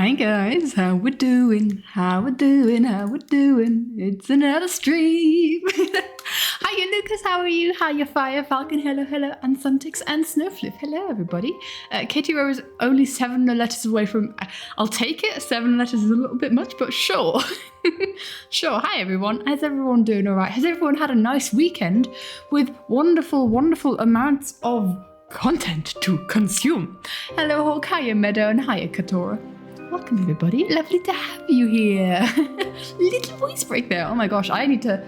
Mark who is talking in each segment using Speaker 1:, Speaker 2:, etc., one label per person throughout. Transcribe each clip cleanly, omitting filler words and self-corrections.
Speaker 1: Hi guys, how we doing? How we doing? How we doing? It's another stream. Hiya Lucas, how are you? Hiya Fire Falcon, hello, hello, and Suntix and Snowflip, hello everybody. Katie Rowe is only 7 letters away from. I'll take it. 7 letters is a little bit much, but sure. Sure. Hi everyone. How's everyone doing? All right. Has everyone had a nice weekend with wonderful, wonderful amounts of content to consume? Hello Hawk, hiya Meadow, and hiya Katora. Welcome everybody, lovely to have you here. Little voice break there. Oh my gosh, I need to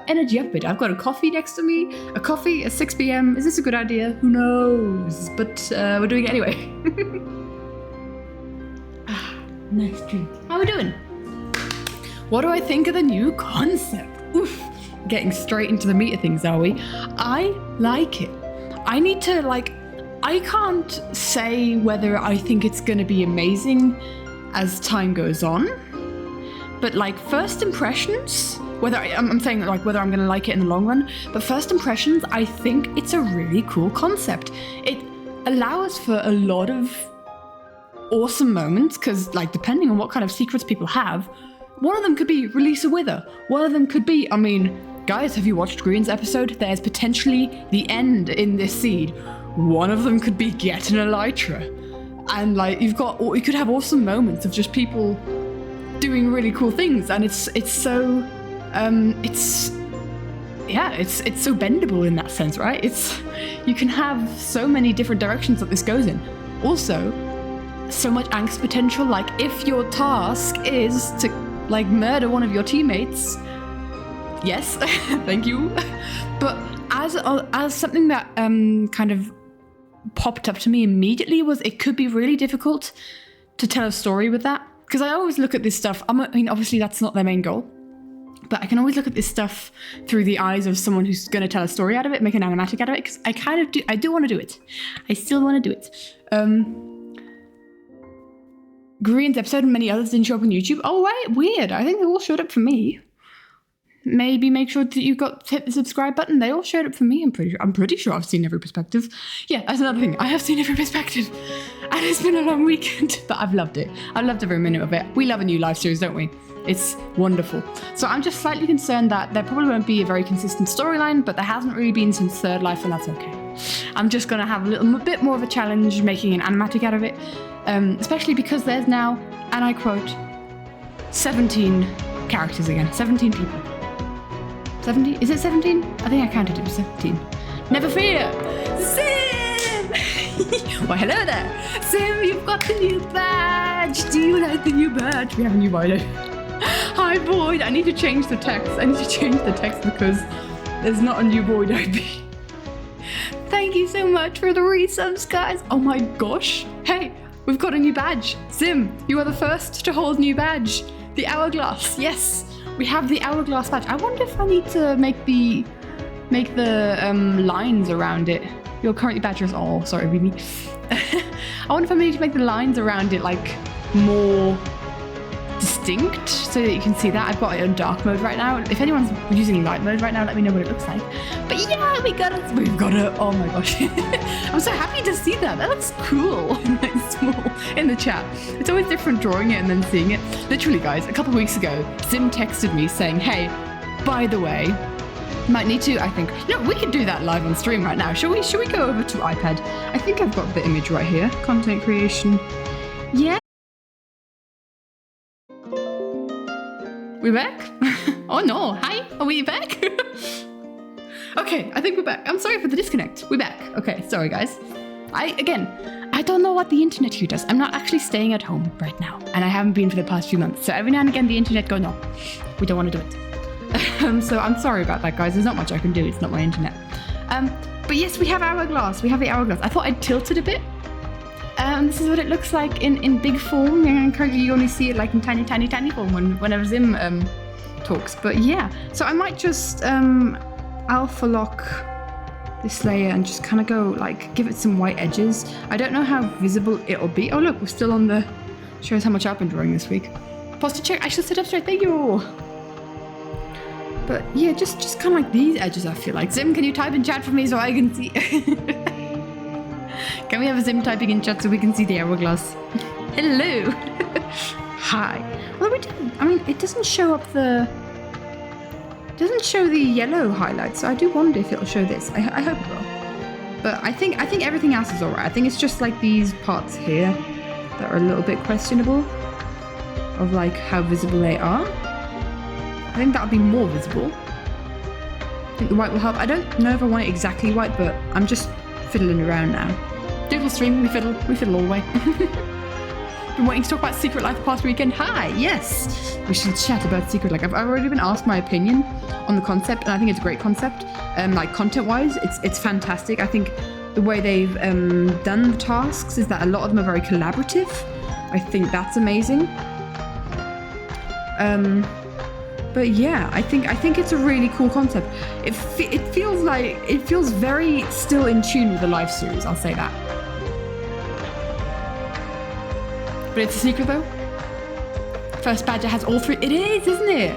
Speaker 1: energy up a bit. I've got a coffee next to me. A coffee at 6 p.m. Is this a good idea? Who knows? But we're doing it anyway. Nice drink. How are we doing? What do I think of the new concept? Oof. Getting straight into the meat of things, are we? I like it. I need to I can't say whether I think it's going to be amazing as time goes on, but first impressions, whether I'm saying whether I'm going to like it in the long run, but first impressions, I think it's a really cool concept. It allows for a lot of awesome moments because depending on what kind of secrets people have, one of them could be release a wither. One of them could be, guys, have you watched Green's episode? There's potentially the end in this seed. One of them could be get an elytra. And you could have awesome moments of just people doing really cool things. And it's so bendable in that sense, right? You can have so many different directions that this goes in. Also, so much angst potential. If your task is to murder one of your teammates, yes, thank you. But as something that kind of popped up to me immediately was it could be really difficult to tell a story with that, because I always look at this stuff. Obviously that's not their main goal, but I can always look at this stuff through the eyes of someone who's going to tell a story out of it, make an animatic out of it, because I do want to do it. I still want to do it. Green's episode and many others didn't show up on YouTube. Oh, right, weird. I think they all showed up for me. Maybe make sure that you hit the subscribe button. They all showed up for me. I'm pretty sure I've seen every perspective. Yeah, that's another thing. I have seen every perspective, and it's been a long weekend, but I've loved it. I've loved every minute of it. We love a new live series, don't we? It's wonderful. So I'm just slightly concerned that there probably won't be a very consistent storyline, but there hasn't really been since Third Life, and that's okay. I'm just gonna have a bit more of a challenge making an animatic out of it, especially because there's now, and I quote, 17 characters again, 17 people. 17? Is it 17? I think I counted it was 17. Never fear! Sim! Well, hello there! Sim, you've got the new badge! Do you like the new badge? We have a new Void. Hi, Void! I need to change the text. Because there's not a new Void IP. Thank you so much for the resubs, guys! Oh my gosh! Hey, we've got a new badge! Sim, you are the first to hold new badge! The Hourglass, yes! We have the Hourglass badge. I wonder if I need to make the lines around it. You're currently badgers. Oh, sorry, Bibi. I wonder if I need to make the lines around it more distinct so that you can see that. I've got it in dark mode right now. If anyone's using light mode right now, let me know what it looks like. But yeah, we've got it. Oh my gosh. I'm so happy to see that. That looks cool. Small in the chat. It's always different drawing it and then seeing it. Literally, guys, a couple of weeks ago, Zim texted me saying, hey, by the way, might need to, I think. No, we could do that live on stream right now. Shall we go over to iPad? I think I've got the image right here. Content creation. Yeah. We back? Oh no, hi, are we back? Okay, I think we're back. I'm sorry for the disconnect. We're back. Okay, sorry guys. I don't know what the internet here does. I'm not actually staying at home right now, and I haven't been for the past few months. So every now and again the internet goes, no, we don't want to do it. So I'm sorry about that, guys. There's not much I can do. It's not my internet. But yes, we have Hourglass. We have the Hourglass. I thought I'd tilt it a bit. This is what it looks like in big form, and currently you only see it in tiny form whenever Zim talks. But yeah, so I might just alpha lock this layer and just kind of go give it some white edges. I don't know how visible it'll be. Oh look, we're still on the shows how much I've been drawing this week. Posture check. I should sit up straight. Thank you. But yeah, just kind of these edges. I feel like Zim, can you type in chat for me so I can see? Can we have a Zim typing in chat so we can see the Hourglass? Hello. Hi. Although we didn't, I mean, it doesn't show up the... It doesn't show the yellow highlights, so I do wonder if it'll show this. I hope it will. But I think everything else is alright. I think it's just like these parts here that are a little bit questionable of like how visible they are. I think that would be more visible. I think the white will help. I don't know if I want it exactly white, but I'm just fiddling around now. Doodle stream, we fiddle all the way. Been waiting to talk about Secret Life the past weekend. Hi, yes. We should chat about Secret Life. I've already been asked my opinion on the concept, and I think it's a great concept. Like content-wise, it's fantastic. I think the way they've done the tasks is that a lot of them are very collaborative. I think that's amazing. But yeah, I think it's a really cool concept. It feels very still in tune with the live series. I'll say that. But it's a secret though. First badger has all three. It is, isn't it?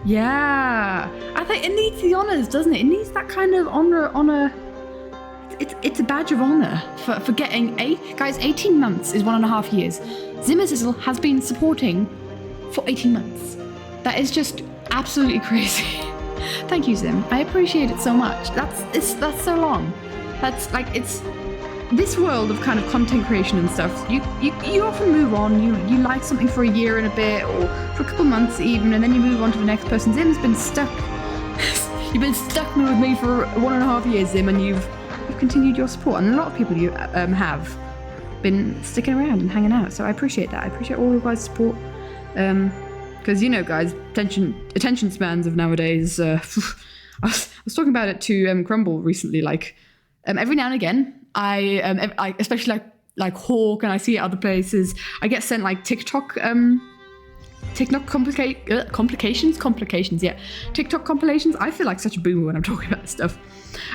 Speaker 1: Yeah. I think it needs the honors, doesn't it? It needs that kind of honor. It's a badge of honor for getting guys. 18 months is 1.5 years. Zimmersizzle has been supporting for 18 months. That is just absolutely crazy. Thank you, Zim. I appreciate it so much. That's so long. That's like it's. This world of kind of content creation and stuff, you often move on. You like something for a year and a bit, or for a couple of months even, and then you move on to the next person. Zim's been stuck. You've been stuck with me for 1.5 years, Zim, and you've continued your support. And a lot of people you have been sticking around and hanging out. So I appreciate that. I appreciate all you guys' support. Because guys, attention spans of nowadays. I was talking about it to Crumble recently. Like every now and again. I especially like Hawk, and I see it other places. I get sent like TikTok complications. Yeah, TikTok compilations. I feel like such a boomer when I'm talking about this stuff,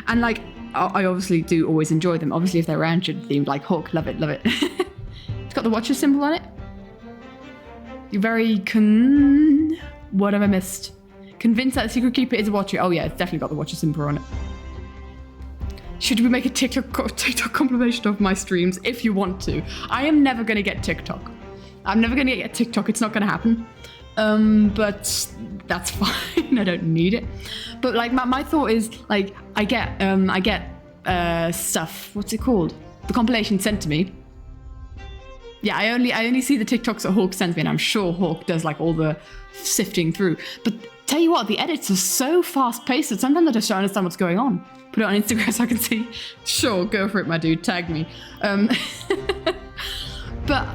Speaker 1: and like I obviously do always enjoy them. Obviously, if they're Rancher themed, like Hawk, love it. It's got the Watcher symbol on it. You're very what have I missed? Convinced that the Secret Keeper is a Watcher. Oh yeah, it's definitely got the Watcher symbol on it. Should we make a TikTok compilation of my streams if you want to? I am never going to get TikTok. I'm never going to get TikTok. It's not going to happen. But that's fine. I don't need it. But like my thought is like I get stuff. What's it called? The compilation sent to me. Yeah, I only see the TikToks that Hawk sends me, and I'm sure Hawk does like all the sifting through. But tell you what, the edits are so fast paced that sometimes I just don't understand what's going on. Put it on Instagram so I can see. Sure, go for it, my dude. Tag me. But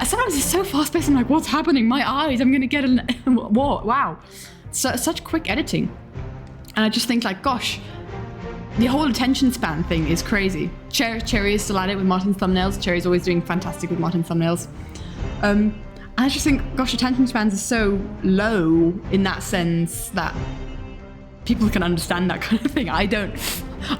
Speaker 1: sometimes it's so fast paced. I'm like, what's happening? My eyes. I'm gonna get what? Wow. Such quick editing. And I just think like, gosh, the whole attention span thing is crazy. Cherry is still at it with Martin's thumbnails. Cherry's always doing fantastic with Martin's thumbnails. And I just think, gosh, attention spans are so low in that sense that people can understand that kind of thing. I don't.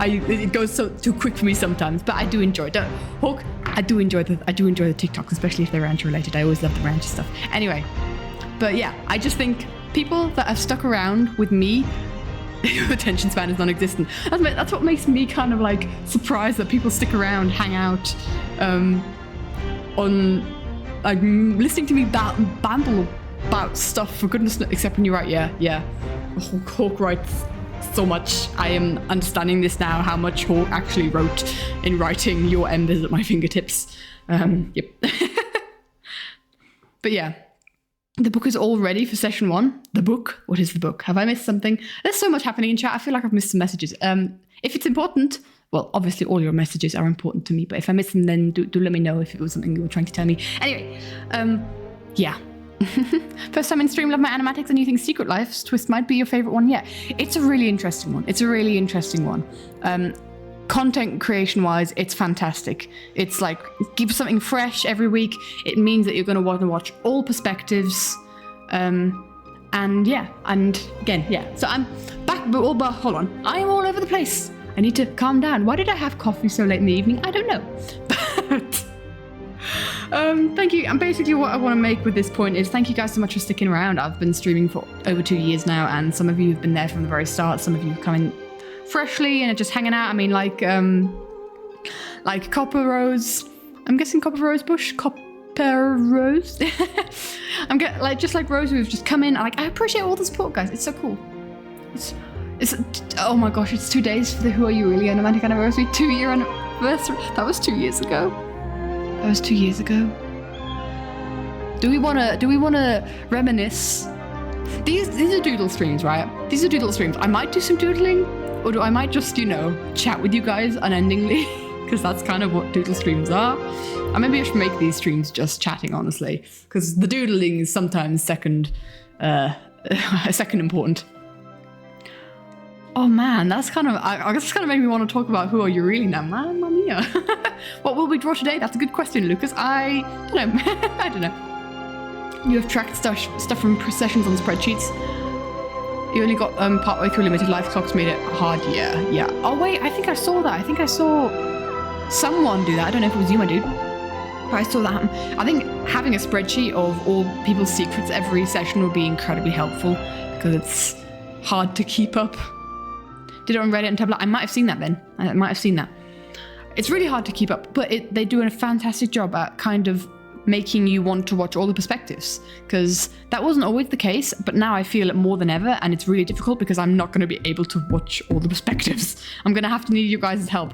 Speaker 1: It goes so too quick for me sometimes, but I do enjoy it. Hawk, I do enjoy the TikToks, especially if they're Rancher related. I always love the Rancher stuff. Anyway, but yeah, I just think people that have stuck around with me, attention span is non-existent. That's what makes me kind of like surprised that people stick around, hang out, on like listening to me babble about stuff. For goodness, except when you write, yeah. Hawk writes so much. I am understanding this now, how much Hawk actually wrote in writing Your Embers at My Fingertips. Yep. But yeah, the book is all ready for session 1. The book? What is the book? Have I missed something? There's so much happening in chat. I feel like I've missed some messages. If it's important, well, obviously all your messages are important to me, but if I miss them, then do let me know if it was something you were trying to tell me. Anyway, yeah. First time in stream, love my animatics, and you think Secret Life's twist might be your favorite one yet? It's a really interesting one. Content creation wise, it's fantastic. It's like give something fresh every week. It means that you're going to want to watch all perspectives. And again, yeah. So I'm back, but hold on. I am all over the place. I need to calm down. Why did I have coffee so late in the evening? I don't know. But thank you. And basically what I want to make with this point is thank you guys so much for sticking around. I've been streaming for over 2 years now, and some of you have been there from the very start. Some of you have come in freshly and are just hanging out. I mean, like Copper Rose. I'm guessing Copper Rose Bush. pair of Rose. I'm getting like just like Rose, who've just come in. I appreciate all the support, guys. It's so cool. It's oh my gosh, it's 2 days for the Who Are You Really Animatic anniversary, 2-year anniversary. That was 2 years ago. That was 2 years ago. Do we wanna reminisce? These are doodle streams, right? These are doodle streams. I might do some doodling, or I might just, chat with you guys unendingly, because that's kind of what doodle streams are. And maybe I should make these streams just chatting, honestly, because the doodling is sometimes second important. Oh man, that's kind of, I guess it's kind of made me want to talk about Who Are You Really now, mamma mia. What will we draw today? That's a good question, Lucas. I don't know. I don't know. You have tracked stuff from sessions on spreadsheets. You only got partway through limited life clocks made it hard. Yeah. Oh wait, I think I saw that. I think I saw someone do that. I don't know if it was you, my dude. But I saw that happen. I think having a spreadsheet of all people's secrets every session would be incredibly helpful, because it's hard to keep up. Did it on Reddit and Tumblr? I might have seen that then. I might have seen that. It's really hard to keep up, but they do a fantastic job at kind of making you want to watch all the perspectives, because that wasn't always the case, but now I feel it more than ever, and it's really difficult because I'm not going to be able to watch all the perspectives. I'm going to have to need you guys' help.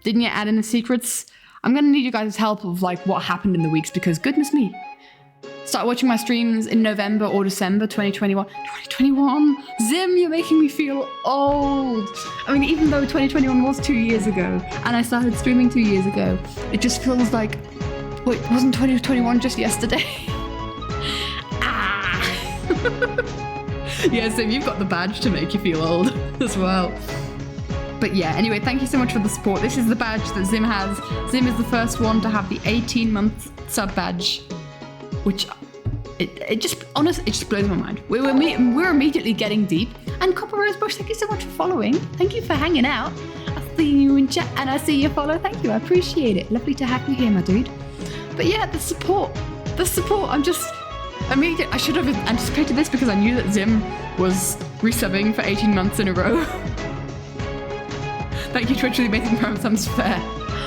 Speaker 1: Didn't you add in the secrets? I'm going to need you guys' help of like what happened in the weeks, because goodness me. Start watching my streams in November or December 2021. 2021? Zim, you're making me feel old. I mean, even though 2021 was 2 years ago, and I started streaming 2 years ago, it just feels like, wait, wasn't 2021 just yesterday? Yeah, Zim, you've got the badge to make you feel old as well. But yeah, anyway, thank you so much for the support. This is the badge that Zim has. Zim is the first one to have the 18-month sub badge, which it just blows my mind. We're immediately getting deep. And Copper Rosebush, thank you so much for following. Thank you for hanging out. I see you in chat and I see you follow. Thank you, I appreciate it. Lovely to have you here, my dude. But yeah, the support. I should have anticipated this, because I knew that Zim was resubbing for 18 months in a row. Thank you, Twitch, for making Prime subs fair.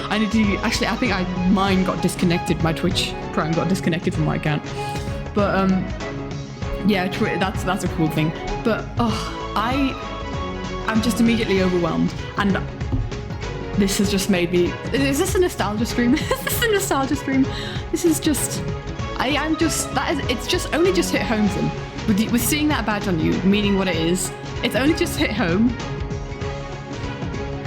Speaker 1: I need to, actually, I think mine got disconnected. My Twitch Prime got disconnected from my account. But, yeah, that's a cool thing. But, I'm just immediately overwhelmed. And this has just made me, is this a nostalgia stream? Is this a nostalgia stream? This is just, it's just only just hit home to them. With seeing that badge on you, meaning what it is, it's only just hit home.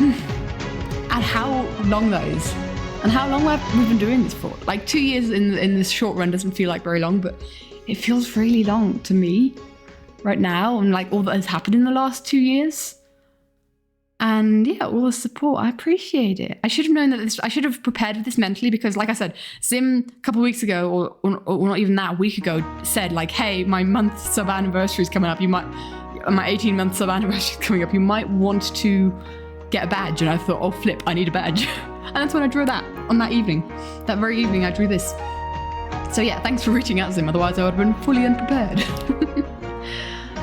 Speaker 1: And how long that is. And how long we've been doing this for. Like 2 years in this short run doesn't feel like very long, but it feels really long to me right now. And like all that has happened in the last 2 years. And yeah, all the support, I appreciate it. I should have known that I should have prepared for this mentally, because like I said, Zim a couple of weeks ago, or not even that, a week ago, said like, hey, my month sub anniversary is coming up. My 18-month sub anniversary is coming up. You might want to get a badge. And I thought, oh flip, I need a badge. And that's when I drew that on that evening. That very evening I drew this. So yeah, thanks for reaching out, Zim. Otherwise I would have been fully unprepared.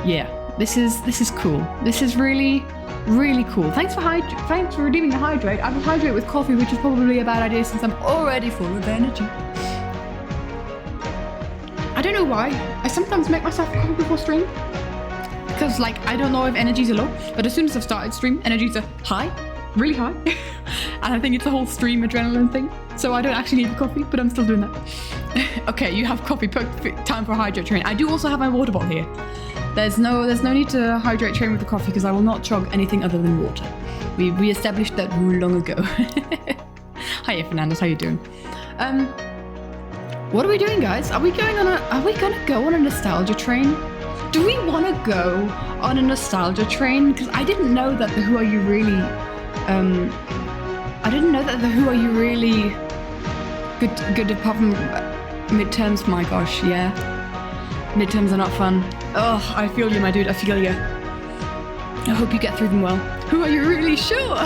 Speaker 1: Yeah, this is cool. This is really, really cool. Thanks for redeeming the hydrate. I will hydrate with coffee, which is probably a bad idea since I'm already full of energy. I don't know why. I sometimes make myself coffee before stream, because like I don't know if energies are low, but as soon as I've started stream, energies are high, really high. And I think it's a whole stream adrenaline thing. So I don't actually need the coffee, but I'm still doing that. Okay, you have coffee, perfect time for a hydrate train. I do also have my water bottle here. There's no need to hydrate train with the coffee, because I will not chug anything other than water. We established that rule long ago. Hiya, Fernandez, how you doing? What are we doing, guys? Are we gonna go on a nostalgia train? Do we want to go on a nostalgia train? Because I didn't know that the Who Are You Really good apart from midterms. My gosh, yeah. Midterms are not fun. Oh, I feel you, my dude. I feel you. I hope you get through them well. Who are you really sure?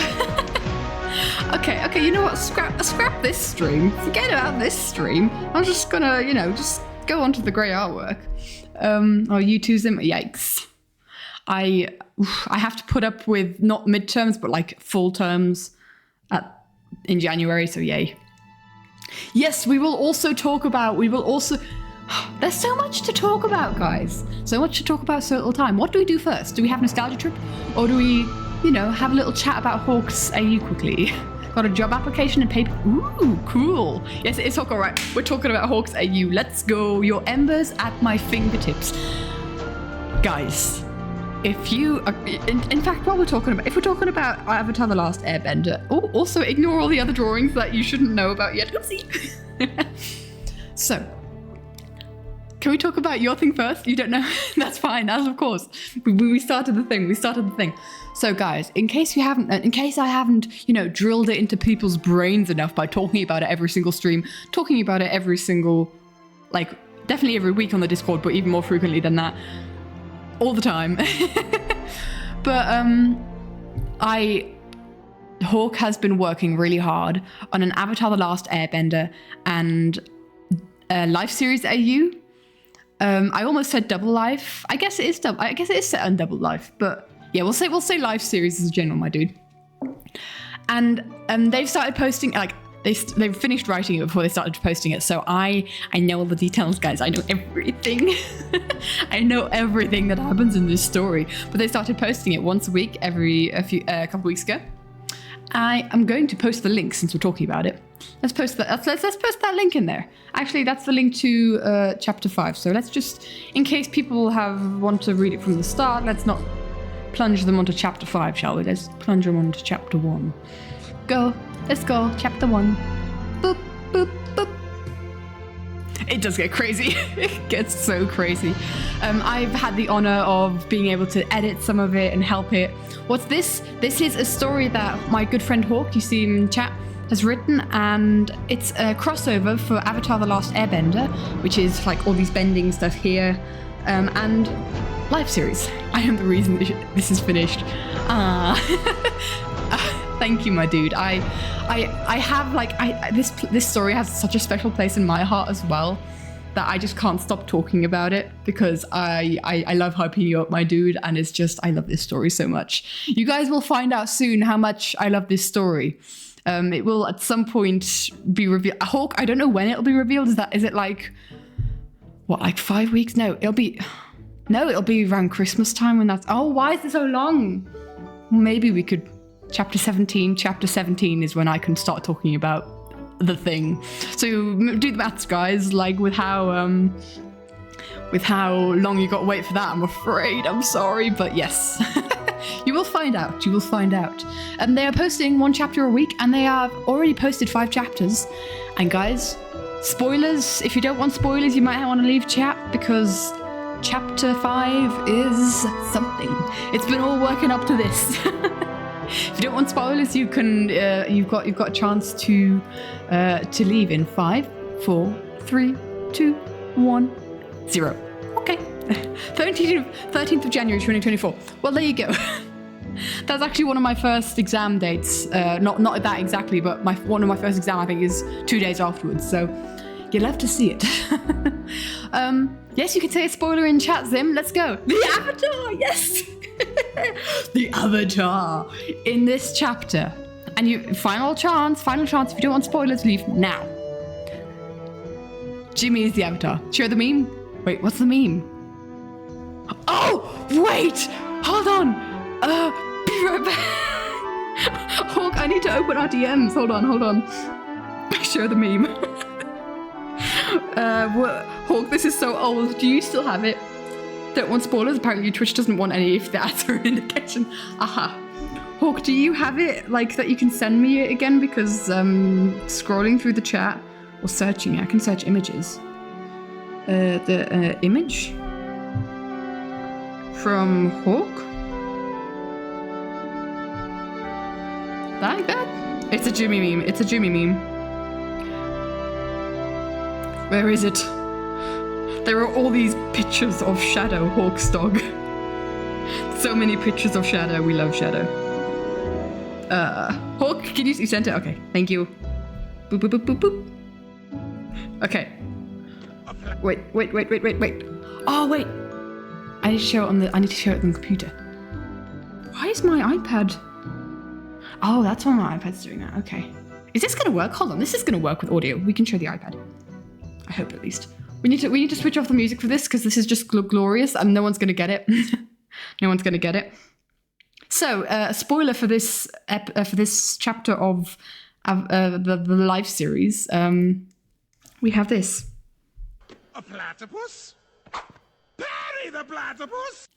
Speaker 1: Okay, you know what? Scrap this stream. Forget about this stream. I'm just gonna, just go on to the grey artwork. You too, Zim. Yikes. I have to put up with not midterms, but like full terms in January, so yay. Yes, we will also talk about, there's so much to talk about, guys. So much to talk about so little time. What do we do first? Do we have a nostalgia trip? Or do we, have a little chat about Hawks AU quickly? Got a job application and paper. Ooh, cool. Yes, it's all right. We're talking about Hawks AU. Let's go. Your embers at my fingertips. Guys, if you, in fact, if we're talking about Avatar The Last Airbender, also ignore all the other drawings that you shouldn't know about yet. Oopsie. So, can we talk about your thing first? You don't know? That's fine, as of course. We started the thing. So guys, in case I haven't, drilled it into people's brains enough by talking about it every single stream, talking about it every single, definitely every week on the Discord, but even more frequently than that, all the time. But Hawk has been working really hard on an Avatar The Last Airbender and a life series AU. I almost said double life. I guess it is set on double life, but yeah, we'll say life series as a general, my dude. And they've started posting, they've finished writing it before they started posting it. So I know all the details, guys. I know everything. I know everything that happens in this story. But they started posting it once a week, a couple weeks ago. I am going to post the link since we're talking about it. Let's post that. Let's post that link in there. Actually, that's the link to chapter 5. So let's just, in case people want to read it from the start, let's not plunge them onto chapter 5, shall we? Let's plunge them onto chapter 1. Go. Let's go. Chapter 1. Boop, boop, boop. It does get crazy. It gets so crazy. I've had the honor of being able to edit some of it and help it. What's this? This is a story that my good friend Hawk, you see him in chat, has written, and it's a crossover for Avatar The Last Airbender, which is all these bending stuff here, and live series. I am the reason this is finished. Thank you, my dude. I have this story has such a special place in my heart as well, that I just can't stop talking about it, because I love hyping you up, my dude, and it's just, I love this story so much. You guys will find out soon how much I love this story. It will at some point be revealed. Hawk, I don't know when it'll be revealed. Is it 5 weeks? No, it'll be around Christmas time when that's, why is it so long? Maybe we could, chapter 17 is when I can start talking about the thing. So do the maths, guys, with how long you got to wait for that, I'm afraid. I'm sorry, but yes. You will find out. And they are posting 1 chapter a week, and they have already posted 5 chapters. And guys, spoilers, if you don't want spoilers, you might want to leave chat, because chapter 5 is something. It's been all working up to this. If you don't want spoilers, you can. You've got a chance to leave in 5, 4, 3, 2, 1, 0. Okay. 13th of January 2024. Well, there you go. That's actually one of my first exam dates. Not that exactly, but one of my first exam, I think, is 2 days afterwards. So you'll have to see it. Yes, you can say a spoiler in chat, Zim. Let's go. The Avatar, yes. The Avatar in this chapter. And final chance. If you don't want spoilers, leave now. Jimmy is the Avatar. Share the meme. Wait, what's the meme? Oh, wait! Hold on! Be right back! Hawk, I need to open our DMs. Hold on. Show the meme. Hawk, this is so old. Do you still have it? Don't want spoilers? Apparently Twitch doesn't want any if that's an indication. Aha. Hawk, do you have it, that you can send me it again? Because scrolling through the chat or searching it, I can search images. The image from Hawk? Like that? It's a Jimmy meme. Where is it? There are all these pictures of Shadow, Hawk's dog. So many pictures of Shadow. We love Shadow. Hawk, can you send it? Okay, thank you. Boop, boop, boop, boop, boop. Okay. Wait. Oh, wait. I need to show it on the computer. Why is my iPad? Oh, that's why my iPad's doing that. Okay. Is this going to work? Hold on, this is going to work with audio. We can show the iPad. I hope at least. We need to switch off the music for this because this is just glorious and no one's going to get it. No one's going to get it. So, a spoiler for this chapter of the live series. We have this.
Speaker 2: A platypus? Parry the platypus!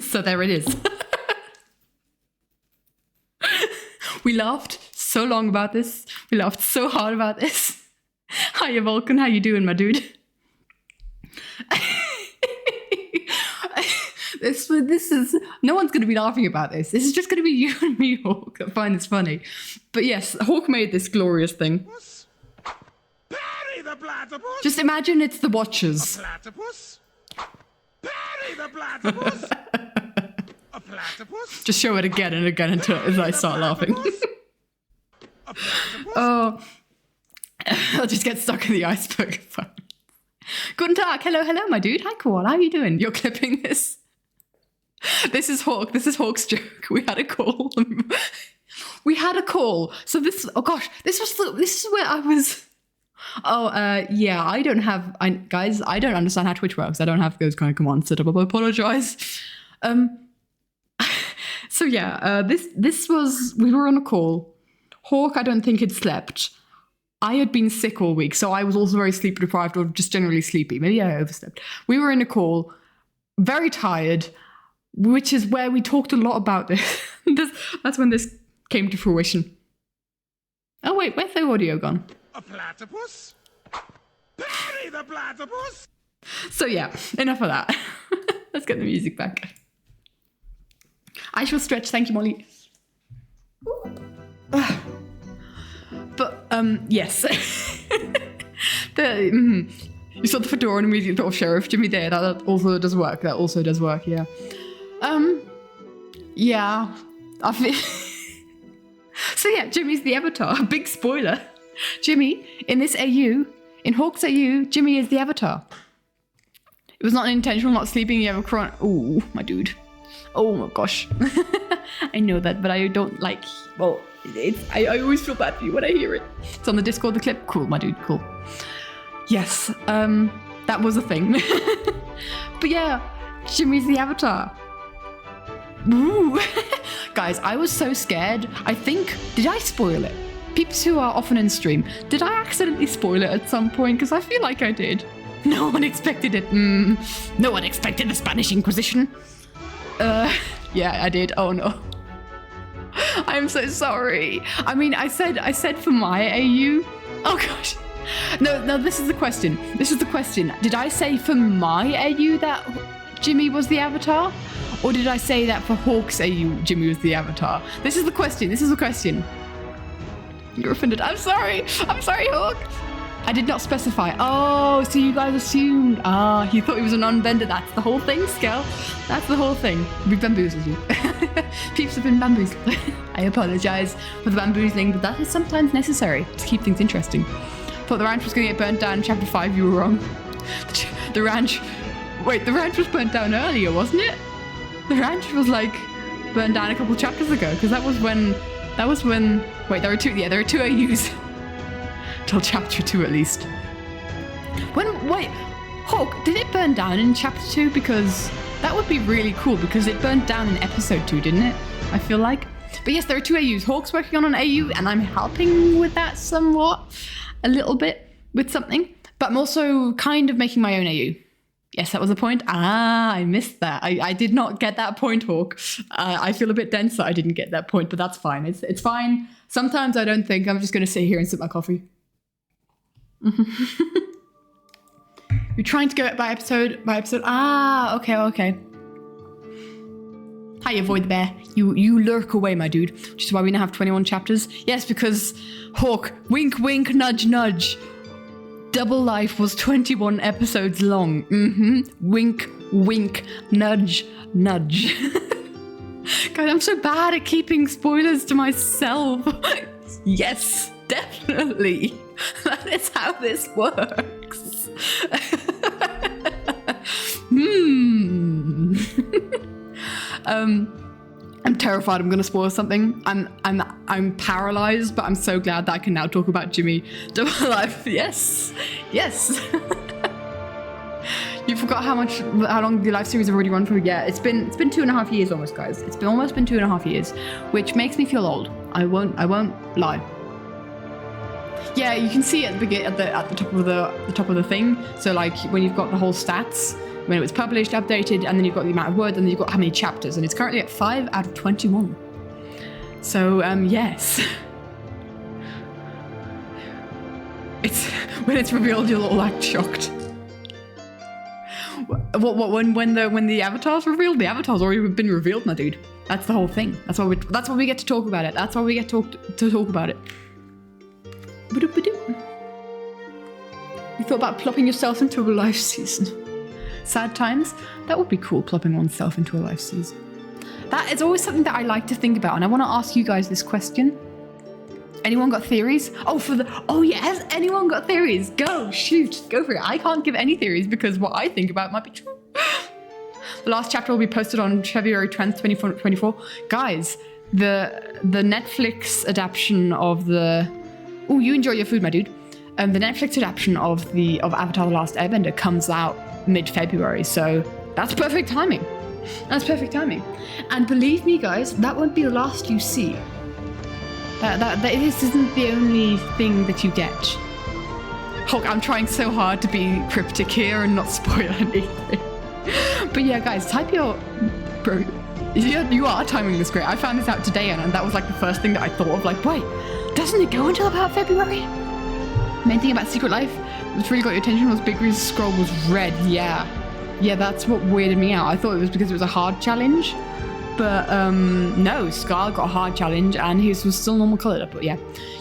Speaker 1: So there it is. We laughed so long about this. We laughed so hard about this. Hiya, Vulcan. How you doing, my dude? This is... No one's going to be laughing about this. This is just going to be you and me, Hawk. I find this funny. But yes, Hawk made this glorious thing.
Speaker 2: Parry the platypus!
Speaker 1: Just imagine it's the Watchers.
Speaker 2: A platypus? Parry the platypus! A platypus?
Speaker 1: Just show it again and again until as I start laughing.
Speaker 2: A platypus?
Speaker 1: Oh, I'll just get stuck in the iceberg. Guten Tag, hello, my dude. Hi, Koala. How are you doing? You're clipping this. This is Hawk. This is Hawk's joke. We had a call. So this. Oh gosh, this is where I was. Oh, yeah. I don't understand how Twitch works. I don't have those kind of commands set up. I apologize. So yeah, this was, we were on a call. Hawk, I don't think had slept. I had been sick all week, so I was also very sleep deprived or just generally sleepy. Maybe I overslept. We were in a call, very tired, which is where we talked a lot about this. That's when this came to fruition. Oh wait, where's the audio gone?
Speaker 2: A platypus? Parry the platypus!
Speaker 1: So yeah, enough of that. Let's get the music back. I shall stretch, thank you, Molly. But, yes. You saw the fedora and immediately thought of Sheriff Jimmy there. That also does work. That also does work, yeah. Yeah. I feel... So yeah, Jimmy's the avatar. Big spoiler. Jimmy, in this AU, in Hawk's AU, Jimmy is the avatar. It was not intentional not sleeping. You have a cron... Ooh, my dude. Oh my gosh. I know that, but I don't like... Well, I always feel bad for you when I hear it. It's on the Discord, the clip. Cool, my dude, cool. Yes, that was a thing. But yeah, Jimmy's the avatar. Ooh. Guys, I was so scared. I think... Did I spoil it? Peeps who are often in stream, did I accidentally spoil it at some point? Because I feel like I did. No one expected it. No one expected the Spanish Inquisition. Yeah, I did. Oh no. I'm so sorry. I mean, I said for my AU. Oh gosh. No, this is the question. Did I say for my AU that Jimmy was the avatar? Or did I say that for Hawk's AU, Jimmy was the avatar? This is the question. You're offended. I'm sorry, Hawk. I did not specify. Oh, so you guys assumed. He thought he was a non-bender. That's the whole thing, Skell. That's the whole thing. We bamboozled you. Peeps have been bamboozled. I apologize for the bamboozling, but that is sometimes necessary to keep things interesting. Thought the ranch was going to get burnt down in chapter 5. You were wrong. The ranch was burnt down earlier, wasn't it? The ranch was like burnt down a couple chapters ago, because that was when. Wait, there were two AUs. Till chapter 2 at least. Wait, Hawk, did it burn down in chapter 2? Because that would be really cool, because it burned down in episode 2, didn't it? I feel like. But yes, there are two AUs. Hawk's working on an AU, and I'm helping with that somewhat. A little bit with something. But I'm also kind of making my own AU. Yes, that was a point. I missed that. I did not get that point, Hawk. I feel a bit dense that I didn't get that point, but that's fine. It's fine. Sometimes I don't think. I'm just going to sit here and sip my coffee. You're trying to go by episode. Okay. Hi, avoid the bear. You lurk away, my dude. Which is why we now have 21 chapters. Yes, because Hawk, wink, wink, nudge, nudge. Double Life was 21 episodes long. Wink, wink, nudge, nudge. God, I'm so bad at keeping spoilers to myself. Yes, definitely. That is how this works. I'm terrified I'm gonna spoil something. I'm paralyzed, but I'm so glad that I can now talk about Jimmy Double Life. Yes, yes. You forgot how long the live series have already run for. Yeah, it's been 2.5 years almost, guys. It's been almost 2.5 years, which makes me feel old. I won't lie. Yeah, you can see at the top of the thing. So like when you've got the whole stats, when it was published, updated, and then you've got the amount of words, and then you've got how many chapters, and it's currently at 5 out of 21. So yes. It's when it's revealed, you'll all act shocked. When the avatar's revealed? The avatar's already been revealed, my dude. That's the whole thing. That's why we get to talk about it. That's why we get to talk about it. You thought about plopping yourself into a life season? Sad times? That would be cool, plopping oneself into a life season. That is always something that I like to think about, and I want to ask you guys this question. Anyone got theories? Oh yeah, has anyone got theories? Go, shoot, go for it. I can't give any theories because what I think about might be true. The last chapter will be posted on February 10th, 2024. Guys, the Netflix adaptation of the... Oh, you enjoy your food, my dude. The Netflix adaptation of Avatar: The Last Airbender comes out mid-February, so that's perfect timing. That's perfect timing. And believe me, guys, that won't be the last you see. This isn't the only thing that you get. Hulk, I'm trying so hard to be cryptic here and not spoil anything. But yeah, guys, type your... Bro, you are timing this great. I found this out today, and that was like the first thing that I thought of. Like, wait, doesn't it go until about February? Main thing about Secret Life that's really got your attention was Big Ree's scroll was red. Yeah, that's what weirded me out. I thought it was because it was a hard challenge. But no, Scar got a hard challenge and his was still normal colored. But yeah,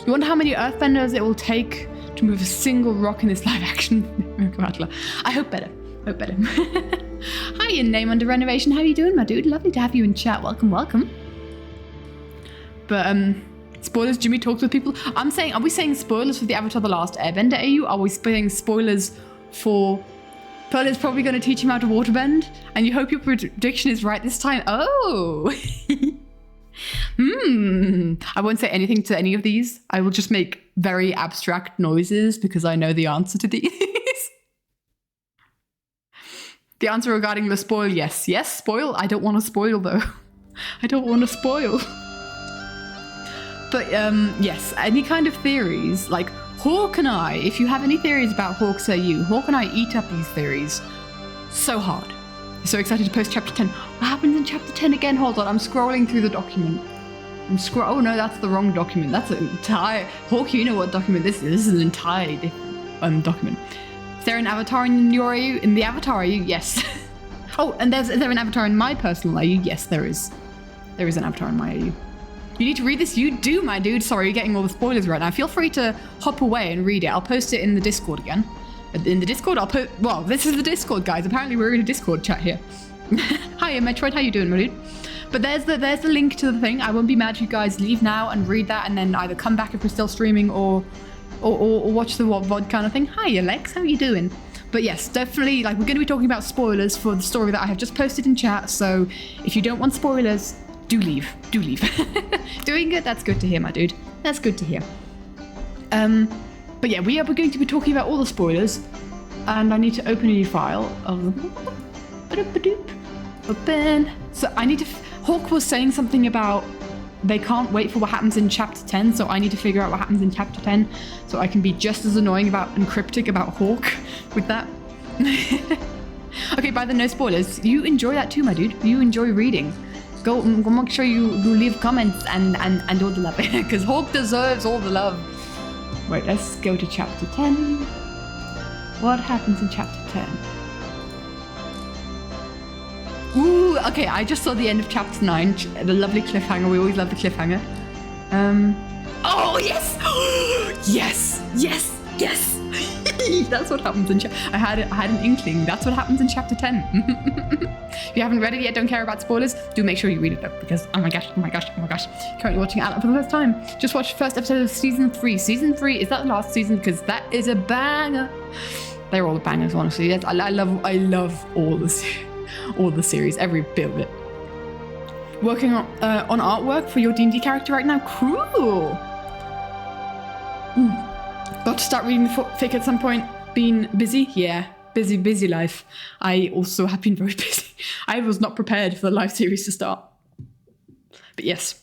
Speaker 1: you wonder how many earthbenders it will take to move a single rock in this live action Miracle. I hope better. Hi, in name under renovation. How you doing, my dude? Lovely to have you in chat. Welcome. But spoilers. Jimmy talks with people. Are we saying spoilers for the Avatar: The Last Airbender? Are we saying spoilers for? Pearl is probably going to teach him how to waterbend, and you hope your prediction is right this time. Oh! I won't say anything to any of these. I will just make very abstract noises because I know the answer to these. The answer regarding the spoil, yes. Yes, spoil. I don't want to spoil, though. I don't want to spoil. But, yes, any kind of theories, like... Hawk and I, if you have any theories about Hawk, say you. Hawk and I eat up these theories so hard. So excited to post chapter 10. What happens in chapter 10 again? Hold on, I'm scrolling through the document. Oh no, that's the wrong document. That's an entire... Hawk, you know what document this is. This is an entirely different document. Is there an avatar in your AU? In the avatar AU? Yes. Oh, and is there an avatar in my personal AU? Yes, there is. There is an avatar in my AU. You need to read this? You do, my dude. Sorry, you're getting all the spoilers right now. Feel free to hop away and read it. I'll post it in the Discord again. In the Discord, I'll put... Well, this is the Discord, guys. Apparently, we're in a Discord chat here. Hiya, Metroid. How you doing, my dude? But there's the link to the thing. I won't be mad if you guys leave now and read that and then either come back if we're still streaming or watch the VOD kind of thing. Hiya, Lex. How you doing? But yes, definitely, like, we're going to be talking about spoilers for the story that I have just posted in chat. So if you don't want spoilers... Do leave. Doing good? That's good to hear, my dude. That's good to hear. But yeah, we're going to be talking about all the spoilers. And I need to open a new file. Open. So I need to... Hawk was saying something about they can't wait for what happens in chapter 10. So I need to figure out what happens in chapter 10. So I can be just as annoying and cryptic about Hawk with that. Okay, by the no spoilers, you enjoy that too, my dude. You enjoy reading. Go make sure you leave comments and all the love, because Hawk deserves all the love. Wait, let's go to chapter 10. What happens in chapter 10? Ooh, okay, I just saw the end of chapter 9, the lovely cliffhanger. We always love the cliffhanger. Oh, yes! Yes! That's what happens in chapter... I had an inkling. That's what happens in chapter 10. If you haven't read it yet, don't care about spoilers, do make sure you read it though, because oh my gosh. Currently watching it for the first time. Just watched the first episode of season 3. Season 3, is that the last season? Because that is a banger. They're all the bangers, honestly. I love all the series, every bit of it. Working on artwork for your D&D character right now? Cool! Got to start reading the fic at some point. Been busy? Yeah. Busy life. I also have been very busy. I was not prepared for the live series to start. But yes.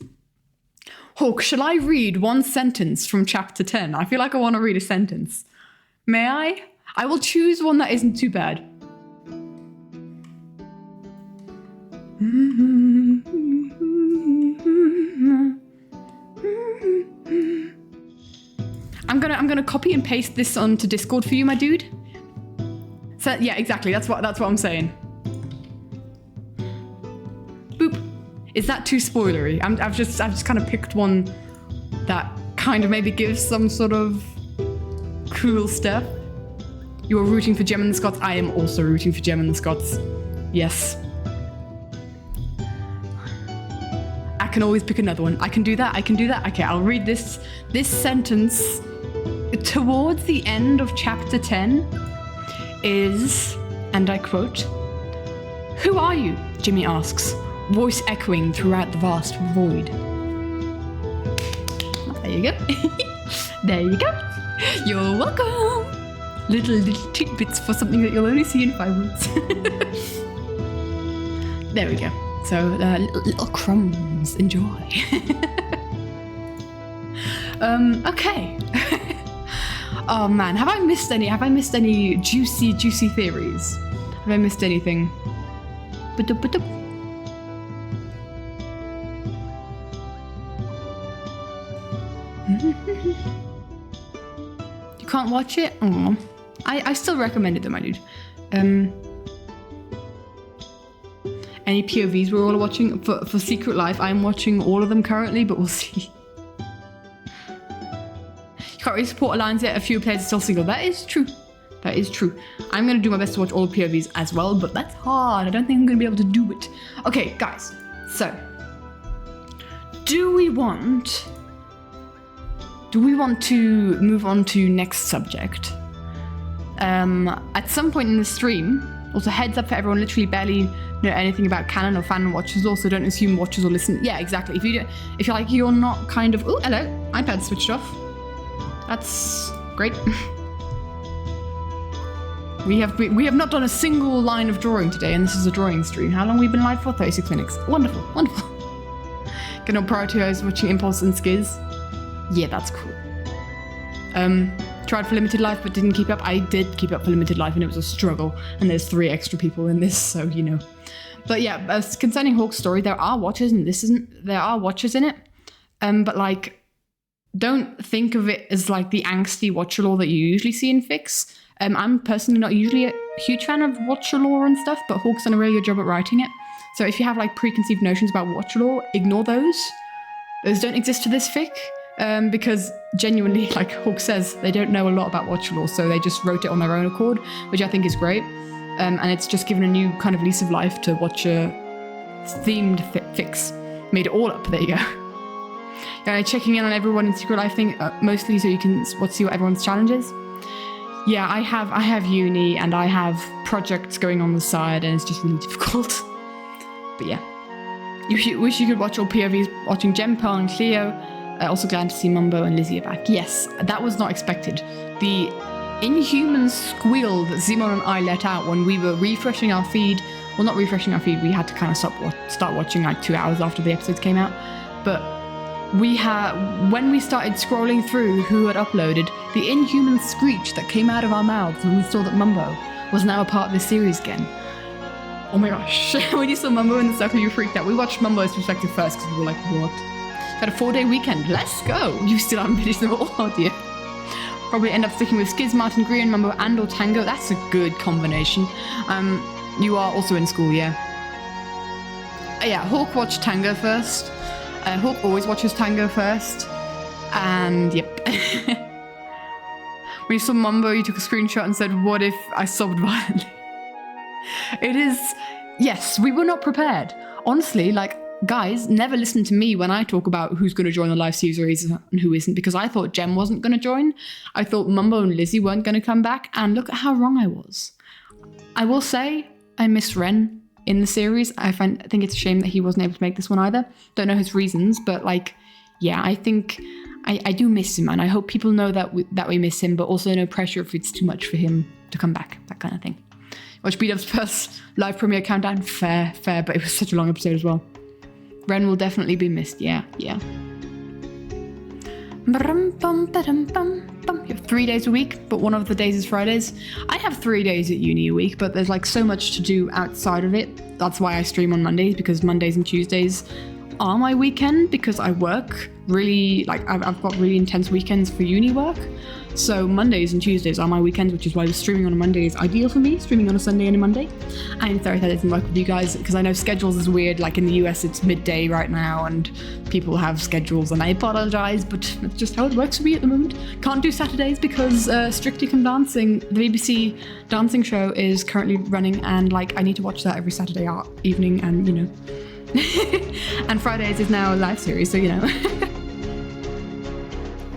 Speaker 1: Hawk, shall I read one sentence from chapter 10? I feel like I want to read a sentence. May I? I will choose one that isn't too bad. I'm gonna copy and paste this onto Discord for you, my dude. So yeah, exactly. That's what I'm saying. Boop. Is that too spoilery? I've just kind of picked one that kind of maybe gives some sort of cool stuff. You are rooting for Gem and the Scots. I am also rooting for Gem and the Scots. Yes. I can always pick another one. I can do that. Okay, I'll read this sentence towards the end of chapter 10 is, and I quote, "Who are you?" Jimmy asks, voice echoing throughout the vast void. There you go. There you go. You're welcome. Little tidbits for something that you'll only see in 5 weeks. There we go. So, little crumbs. Enjoy. Okay. Oh man, have I missed any juicy theories? Have I missed anything? You can't watch it? Oh, I still recommend it though, my dude. Any POVs we're all watching? For Secret Life, I'm watching all of them currently, but we'll see. You can't really support alliance yet, a few players are still single. That is true. I'm going to do my best to watch all the POVs as well, but that's hard. I don't think I'm going to be able to do it. Okay, guys. So, do we want to move on to next subject? At some point in the stream, also heads up for everyone, literally barely know anything about canon or fan watchers. Also, don't assume watchers or listen. Yeah, exactly. If you're like, you're not kind of, oh, hello, iPad switched off. That's great. We have not done a single line of drawing today, and this is a drawing stream. How long have we been live for? 36 minutes. Wonderful. Gonna prioritize watching Impulse and Skiz. Yeah, that's cool. Tried for Limited Life, but didn't keep up. I did keep up for Limited Life, and it was a struggle. And there's 3 extra people in this, so you know. But yeah, concerning Hawk's story, there are watchers, and there are watchers in it. But like, don't think of it as like the angsty watcher lore that you usually see in fics. I'm personally not usually a huge fan of watcher lore and stuff, but Hawk's done a really good job at writing it. So if you have like preconceived notions about watcher lore, ignore those. Those don't exist to this fic, because genuinely, like Hawk says, they don't know a lot about watcher lore, so they just wrote it on their own accord, which I think is great. And it's just given a new kind of lease of life to watcher-themed fics. Made it all up, there you go. Yeah, checking in on everyone in Secret Life thing, mostly so you can see what everyone's challenge is. Yeah, I have uni and I have projects going on the side, and it's just really difficult. But yeah, you wish you could watch all POVs watching Gem, Pearl, and Cleo. Also glad to see Mumbo and Lizzie are back. Yes, that was not expected. The inhuman squeal that Zimon and I let out when we were refreshing our feed. Well, not refreshing our feed. We had to kind of start watching like 2 hours after the episodes came out, but. When we started scrolling through who had uploaded, the inhuman screech that came out of our mouths when we saw that Mumbo was now a part of this series again. Oh my gosh. When you saw Mumbo in the circle, you freaked out. We watched Mumbo's perspective first because we were like, what? Had a 4-day weekend. Let's go. You still haven't finished them all, oh dear. Probably end up sticking with Skiz, Martin, Grian, Mumbo, and or Tango. That's a good combination. You are also in school, yeah. Yeah, Hawk watched Tango first. Hawk always watches Tango first, and yep. When you saw Mumbo, you took a screenshot and said, what if I sobbed violently? It is, yes, we were not prepared. Honestly, like, guys, never listen to me when I talk about who's going to join the live series and who isn't, because I thought Gem wasn't going to join. I thought Mumbo and Lizzie weren't going to come back, and look at how wrong I was. I will say, I miss Ren in the series. I think it's a shame that he wasn't able to make this one either. Don't know his reasons, but like, yeah, I think I do miss him, and I hope people know that we miss him, but also no pressure if it's too much for him to come back, that kind of thing. Watch B-Dub's first live premiere countdown. Fair, but it was such a long episode as well. Ren will definitely be missed. Yeah. You have 3 days a week, but one of the days is Fridays. I have 3 days at uni a week, but there's like so much to do outside of it. That's why I stream on Mondays, because Mondays and Tuesdays are my weekend, because I work really, like I've got really intense weekends for uni work. So Mondays and Tuesdays are my weekends, which is why streaming on a Monday is ideal for me, streaming on a Sunday and a Monday. I'm sorry that doesn't work with you guys, because I know schedules is weird. Like in the US, it's midday right now, and people have schedules, and I apologize, but it's just how it works for me at the moment. Can't do Saturdays because Strictly Come Dancing, the BBC dancing show, is currently running, and like I need to watch that every Saturday evening, and you know. And Fridays is now a live series, so you know.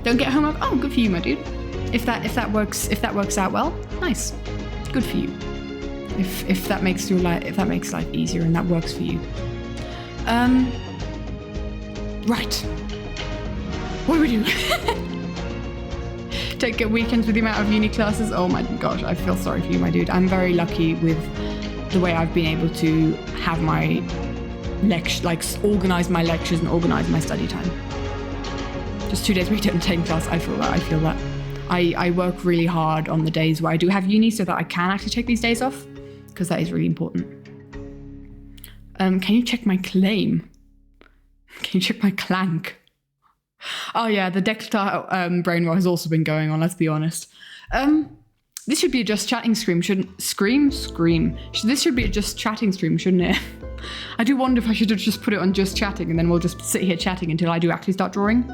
Speaker 1: Don't get homework. Oh, good for you, my dude. If that works out well, nice, good for you. If that makes life easier and that works for you. Right. What do we do? Don't get weekends with the amount of uni classes. Oh my gosh, I feel sorry for you, my dude. I'm very lucky with the way I've been able to have my organize my lectures and organize my study time. Just 2 days a week don't take class. I feel that. I work really hard on the days where I do have uni so that I can actually take these days off, because that is really important. Can you check my claim? Can you check my clank? Oh yeah, the Dexter brainwash has also been going on, let's be honest. This should be a just chatting stream, shouldn't... Scream? This should be a just chatting stream, shouldn't it? I do wonder if I should have just put it on just chatting, and then we'll just sit here chatting until I do actually start drawing.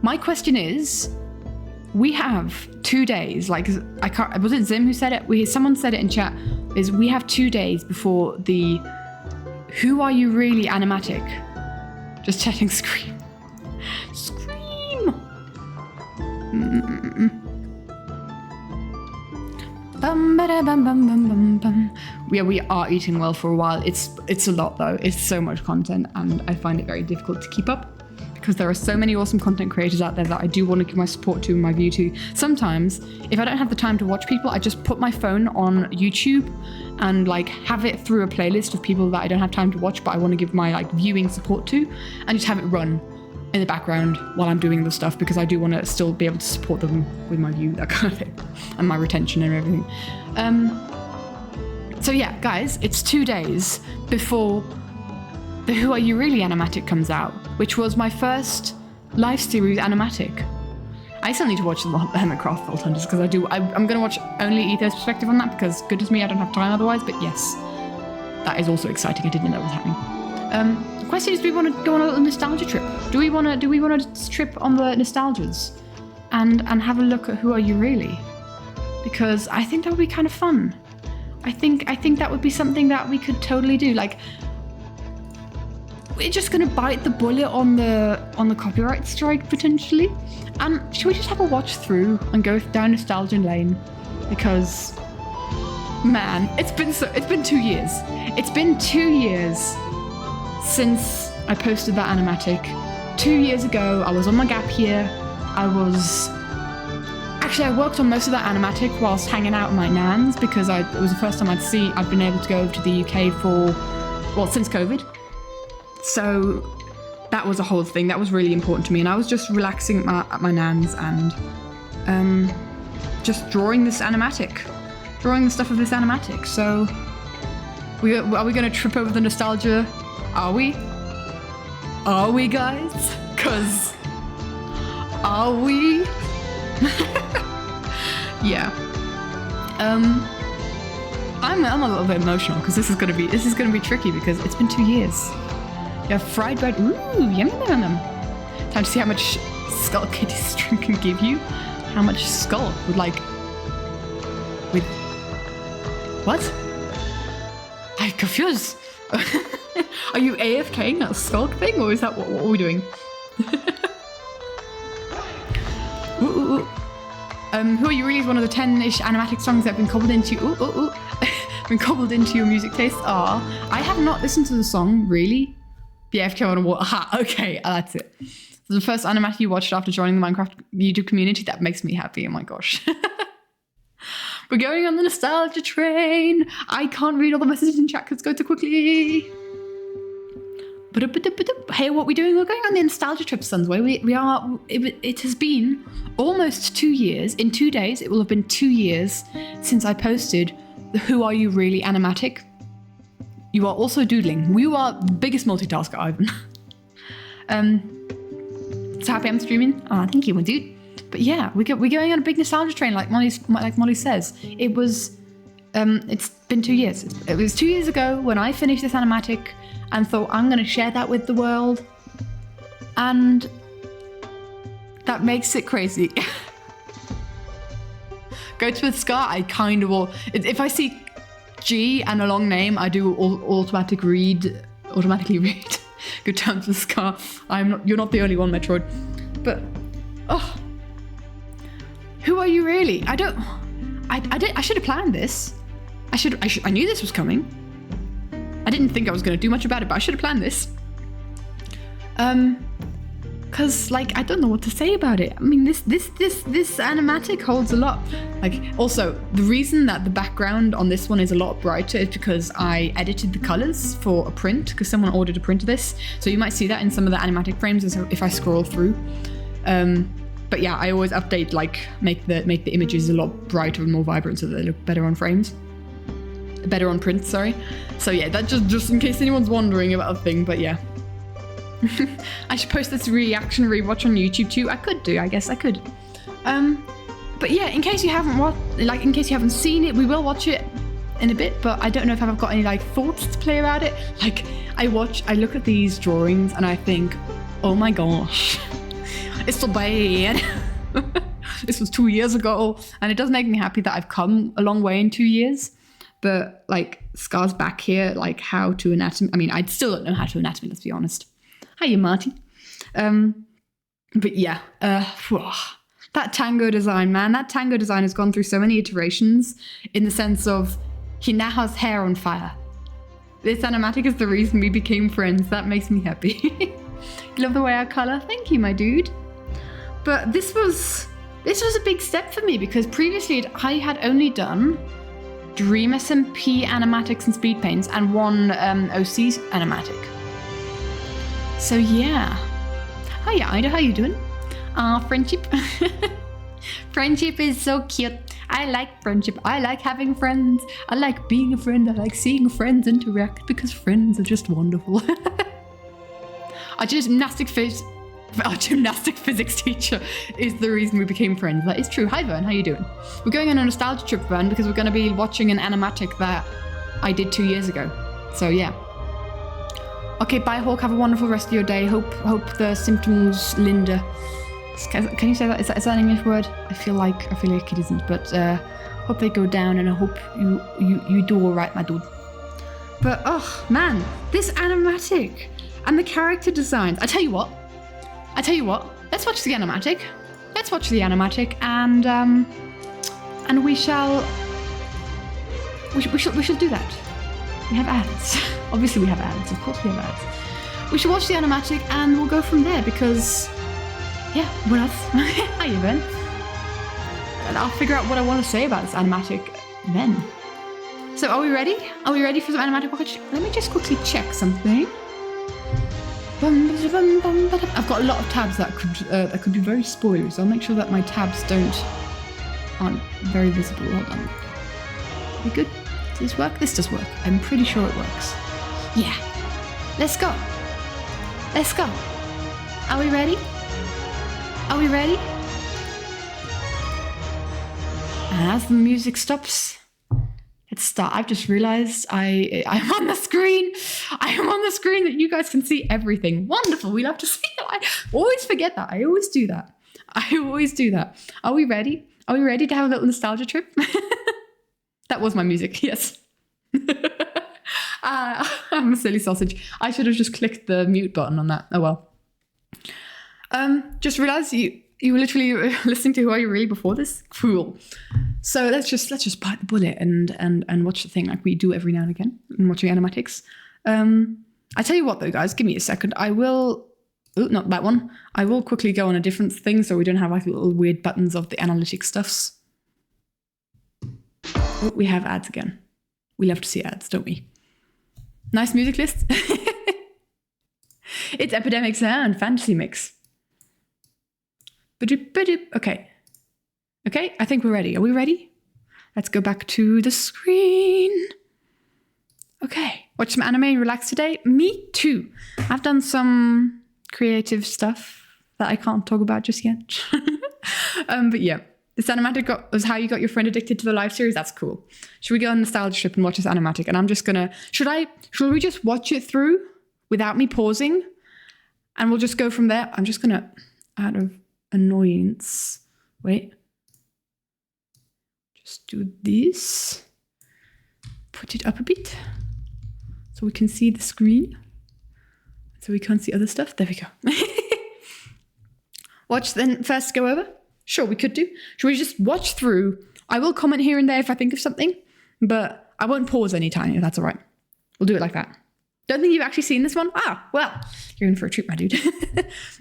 Speaker 1: My question is... We have 2 days, like, I can't, was it Zim who said it? Someone said it in chat, is we have 2 days before the Who Are You Really animatic. Just chatting Scream. Scream! Yeah, we are eating well for a while. It's a lot though. It's so much content, and I find it very difficult to keep up, because there are so many awesome content creators out there that I do want to give my support to and my view to. Sometimes, if I don't have the time to watch people, I just put my phone on YouTube and like have it through a playlist of people that I don't have time to watch but I want to give my like viewing support to, and just have it run in the background while I'm doing the stuff, because I do want to still be able to support them with my view, that kind of thing, and my retention and everything. So yeah, guys, it's 2 days before the Who Are You Really animatic comes out, which was my first live series animatic. I still need to watch the Hermitcraft Vault Hunters, because I'm going to watch only Ether's perspective on that, because goodness me, I don't have time otherwise, but yes, that is also exciting. I didn't know that was happening. The question is, do we want to go on a little nostalgia trip? Do we want to trip on the nostalgias and have a look at Who Are You Really? Because I think that would be kind of fun. I think that would be something that we could totally do. Like, we're just gonna bite the bullet on the copyright strike potentially, and should we just have a watch through and go down nostalgia lane? Because man, it's been 2 years. It's been 2 years since I posted that animatic. 2 years ago, I was on my gap year. I worked on most of that animatic whilst hanging out with my nans, because it was the first time I'd been able to go over to the UK since COVID. So that was a whole thing. That was really important to me, and I was just relaxing at my nan's and just drawing the stuff of this animatic. So are we going to trip over the nostalgia? Are we? Are we, guys? 'Cause are we? Yeah. I'm a little bit emotional, because this is gonna be tricky, because it's been 2 years. You have fried bread. Ooh, yummy on them. Time to see how much Skull Kitty's stream can give you. How much Skull would with what? I'm confused. Are you AFKing that Skull thing, or is that what are we doing? Who Are You Really is one of the 10-ish animatic songs that have been cobbled into been cobbled into your music taste. I have not listened to the song, really. BFK on a wall. Aha, okay, that's it. So the first animatic you watched after joining the Minecraft YouTube community, that makes me happy, oh my gosh. We're going on the nostalgia train. I can't read all the messages in chat because it's going too quickly. Hey, what are we doing? We're going on the nostalgia trip, Sons. It has been almost 2 years. In 2 days, it will have been 2 years since I posted the Who Are You Really animatic. You are also doodling. We are the biggest multitasker, Ivan. So happy I'm streaming. Thank you, my dude. But yeah, we're going on a big nostalgia train, like Molly says. It's been 2 years. It was 2 years ago when I finished this animatic and thought I'm going to share that with the world. And that makes it crazy. Go to a scar, I kind of will. If I see G and a long name, I do automatically read. Good times with Scar. You're not the only one, Metroid. But who are you really? I should have planned this. I knew this was coming. I didn't think I was going to do much about it, but I should have planned this. Cause I don't know what to say about it. I mean, this animatic holds a lot. Also, the reason that the background on this one is a lot brighter is because I edited the colors for a print, because someone ordered a print of this. So you might see that in some of the animatic frames if I scroll through. But yeah, I always update, make the images a lot brighter and more vibrant so that they look better on frames. Better on prints, sorry. So yeah, that just in case anyone's wondering about a thing, but yeah. I should post this reaction rewatch on YouTube too. I guess I could. But yeah, in case you haven't seen it, we will watch it in a bit, but I don't know if I've got any thoughts to play about it. I look at these drawings and I think, oh my gosh, it's so bad. This was 2 years ago, and it does make me happy that I've come a long way in 2 years. But Scar's back here, how to anatomy. I mean, I still don't know how to anatomy, let's be honest. Hiya, Marty. But yeah, that tango design, man. That tango design has gone through so many iterations in the sense of he now has hair on fire. This animatic is the reason we became friends. That makes me happy. You love the way I color? Thank you, my dude. But this was a big step for me because previously I had only done Dream SMP animatics and speed paints and one OC animatic. So yeah. Hiya, Ida, how you doing? Friendship. Friendship is so cute. I like friendship. I like having friends. I like being a friend. I like seeing friends interact because friends are just wonderful. Our gymnastic physics teacher is the reason we became friends. That is true. Hi, Vern. How you doing? We're going on a nostalgia trip, Vern, because we're going to be watching an animatic that I did 2 years ago. So yeah. Okay, bye, Hawk. Have a wonderful rest of your day. Hope the symptoms, Linda. Can you say that? Is that an English word? I feel like it isn't, but hope they go down, and I hope you do all right, my dude. But oh man, this animatic and the character designs. I tell you what. Let's watch the animatic. And we shall do that. We have ads. Obviously we have ads. Of course we have ads. We should watch the animatic and we'll go from there because, yeah, what else? Hi, Ben. And I'll figure out what I want to say about this animatic then. So are we ready? Are we ready for some animatic watch? Let me just quickly check something. I've got a lot of tabs that could be very spoilery, so I'll make sure that my tabs aren't very visible. Hold on. We good? Does this work? This does work. I'm pretty sure it works. Yeah. Let's go. Are we ready? And as the music stops, let's start. I've just realized I'm on the screen. I am on the screen that you guys can see everything. Wonderful. We love to see it. I always forget that. I always do that. Are we ready? Are we ready to have a little nostalgia trip? That was my music, yes. I'm a silly sausage. I should have just clicked the mute button on that. Oh well. Just realized you were literally listening to Who Are You Really before this? Cool. So let's just bite the bullet and watch the thing like we do every now and again in watching animatics. I tell you what though, guys, give me a second. I will. Oh, not that one. I will quickly go on a different thing so we don't have like little weird buttons of the analytic stuffs. Oh, we have ads again. We love to see ads, don't we? Nice music list. It's Epidemic Sound Fantasy Mix. Okay. Okay, I think we're ready. Are we ready? Let's go back to the screen. Okay, watch some anime and relax today. Me too. I've done some creative stuff that I can't talk about just yet. But yeah, this animatic was how you got your friend addicted to the live series. That's cool. Should we go on nostalgia trip and watch this animatic? And I'm just gonna. Should we just watch it through without me pausing, and we'll just go from there? I'm just gonna, out of annoyance, wait. Just do this. Put it up a bit so we can see the screen. So we can't see other stuff. There we go. Watch then first go over. Sure, we could do. Should we just watch through? I will comment here and there if I think of something, but I won't pause anytime if that's all right. We'll do it like that. Don't think you've actually seen this one? Ah, well, you're in for a treat, my dude.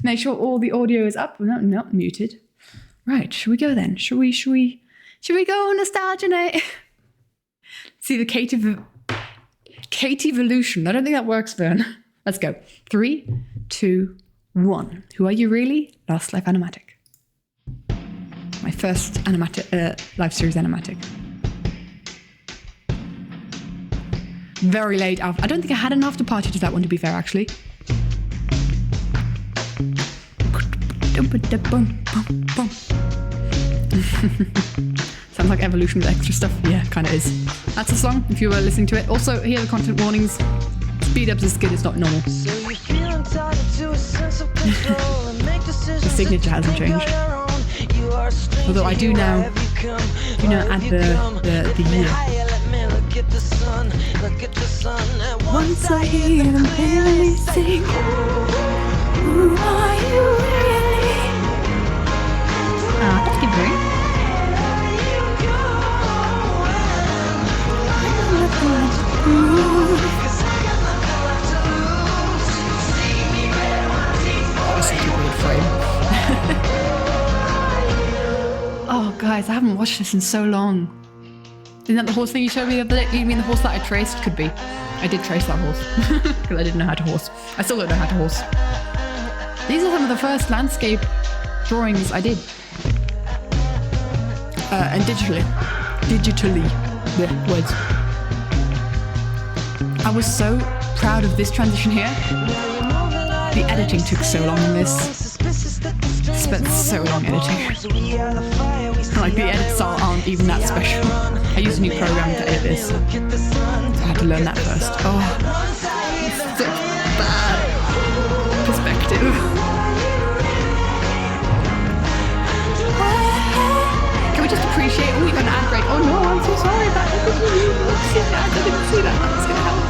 Speaker 1: Make sure all the audio is up. No, not muted. Right, should we go then? Should we go on nostalgia night? See the Kate evolution. I don't think that works, Vern. Let's go. 3, 2, 1. Who are you really? Last Life Animatic. My first animatic, live series animatic. Very late. I don't think I had an after party to that one, to be fair, actually. Sounds like evolution with extra stuff. Yeah, kind of is. That's a song, if you were listening to it. Also, here are the content warnings. Speed up the skid is not normal. The signature hasn't changed. Although I do now add the year. Once I hear them really sing, who are you really? Ah, that's good, very. Oh, guys, I haven't watched this in so long. Isn't that the horse thing you showed me the other day? You mean the horse that I traced? Could be. I did trace that horse because I didn't know how to horse. I still don't know how to horse. These are some of the first landscape drawings I did. And digitally. Yeah, words. I was so proud of this transition here. The editing took so long in this. Spent so long editing. Like the edits aren't even that special. I used a new program to edit this. So I had to learn that first. Oh, such bad perspective. Can we just appreciate? Oh, you got an ad break. Oh no, I'm so sorry about that. I didn't see that. That's gonna happen.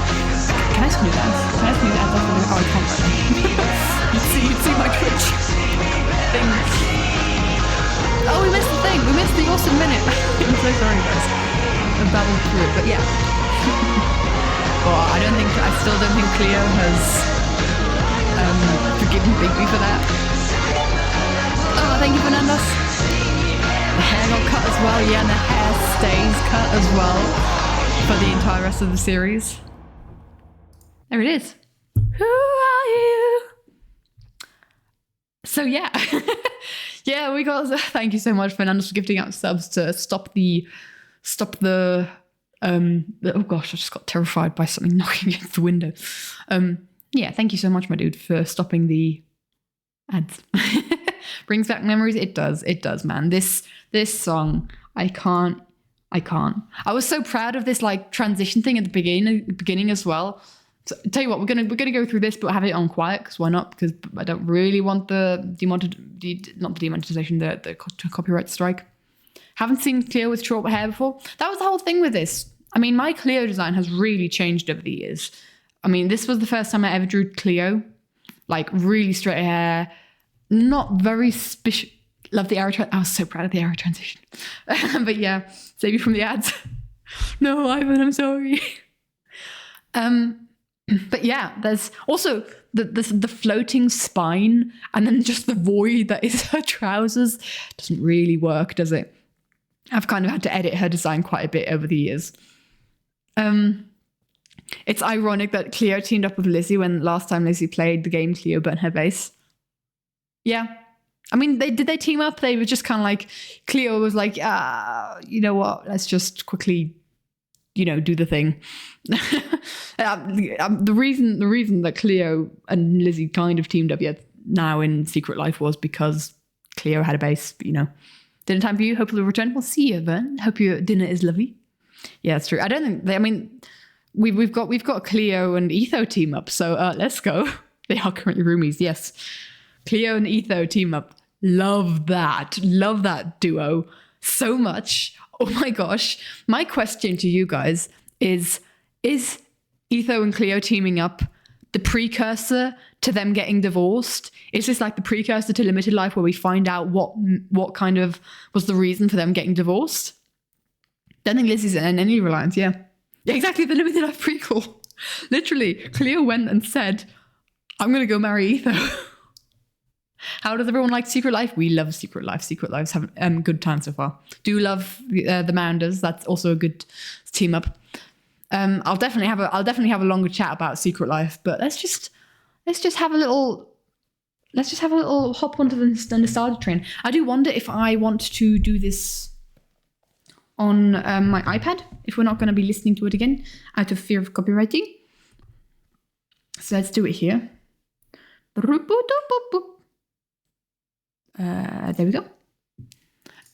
Speaker 1: Can I smooth ads? Can I smooth ads? Oh, I can't right now. You'd see my Twitch thing. Oh, we missed the thing. We missed the awesome minute. I'm so sorry, guys. I babbled through it, but yeah. Well, I still don't think Cleo has forgiven Bigby for that. Oh, thank you, Fernandez. The hair got cut as well. Yeah, and the hair stays cut as well for the entire rest of the series. There it is. Who are you? So yeah. Yeah, we got. Thank you so much, Fernandez, for gifting out subs to stop the. Oh gosh, I just got terrified by something knocking against the window. Yeah, thank you so much, my dude, for stopping the ads. Brings back memories. It does, man. This song, I can't. I was so proud of this like transition thing at the beginning as well. So, tell you what, we're gonna go through this, but have it on quiet because why not? Because I don't really want the demonetization, the copyright strike. Haven't seen Cleo with short hair before. That was the whole thing with this. I mean, my Cleo design has really changed over the years. I mean, this was the first time I ever drew Cleo, like really straight hair, not very Love the arrow. I was so proud of the arrow transition. But yeah, save you from the ads. No, Ivan, I'm sorry. But yeah, there's also the floating spine, and then just the void that is her trousers. Doesn't really work, does it? I've kind of had to edit her design quite a bit over the years. It's ironic that Cleo teamed up with Lizzie when last time Lizzie played the game, Cleo burnt her base. Yeah. I mean, did they team up? They were just kind of like, Cleo was like, you know what? Let's just quickly, do the thing. The reason that Cleo and Lizzie kind of teamed up yet now in Secret Life was because Cleo had a base, dinner time for you. Hope you'll return. We'll see you, Vern. Hope your dinner is lovely. Yeah, it's true. I don't think we've got Cleo and Etho team up, so let's go. They are currently roomies, yes. Cleo and Etho team up. Love that duo so much. Oh my gosh. My question to you guys is Etho and Cleo teaming up the precursor to them getting divorced? Is this like the precursor to Limited Life, where we find out what kind of was the reason for them getting divorced? Don't think Lizzie's in any reliance, yeah. Yeah, exactly, the Limited Life prequel. Literally, Cleo went and said, I'm going to go marry Etho. How does everyone like Secret Life? We love Secret Life. Secret Lives have good time so far. Do love the Mounders. That's also a good team up. I'll definitely have a longer chat about Secret Life, but let's just have a little hop onto the nostalgia train. I do wonder if I want to do this on my iPad, if we're not going to be listening to it again out of fear of copywriting. So let's do it here. There we go.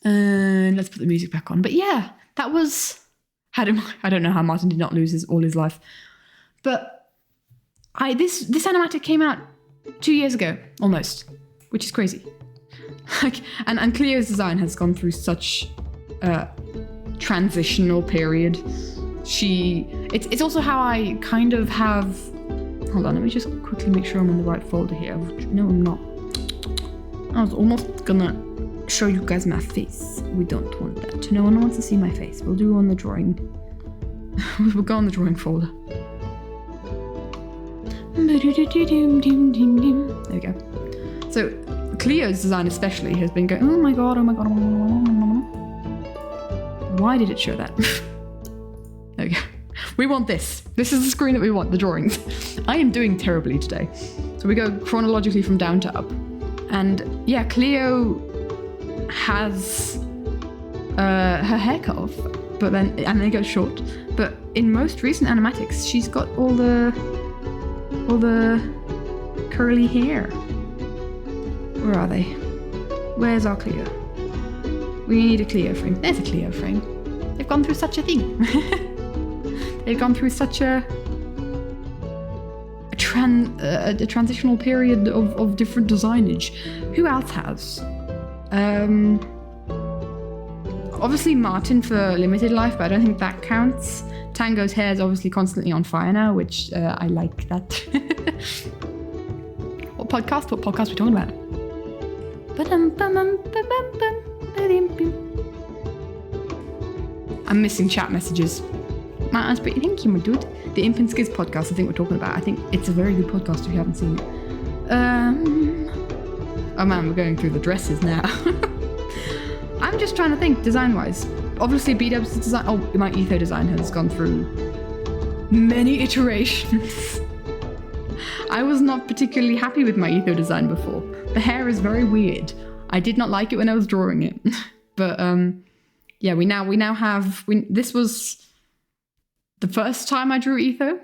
Speaker 1: And let's put the music back on. But yeah, that was... I don't know how Martin did not lose all his life. But this animatic came out 2 years ago, almost, which is crazy. And Cleo's design has gone through such a transitional period. It's also how I kind of have... Hold on, let me just quickly make sure I'm on the right folder here. No, I'm not. I was almost gonna show you guys my face. We don't want that. No one wants to see my face. We'll do on the drawing. We'll go on the drawing folder. There we go. So Cleo's design especially has been going, oh my god. Why did it show that? There we go. We want this. This is the screen that we want, the drawings. I am doing terribly today. So we go chronologically from down to up. And yeah, Cleo has her hair cut off, and then it goes short. But in most recent animatics, she's got all the curly hair. Where are they? Where's our Cleo? We need a Cleo frame. There's a Cleo frame. They've gone through such a thing. They've gone through such a transitional period of different designage. Who else has? Obviously Martin for Limited Life, but I don't think that counts. Tango's hair is obviously constantly on fire now, which I like that. What podcast are we talking about? I'm missing chat messages. That's pretty. Thank you, my dude. The Imp and Skiz podcast, I think we're talking about. I think it's a very good podcast if you haven't seen it. Oh man, we're going through the dresses now. I'm just trying to think design-wise. Obviously, B-Dub's design. Oh, my Etho design has gone through many iterations. I was not particularly happy with my Etho design before. The hair is very weird. I did not like it when I was drawing it. But yeah, we now have. This was the first time I drew Etho.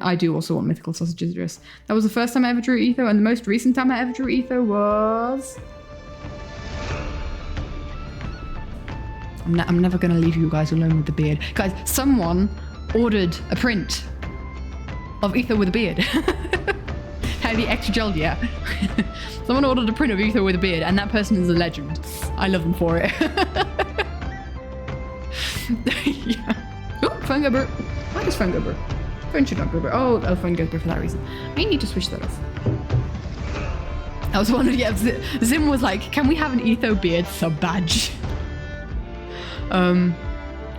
Speaker 1: I do also want Mythical Sausages dress. That was the first time I ever drew Etho, and the most recent time I ever drew Etho was... I'm never going to leave you guys alone with the beard. Guys, someone ordered a print of Etho with a beard. How the extra gel, yeah. Someone ordered a print of Etho with a beard, and that person is a legend. I love them for it. Yeah. Oh, phone go burr. Why does phone go burr? Phone should not go burr. Oh, phone goes burr for that reason. I need to switch that off. I was wondering, yeah, Zim was like, can we have an Etho beard sub badge?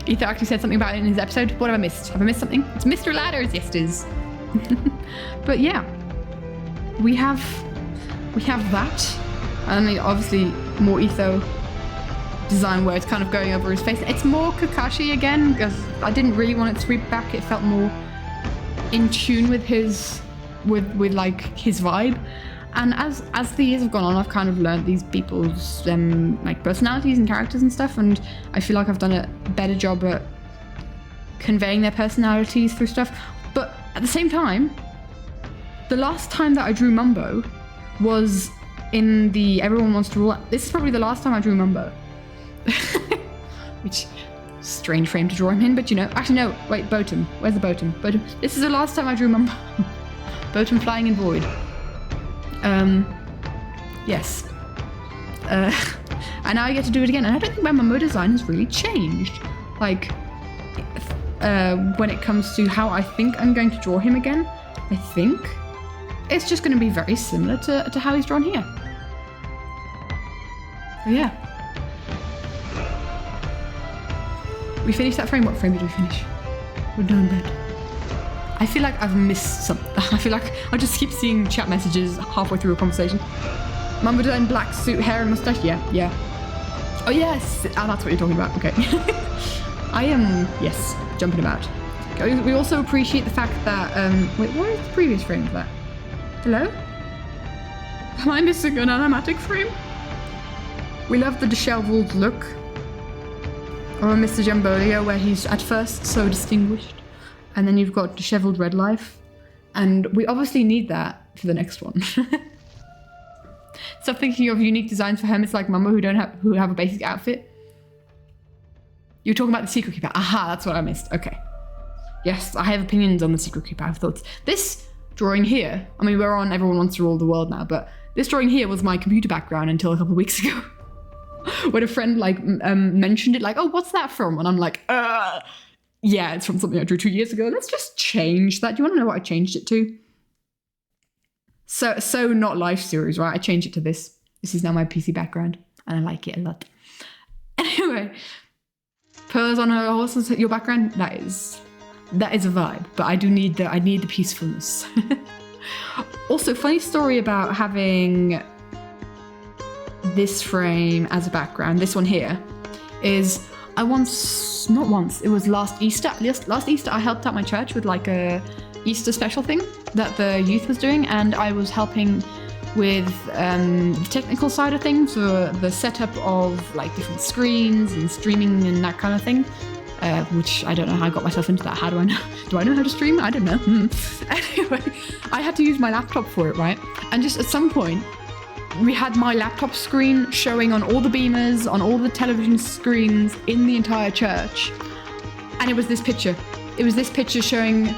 Speaker 1: Etho actually said something about it in his episode. What have I missed? Have I missed something? It's Mr. Ladders, yes it is. But yeah, we have that. And then obviously more Etho design where it's kind of going over his face. It's more Kakashi again, because I didn't really want it to sweep back. It felt more in tune with his like his vibe. And as the years have gone on, I've kind of learned these people's like personalities and characters and stuff, and I feel like I've done a better job at conveying their personalities through stuff. But at the same time, the last time that I drew Mumbo was in the Everyone Wants to Rule. This is probably the last time I drew Mumbo. Which, strange frame to draw him in, but you know, actually no, wait, Botum. Where's the Botum? Botum. This is the last time I drew Mumbo. Botum flying in void. Yes. And now I get to do it again, and I don't think my Mumbo design has really changed. Like, when it comes to how I think I'm going to draw him again, I think it's just going to be very similar to how he's drawn here. So yeah. We finished that frame. What frame did we finish? We're done in bed. I feel like I've missed something. I feel like I just keep seeing chat messages halfway through a conversation. Mumbo design, black suit, hair and mustache. Yeah. Oh yes, that's what you're talking about. Okay. I am, yes, jumping about. Okay, we also appreciate the fact that, wait, what is the previous frame for that? Hello? Am I missing an animatic frame? We love the disheveled look. Or Mr. Jambolia, where he's at first so distinguished. And then you've got disheveled red life. And we obviously need that for the next one. Stop thinking of unique designs for hermits like Mumbo who have a basic outfit. You're talking about the Secret Keeper. Aha, that's what I missed. Okay. Yes, I have opinions on the Secret Keeper. I have thoughts. This drawing here, I mean, we're on Everyone Wants to Rule the World now, but this drawing here was my computer background until a couple of weeks ago. When a friend like mentioned it, like, oh, what's that from? And I'm like, yeah, it's from something I drew 2 years ago. Let's just change that. Do you want to know what I changed it to? So not life series, right? I changed it to this. This is now my PC background, and I like it a lot. Anyway, pearls on her horse is your background. That is a vibe, but I need the peacefulness. Also, funny story about having this frame as a background. This one here is it was last Easter. Last Easter I helped out my church with like a Easter special thing that the youth was doing, and I was helping with the technical side of things, for the setup of like different screens and streaming and that kind of thing, which I don't know how I got myself into that. How do I know? Do I know how to stream? I don't know. Anyway, I had to use my laptop for it, right? And just at some point, we had my laptop screen showing on all the beamers, on all the television screens in the entire church. And it was this picture. It was this picture showing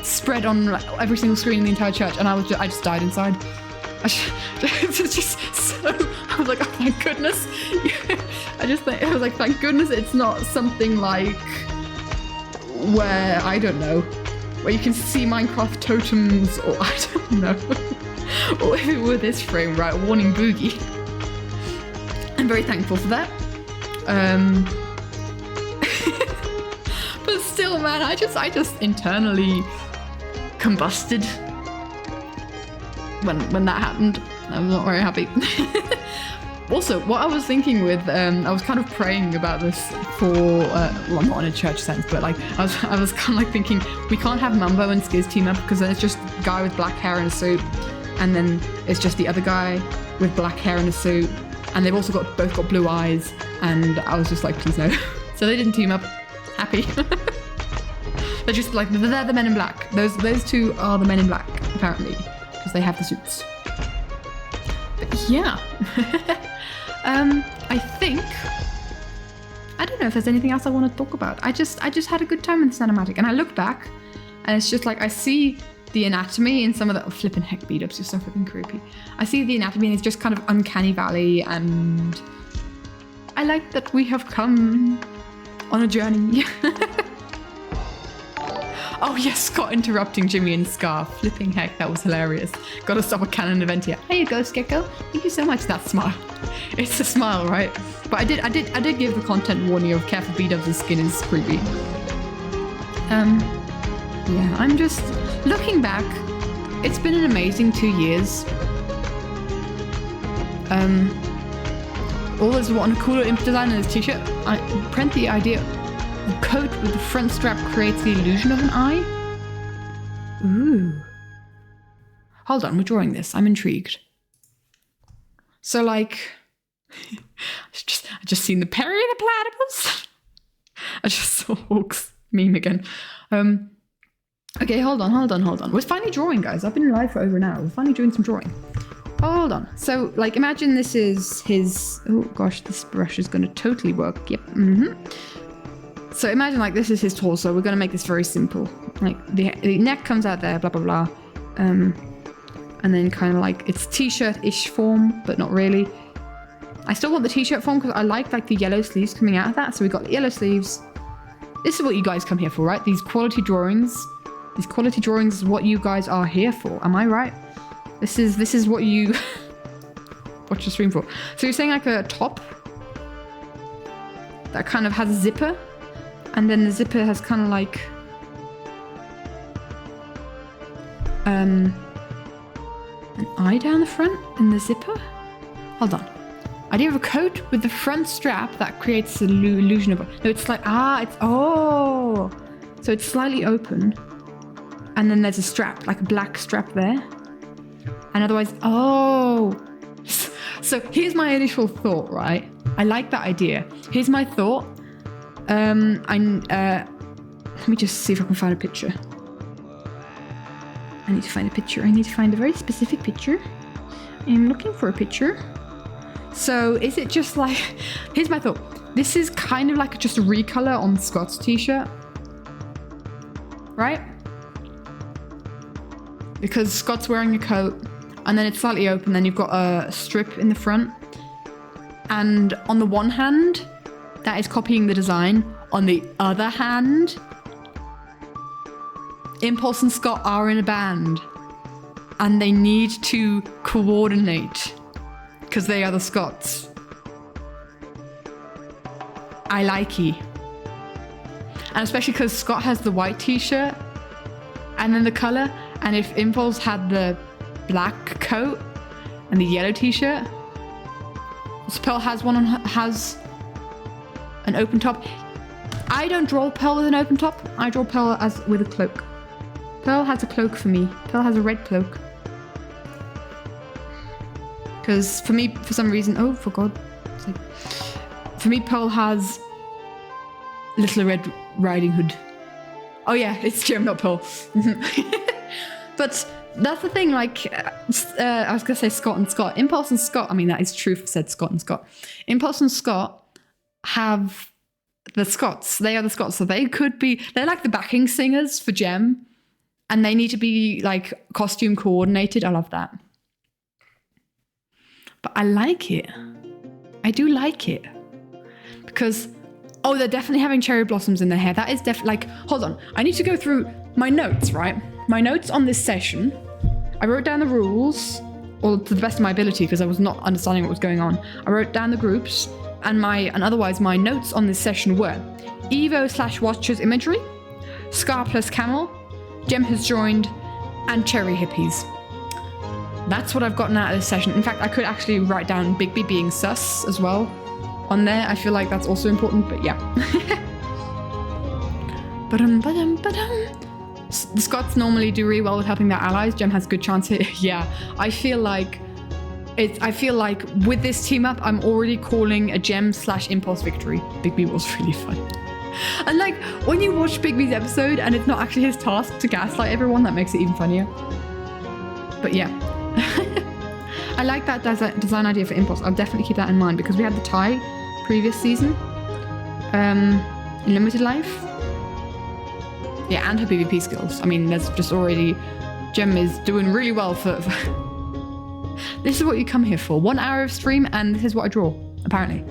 Speaker 1: spread on every single screen in the entire church. And I just died inside. It was just so, I was like, oh my goodness. I was like, thank goodness it's not something like where, I don't know, where you can see Minecraft totems, or I don't know. Or if it were this frame, right? Warning Boogie. I'm very thankful for that. But still, man, I just internally combusted when that happened. I was not very happy. Also, what I was thinking with, I was kind of praying about this for, well, not in a church sense, but like, I was kind of like thinking, we can't have Mumbo and Skiz team up because then it's just a guy with black hair and a suit. And then it's just the other guy with black hair and a suit, and they've also both got blue eyes, and I was just like, please no. So they didn't team up. Happy. They're just like, they're the men in black. Those two are the men in black, apparently, because they have the suits. But yeah. I think, I don't know if there's anything else I want to talk about. I just had a good time in the cinematic, and I look back, and it's just like, I see the anatomy in some of the flipping heck beat-ups. You're so flipping creepy. I see the anatomy and it's just kind of uncanny valley, and I like that we have come on a journey. Oh yes, Scott interrupting Jimmy and Scar. Flipping heck, that was hilarious. Gotta stop a canon event here. Here you go, Skecko. Thank you so much. That smile. It's a smile, right? But I did give the content warning of careful, B-Dubs' skin is creepy. Yeah, I'm just looking back. It's been an amazing 2 years. All this one cooler imp design in this t-shirt. I print the idea. The coat with the front strap creates the illusion of an eye. Ooh. Hold on, we're drawing this. I'm intrigued. So like, I just seen the Perry the Platypus. I just saw Hawk's meme again. Okay, hold on. We're finally drawing, guys. I've been live for over an hour. We're finally doing some drawing. Hold on. So, like, imagine this is his... Oh, gosh, this brush is going to totally work. Yep. So imagine, like, this is his torso. We're going to make this very simple. Like, the neck comes out there, blah, blah, blah. And then kind of like, it's t-shirt-ish form, but not really. I still want the t-shirt form because I like the yellow sleeves coming out of that. So we got the yellow sleeves. This is what you guys come here for, right? These quality drawings. These quality drawings is what you guys are here for. Am I right? This is what you watch the stream for. So you're saying like a top that kind of has a zipper, and then the zipper has kind of like an eye down the front in the zipper. Hold on. Idea of a coat with the front strap that creates the illusion of... No, it's like... So it's slightly open. And then there's a strap, like a black strap there. And otherwise... So here's my initial thought, right? I like that idea. Here's my thought. Let me just see if I can find a picture. I need to find a picture. I need to find a very specific picture. I'm looking for a picture. So is it just like... Here's my thought. This is kind of like just a recolor on Scott's t-shirt. Right? Because Scott's wearing a coat and then it's slightly open, then you've got a strip in the front. And on the one hand, that is copying the design. On the other hand, Impulse and Scott are in a band and they need to coordinate because they are the Scots. I like it. And especially because Scott has the white t-shirt and then the color. And if Impulse had the black coat and the yellow t-shirt, Pearl has one has an open top. I don't draw Pearl with an open top. I draw Pearl with a cloak. Pearl has a cloak for me. Pearl has a red cloak. Because for me, for some reason, oh, for God. For me, Pearl has Little Red Riding Hood. Oh yeah, it's Jim, not Pearl. But that's the thing, like, I was going to say Scott and Scott. Impulse and Scott, I mean, that is true if I said Scott and Scott. Impulse and Scott have the Scots. They are the Scots, so they could be, they're like the backing singers for Gem. And they need to be, like, costume coordinated. I love that. But I like it. I do like it. Because, oh, they're definitely having cherry blossoms in their hair. That is definitely, like, hold on. I need to go through my notes, right? My notes on this session. I wrote down the rules, or to the best of my ability, because I was not understanding what was going on. I wrote down the groups, and otherwise my notes on this session were Evo/Watchers imagery, Scar plus Camel, Gem has joined, and Cherry Hippies. That's what I've gotten out of this session. In fact, I could actually write down Bigby being sus as well on there. I feel like that's also important, but yeah. The Scots normally do really well with helping their allies. Gem has good chance here. Yeah, I feel like with this team up, I'm already calling a Gem/Impulse victory. Bigby was really fun. And like, when you watch Bigby's episode and it's not actually his task to gaslight everyone, that makes it even funnier. But yeah. I like that design idea for Impulse. I'll definitely keep that in mind because we had the tie previous season. In Limited Life. Yeah, and her PvP skills. I mean, there's just already... Gem is doing really well for... This is what you come here for. 1 hour of stream and this is what I draw, apparently.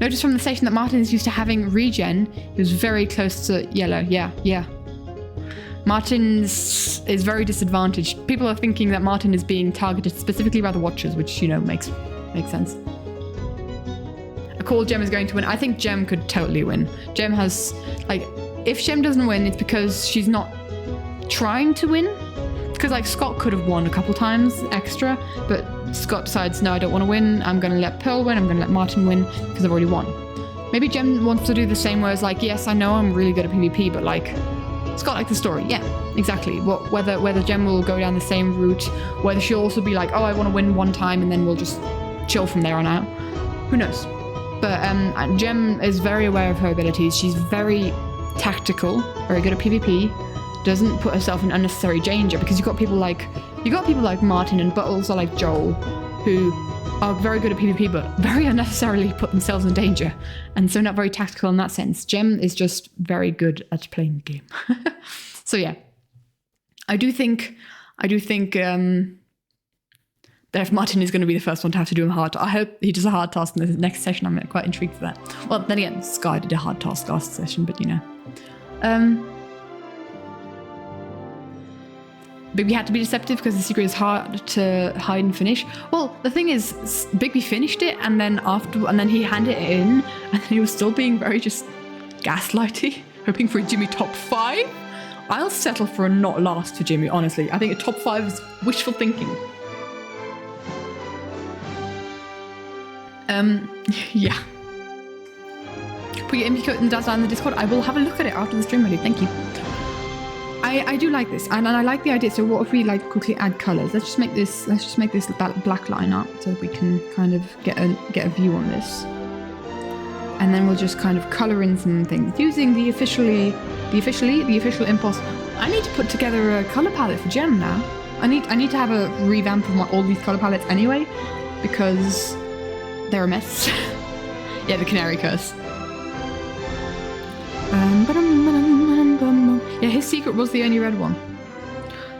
Speaker 1: Notice from the station that Martin is used to having regen. He was very close to yellow. Yeah. Martin's is very disadvantaged. People are thinking that Martin is being targeted specifically by the Watchers, which, you know, makes sense. A call Gem is going to win. I think Gem could totally win. Gem has, like, if Gem doesn't win, it's because she's not trying to win. Because, like, Scott could have won a couple times extra, but Scott decides, no, I don't want to win. I'm going to let Pearl win. I'm going to let Martin win because I've already won. Maybe Gem wants to do the same, whereas, like, yes, I know I'm really good at PvP, but, like, Scott liked the story. Yeah, exactly. Whether Gem will go down the same route, whether she'll also be like, oh, I want to win one time, and then we'll just chill from there on out. Who knows? But Gem is very aware of her abilities. She's very tactical, very good at PvP. Doesn't put herself in unnecessary danger because you've got people like Martin and but also like Joel, who are very good at PvP but very unnecessarily put themselves in danger, and so not very tactical in that sense. Gem is just very good at playing the game. So yeah, I do think that if Martin is going to be the first one to have to do a hard task, I hope he does a hard task in the next session. I'm quite intrigued for that. Well, then again, Sky did a hard task last session, but you know. Bigby had to be deceptive because the secret is hard to hide and finish. Well, the thing is, Bigby finished it, and then he handed it in, and then he was still being very just gaslighty, hoping for a Jimmy top 5. I'll settle for a not last for Jimmy, honestly. I think a top 5 is wishful thinking. Yeah. Put your MP code in the Discord. I will have a look at it after the stream ready. Thank you. I do like this, and I like the idea. So what if we like quickly add colors? Let's just make this black line up so we can kind of get a view on this, and then we'll just kind of color in some things using the official impulse. I need to put together a color palette for Gem now. I need to have a revamp of all these color palettes anyway, because they're a mess. Yeah, the Canary Curse. Yeah, his secret was the only red one.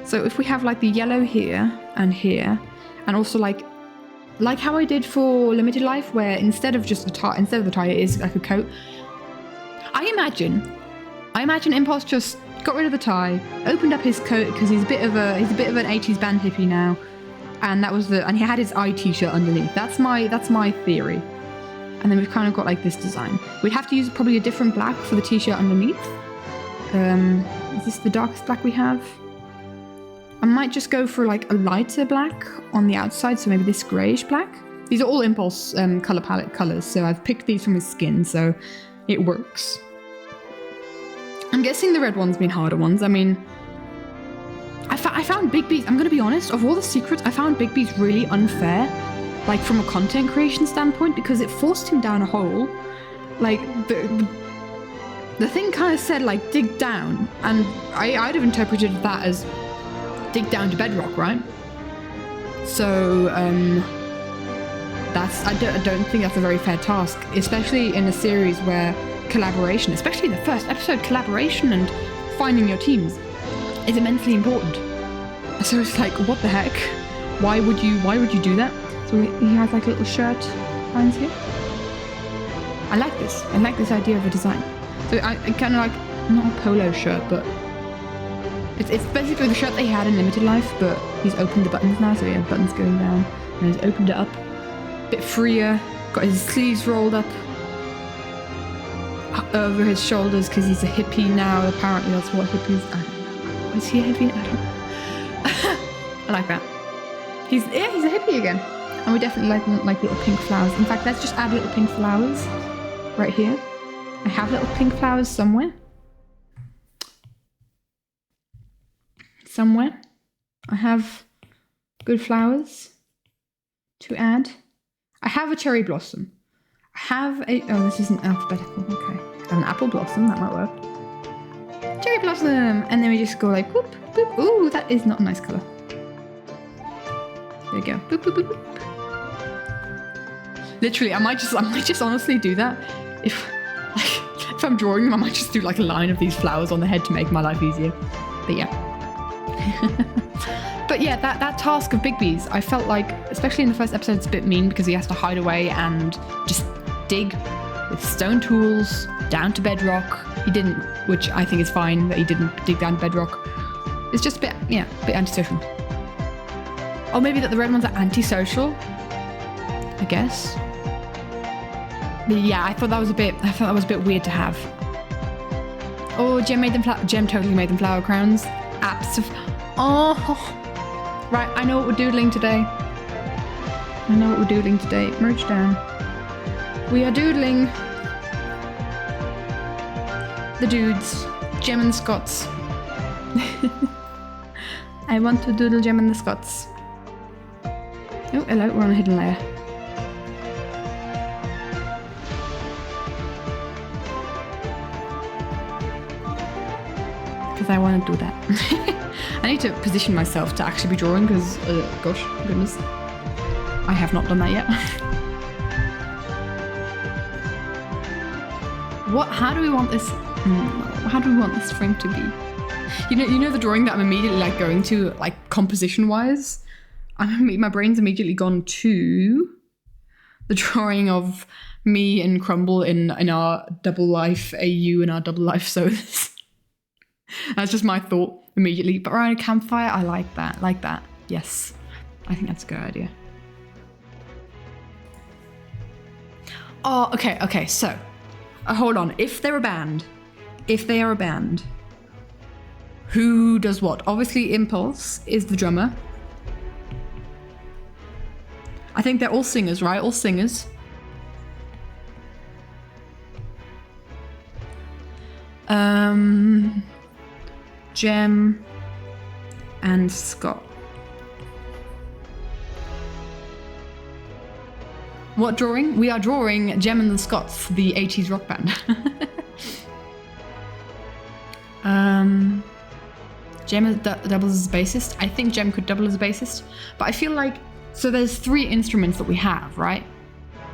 Speaker 1: So if we have like the yellow here, and also like how I did for Limited Life, where instead of the tie, it is like a coat. I imagine Impulse just got rid of the tie, opened up his coat because he's a bit of an 80s band hippie now, and and he had his eye t-shirt underneath. That's my theory. And then we've kind of got like this design. We'd have to use probably a different black for the t-shirt underneath. Is this the darkest black we have? I might just go for like a lighter black on the outside, so maybe this greyish black. These are all Impulse color palette colors, so I've picked these from his skin, so it works. I'm guessing the red one's been harder ones. I mean, I found Bigby's, I'm going to be honest, of all the secrets, I found Bigby's really unfair. Like from a content creation standpoint, because it forced him down a hole. Like the thing kind of said like dig down, and I'd have interpreted that as dig down to bedrock, right? So I don't think that's a very fair task, especially in a series where collaboration, especially the first episode, collaboration and finding your teams is immensely important. So it's like, what the heck? Why would you do that? So he has like little shirt lines here. I like this idea of a design. So I kind of like, not a polo shirt, but it's basically the shirt that he had in Limited Life, but he's opened the buttons now, so he has buttons going down, and he's opened it up. A bit freer, got his sleeves rolled up over his shoulders because he's a hippie now. Apparently that's what hippies, I don't know. Is he a hippie? I don't know. I like that. He's a hippie again. And we definitely like little pink flowers. In fact, let's just add little pink flowers right here. I have little pink flowers somewhere. I have good flowers to add. I have a cherry blossom. I have oh, this isn't alphabetical. Okay. I have an apple blossom. That might work. Cherry blossom. And then we just go like whoop, boop. Ooh, that is not a nice colour. There we go. Boop, boop, boop, boop. Literally, I might just honestly do that. If I'm drawing them, I might just do like a line of these flowers on the head to make my life easier. But yeah. But yeah, that task of Bigby's, I felt like, especially in the first episode, it's a bit mean because he has to hide away and just dig with stone tools down to bedrock. He didn't, which I think is fine that he didn't dig down to bedrock. It's just a bit antisocial. Or maybe that the red ones are antisocial, I guess. But yeah, I thought that was a bit weird to have. Oh, Jem totally made them flower crowns. Oh, right, I know what we're doodling today. Merge down. We are doodling the dudes, Jem and Scots. I want to doodle Jem and the Scots. Oh, hello, we're on a hidden layer. Because I want to do that. I need to position myself to actually be drawing because, gosh, goodness. I have not done that yet. How do we want this? How do we want this frame to be? You know the drawing that I'm immediately like going to, like composition wise? My brain's immediately gone to the drawing of me and Crumble in our double life AU and our double life Sothis. That's just my thought immediately. But around a campfire, I like that. Yes, I think that's a good idea. Oh, okay. So, hold on. If they are a band, who does what? Obviously, Impulse is the drummer. I think they're all singers, right? All singers. Jem and Scott. What drawing? We are drawing Jem and the Scots, the 80s rock band. Jem doubles as a bassist. I think Jem could double as a bassist, but I feel like, so there's 3 instruments that we have, right?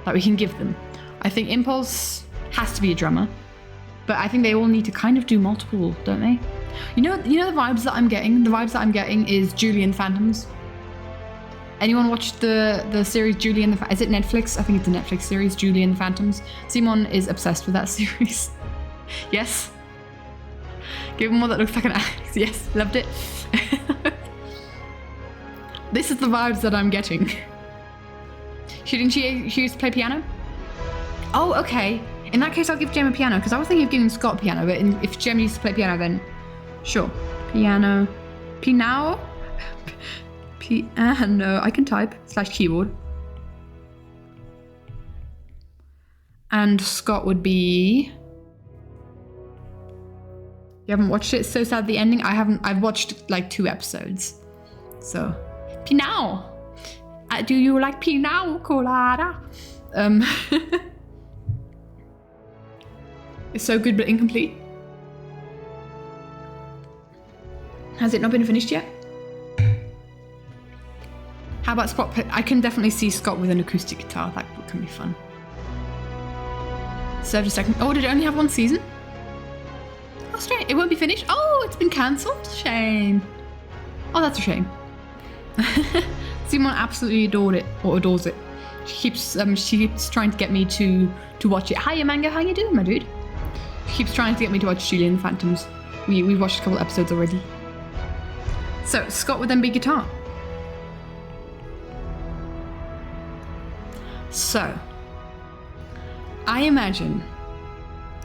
Speaker 1: That we can give them. I think Impulse has to be a drummer, but I think they all need to kind of do multiple, don't they? You know the vibes that I'm getting? The vibes that I'm getting is Julie and the Phantoms. Anyone watched the series Julie and the... Is it Netflix? I think it's a Netflix series, Julie and the Phantoms. Simon is obsessed with that series. Yes? Give him one that looks like an axe. Yes, loved it. This is the vibes that I'm getting. Shouldn't she used to play piano? Oh, okay. In that case, I'll give Jem a piano, because I was thinking of giving Scott a piano, but if Jem used to play piano, then sure. Piano. Piano? Piano. I can type. /keyboard. And Scott would be... You haven't watched it? It's so sad, the ending. I've watched like 2 episodes. So... Piano! Do you like Piano Colada? It's so good but incomplete. Has it not been finished yet? How about Scott? I can definitely see Scott with an acoustic guitar. That can be fun. Served a second. Oh, did it only have 1 season? Oh, straight. It won't be finished. Oh, it's been cancelled. Shame. Oh, that's a shame. Simon absolutely adored it, or adores it. She keeps trying to get me to watch it. Hiya, Mango. How you doing, my dude? She keeps trying to get me to watch Julie and the Phantoms. We've watched a couple episodes already. So Scott would then be guitar. So I imagine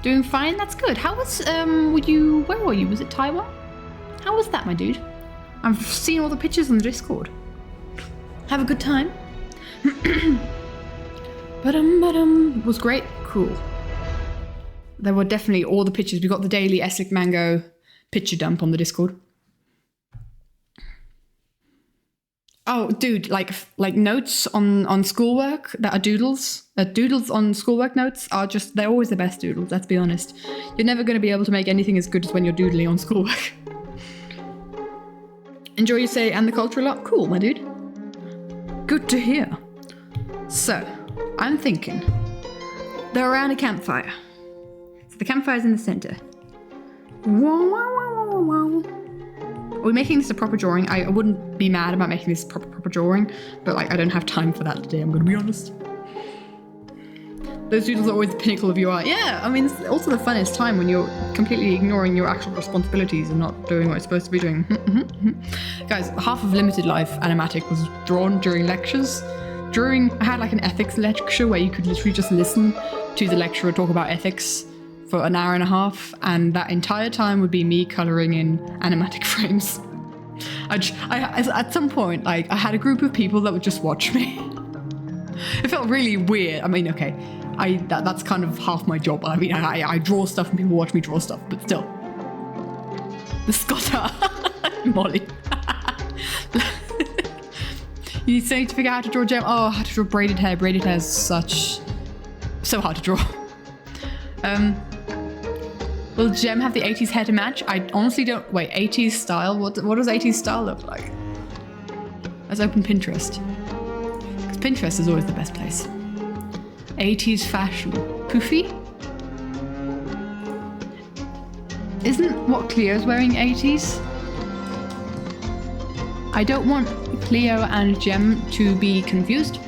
Speaker 1: doing fine. That's good. How was where were you? Was it Taiwan? How was that, my dude? I've seen all the pictures on the Discord. Have a good time. It was great. Cool. There were definitely all the pictures. We got the daily Essek Mango picture dump on the Discord. Oh, dude, like notes on schoolwork that are doodles. Doodles on schoolwork notes are they're always the best doodles, let's be honest. You're never going to be able to make anything as good as when you're doodling on schoolwork. Enjoy your stay and the culture a lot? Cool, my dude. Good to hear. So, I'm thinking they're around a campfire. So the campfire's in the center. Wow, wow, wow, wow, wow. Are we making this a proper drawing? I wouldn't be mad about making this a proper drawing, but I don't have time for that today, I'm going to be honest. Those doodles are always the pinnacle of your art. Yeah, I mean, it's also the funnest time when you're completely ignoring your actual responsibilities and not doing what you're supposed to be doing. Guys, half of Limited Life Animatic was drawn during lectures. I had like an ethics lecture where you could literally just listen to the lecturer talk about ethics for an hour and a half, and that entire time would be me colouring in animatic frames. At some point, like, I had a group of people that would just watch me. It felt really weird. I mean, okay, that's kind of half my job. I mean, I draw stuff and people watch me draw stuff, but still. The Scotta. Molly. You still need to figure out how to draw Gem. Oh, how to draw braided hair. Braided hair is so hard to draw. Will Gem have the 80s hair to match? I honestly don't. Wait, 80s style? What does 80s style look like? Let's open Pinterest. Because Pinterest is always the best place. 80s fashion. Poofy? Isn't what Cleo's wearing 80s? I don't want Cleo and Gem to be confused.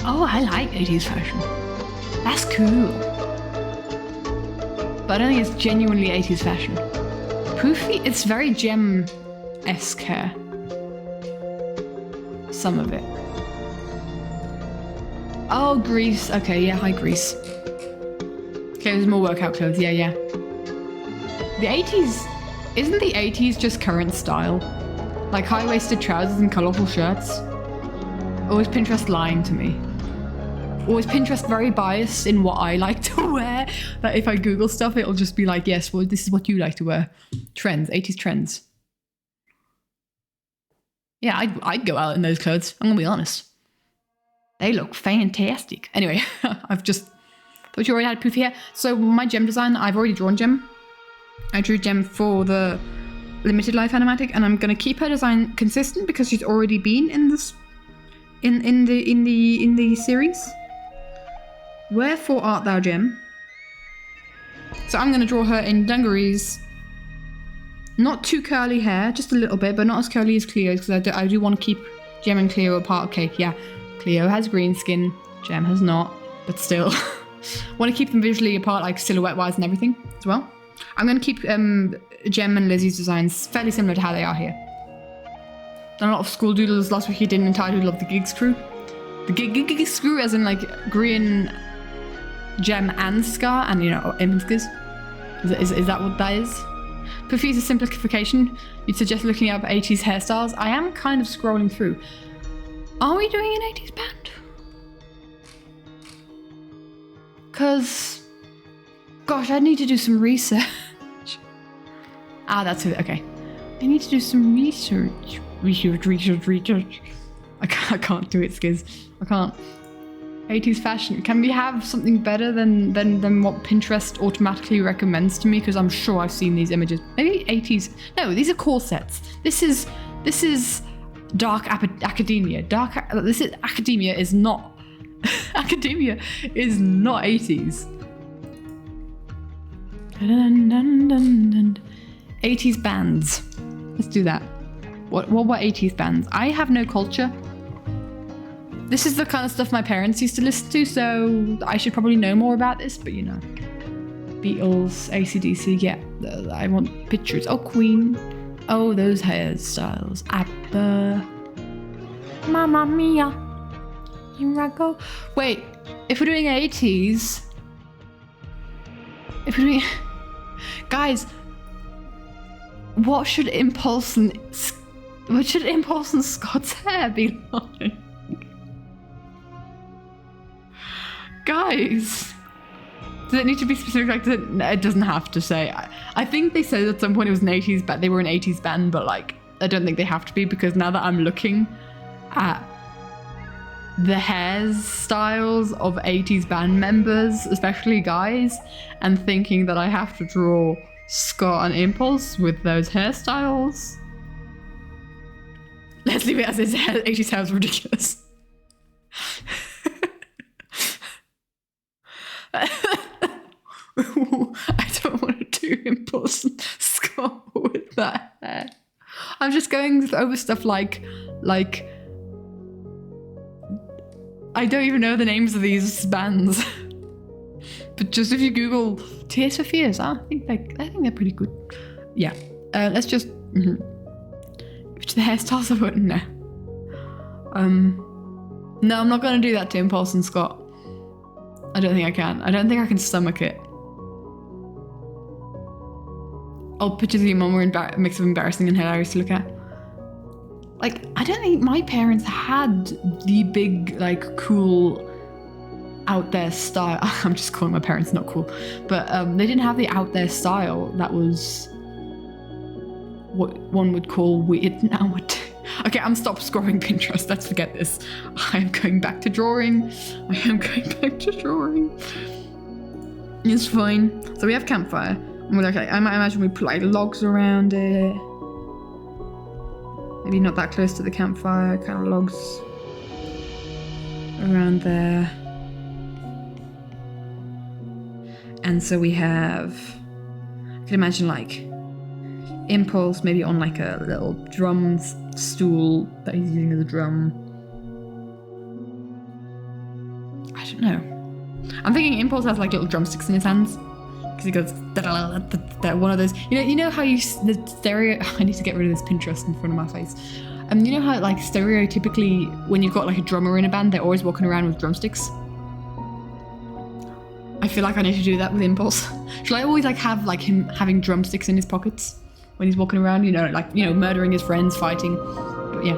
Speaker 1: Oh, I like 80s fashion. That's cool. But I don't think it's genuinely 80s fashion. Poofy, it's very Gem-esque hair. Some of it. Oh, Grease. Okay, yeah, hi, Grease. Okay, there's more workout clothes. Yeah. The 80s, isn't the 80s just current style? Like high-waisted trousers and colourful shirts? Always Pinterest lying to me. Always Pinterest very biased in what I like to wear. That if I Google stuff, it'll just be like, yes, well, this is what you like to wear. Trends, 80s trends. Yeah, I'd go out in those clothes, I'm gonna be honest. They look fantastic. Anyway, I've just thought you already had poofy hair. So my Gem design, I've already drawn Gem. I drew Gem for the Limited Life Animatic, and I'm gonna keep her design consistent because she's already been in this in the series. Wherefore art thou, Gem? So I'm gonna draw her in dungarees. Not too curly hair, just a little bit, but not as curly as Cleo's, because I do want to keep Gem and Cleo apart. Okay, yeah, Cleo has green skin, Gem has not, but still. Want to keep them visually apart, like silhouette-wise and everything as well. I'm going to keep Gem and Lizzie's designs fairly similar to how they are here. Done a lot of school doodles. Last week he did an entire doodle of the Gigs crew. The Gigs crew as in like Green, Gem and Scar, and you know, Imma's. Is that what that is? Poofy's a simplification. You'd suggest looking up 80s hairstyles. I am kind of scrolling through. Are we doing an 80s band? Because... gosh, I need to do some research. That's it. Okay. I need to do some research. Research. I can't do it, Skiz. I can't. 80s fashion. Can we have something better than what Pinterest automatically recommends to me? Because I'm sure I've seen these images. Maybe 80s. No, these are corsets. This is dark academia. Academia is not. Academia is not 80s. 80s bands. Let's do that. What were 80s bands? I have no culture. This is the kind of stuff my parents used to listen to, so I should probably know more about this, but you know. Beatles, AC/DC, yeah. I want pictures. Oh, Queen. Oh, those hairstyles. ABBA. Mamma Mia. Here I go. Wait, if we're doing 80s... if we're doing... Guys, what should Impulse and Scott's hair be like? Guys, does it need to be specific? Like, it doesn't have to say. I think they said at some point it was an 80s band. They were an 80s band, but like, I don't think they have to be, because now that I'm looking at the hairstyles of 80s band members, especially guys, and thinking that I have to draw Scott and Impulse with those hairstyles. Let's leave it as is. 80s hair is ridiculous. I don't want to do Impulse and Scott with that hair. I'm just going over stuff like I don't even know the names of these bands. But just if you Google Tears for Fears, I think they're pretty good. Yeah. Let's just which the hairstyles I put in there. No, I'm not gonna do that to Impulse and Scott. I don't think I can. I don't think I can stomach it. Old pictures of your mum were a mix of embarrassing and hilarious to look at. Like, I don't think my parents had the big, like, cool, out there style. I'm just calling my parents not cool. But they didn't have the out there style that was what one would call weird nowadays. Okay, I'm stop scrolling Pinterest. Let's forget this. I am going back to drawing. It's fine. So we have campfire. And we're like, I might imagine we put like logs around it. Maybe not that close to the campfire, kind of logs around there. And so we have, I can imagine like Impulse maybe on like a little drum stool that he's using as a drum. I don't know. I'm thinking Impulse has like little drumsticks in his hands. Because he goes, one of those, you know how the stereo, I need to get rid of this Pinterest in front of my face. You know how like stereotypically when you've got like a drummer in a band, they're always walking around with drumsticks? I feel like I need to do that with Impulse. Should I always like have like him having drumsticks in his pockets when he's walking around, murdering his friends, fighting, but yeah.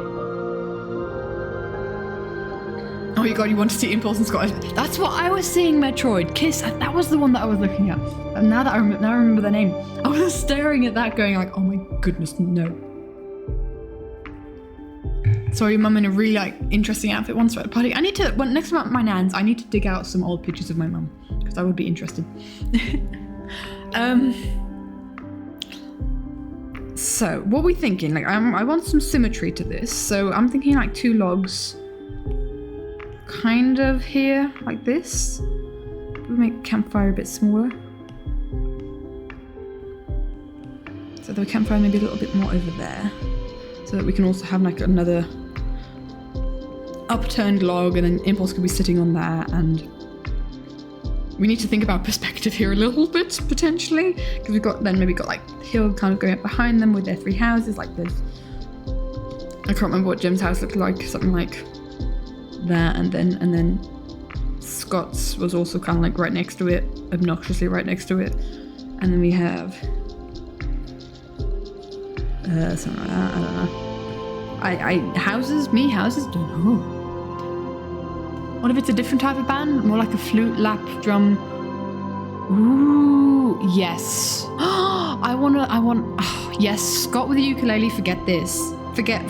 Speaker 1: Oh my god, you want to see Impulse and Scott? That's what I was seeing, Metroid. Kiss, that was the one that I was looking at. And now I remember their name. I was staring at that going like, oh my goodness, no. Saw your mum in a really like interesting outfit once at a party. I need to, next time at my nan's, I need to dig out some old pictures of my mum. Because I would be interested. So, what are we thinking? Like, I want some symmetry to this. So I'm thinking like 2 logs. Kind of here, like this. We'll make campfire a bit smaller. So the campfire maybe a little bit more over there. So that we can also have like another upturned log and then Impulse could be sitting on that, and we need to think about perspective here a little bit, potentially. Because we've got like hill kind of going up behind them with their 3 houses like this. I can't remember what Jim's house looked like, something like that, and then Scott's was also kind of like right next to it, obnoxiously right next to it, and then we have something like that. I don't know. Houses, don't know. What if it's a different type of band, more like a flute, lap, drum? Ooh, yes. Yes, Scott with the ukulele. Forget this. Forget.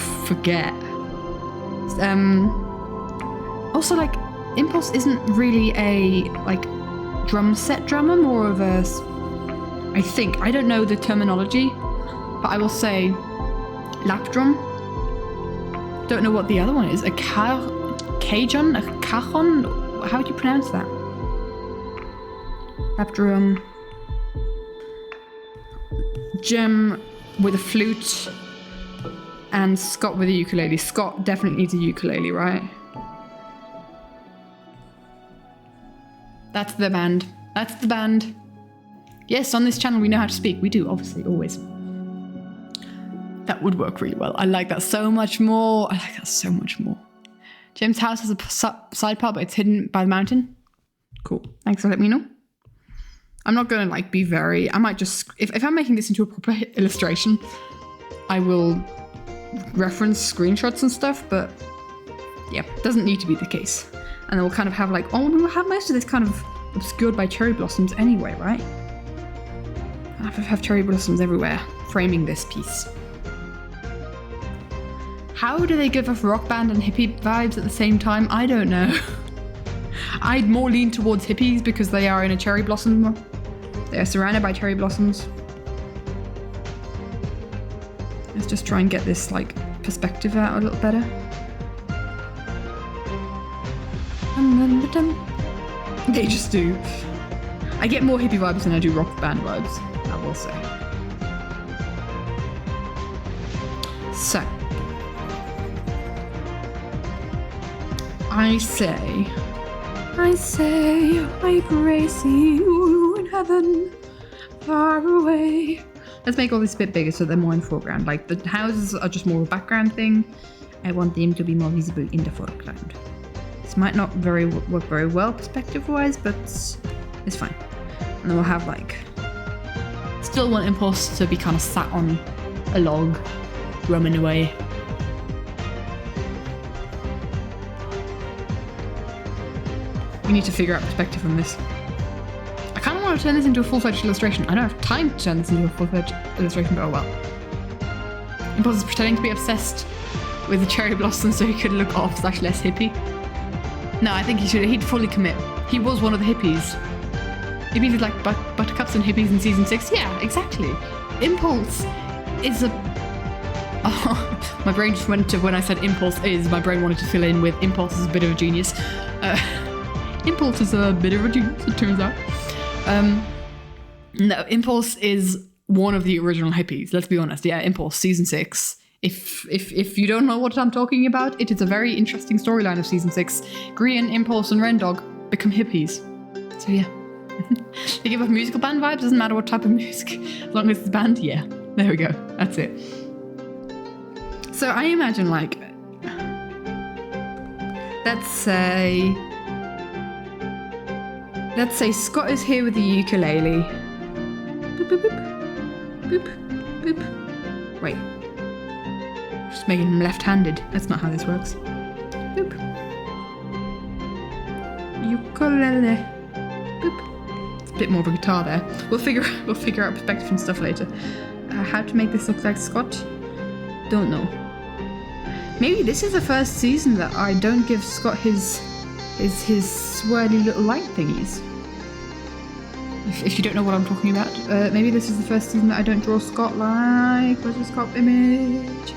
Speaker 1: Also, like, Impulse isn't really a, like, drum set drummer, more of a, I think, I don't know the terminology, but I will say lap drum. Don't know what the other one is. A cajon? A cajon? How do you pronounce that? Lap drum. Jem with a flute. And Scott with a ukulele. Scott definitely needs a ukulele, right? That's the band. Yes, on this channel we know how to speak. We do, obviously, always. That would work really well. I like that so much more. Jim's house has a side part, but it's hidden by the mountain. Cool. Thanks for letting me know. I'm not going to like be very... I might just... If I'm making this into a proper illustration, I will reference screenshots and stuff, but yeah, doesn't need to be the case. And then we'll kind of have like... Oh, we'll have most of this kind of obscured by cherry blossoms anyway, right? I have cherry blossoms everywhere, framing this piece. How do they give off rock band and hippie vibes at the same time? I don't know. I'd more lean towards hippies because they are in a cherry blossom. They are surrounded by cherry blossoms. Let's just try and get this like perspective out a little better. They just do. I get more hippie vibes than I do rock band vibes, I will say. So. I say, I pray see you in heaven, far away. Let's make all this a bit bigger so they're more in the foreground. Like the houses are just more of a background thing. I want them to be more visible in the foreground. This might not work very well perspective-wise, but it's fine. And then we'll have like, still want Impulse to be kind of sat on a log, drumming away. We need to figure out perspective on this. I kind of want to turn this into a full-fledged illustration. I don't have time to turn this into a full-fledged illustration, but oh well. Impulse is pretending to be obsessed with the cherry blossom so he could look off / less hippie. No, I think he'd fully commit. He was one of the hippies. Maybe did like buttercups and hippies in season 6. Yeah, exactly. Impulse is a... Oh, my brain just went to, when I said Impulse is, my brain wanted to fill in with Impulse is a bit of a genius. Impulse is a bit of a genius, it turns out. No, Impulse is one of the original hippies, let's be honest. Yeah, Impulse, season 6. If you don't know what I'm talking about, it is a very interesting storyline of season 6. Grian, Impulse, and Rendog become hippies. So yeah. They give off musical band vibes, doesn't matter what type of music. As long as it's band, yeah. There we go. That's it. So I imagine like, let's say Scott is here with the ukulele. Boop, boop, boop. Boop, boop. Wait. Just making him left-handed. That's not how this works. Boop. Ukulele. Boop. It's a bit more of a guitar there. We'll figure out perspective and stuff later. How to make this look like Scott? Don't know. Maybe this is the first season that I don't give Scott his swirly little light thingies. If you don't know what I'm talking about, maybe this is the first season that I don't draw Scott like. Where's the Scott image?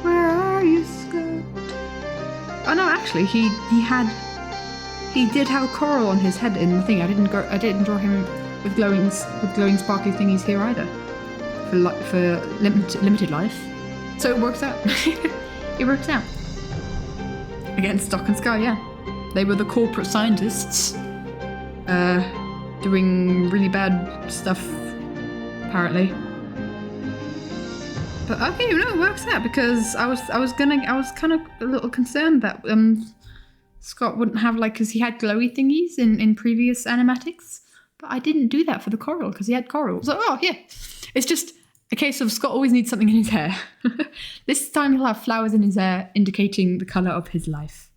Speaker 1: Where are you, Scott? Oh no, actually, he did have a coral on his head in the thing. I didn't draw him with glowing sparkly thingies here either. For limited life, so it works out. It works out. Against Stock and Sky, yeah. They were the corporate scientists doing really bad stuff, apparently. But okay, no, it works out because I was kind of a little concerned that Scott wouldn't have because he had glowy thingies in previous animatics, but I didn't do that for the coral because he had coral. So oh yeah, it's just a case of Scott always needs something in his hair. This time he'll have flowers in his hair, indicating the colour of his life.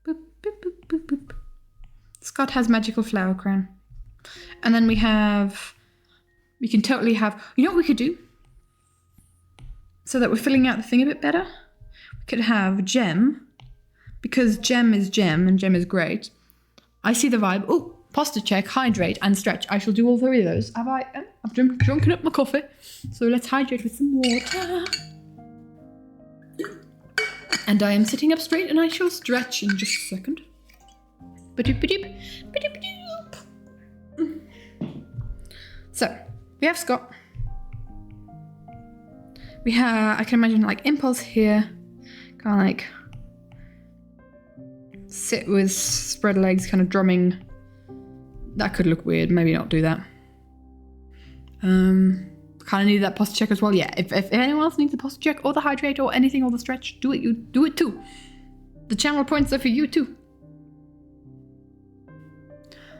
Speaker 1: Boop, boop, boop, boop, boop. Scott has magical flower crown. And then we can totally have, you know what we could do? So that we're filling out the thing a bit better? We could have Gem, because Gem is Gem and Gem is great. I see the vibe. Oh, posture check, hydrate, and stretch. I shall do all 3 of those. I've drunken up my coffee. So let's hydrate with some water. And I am sitting up straight and I shall stretch in just a second. So, we have Scott. I can imagine Impulse here. Kind of sit with spread legs, kind of drumming. That could look weird. Maybe not do that. Kind of need that posture check as well. Yeah, if anyone else needs the posture check or the hydrate or anything or the stretch, do it. You do it too. The channel points are for you too.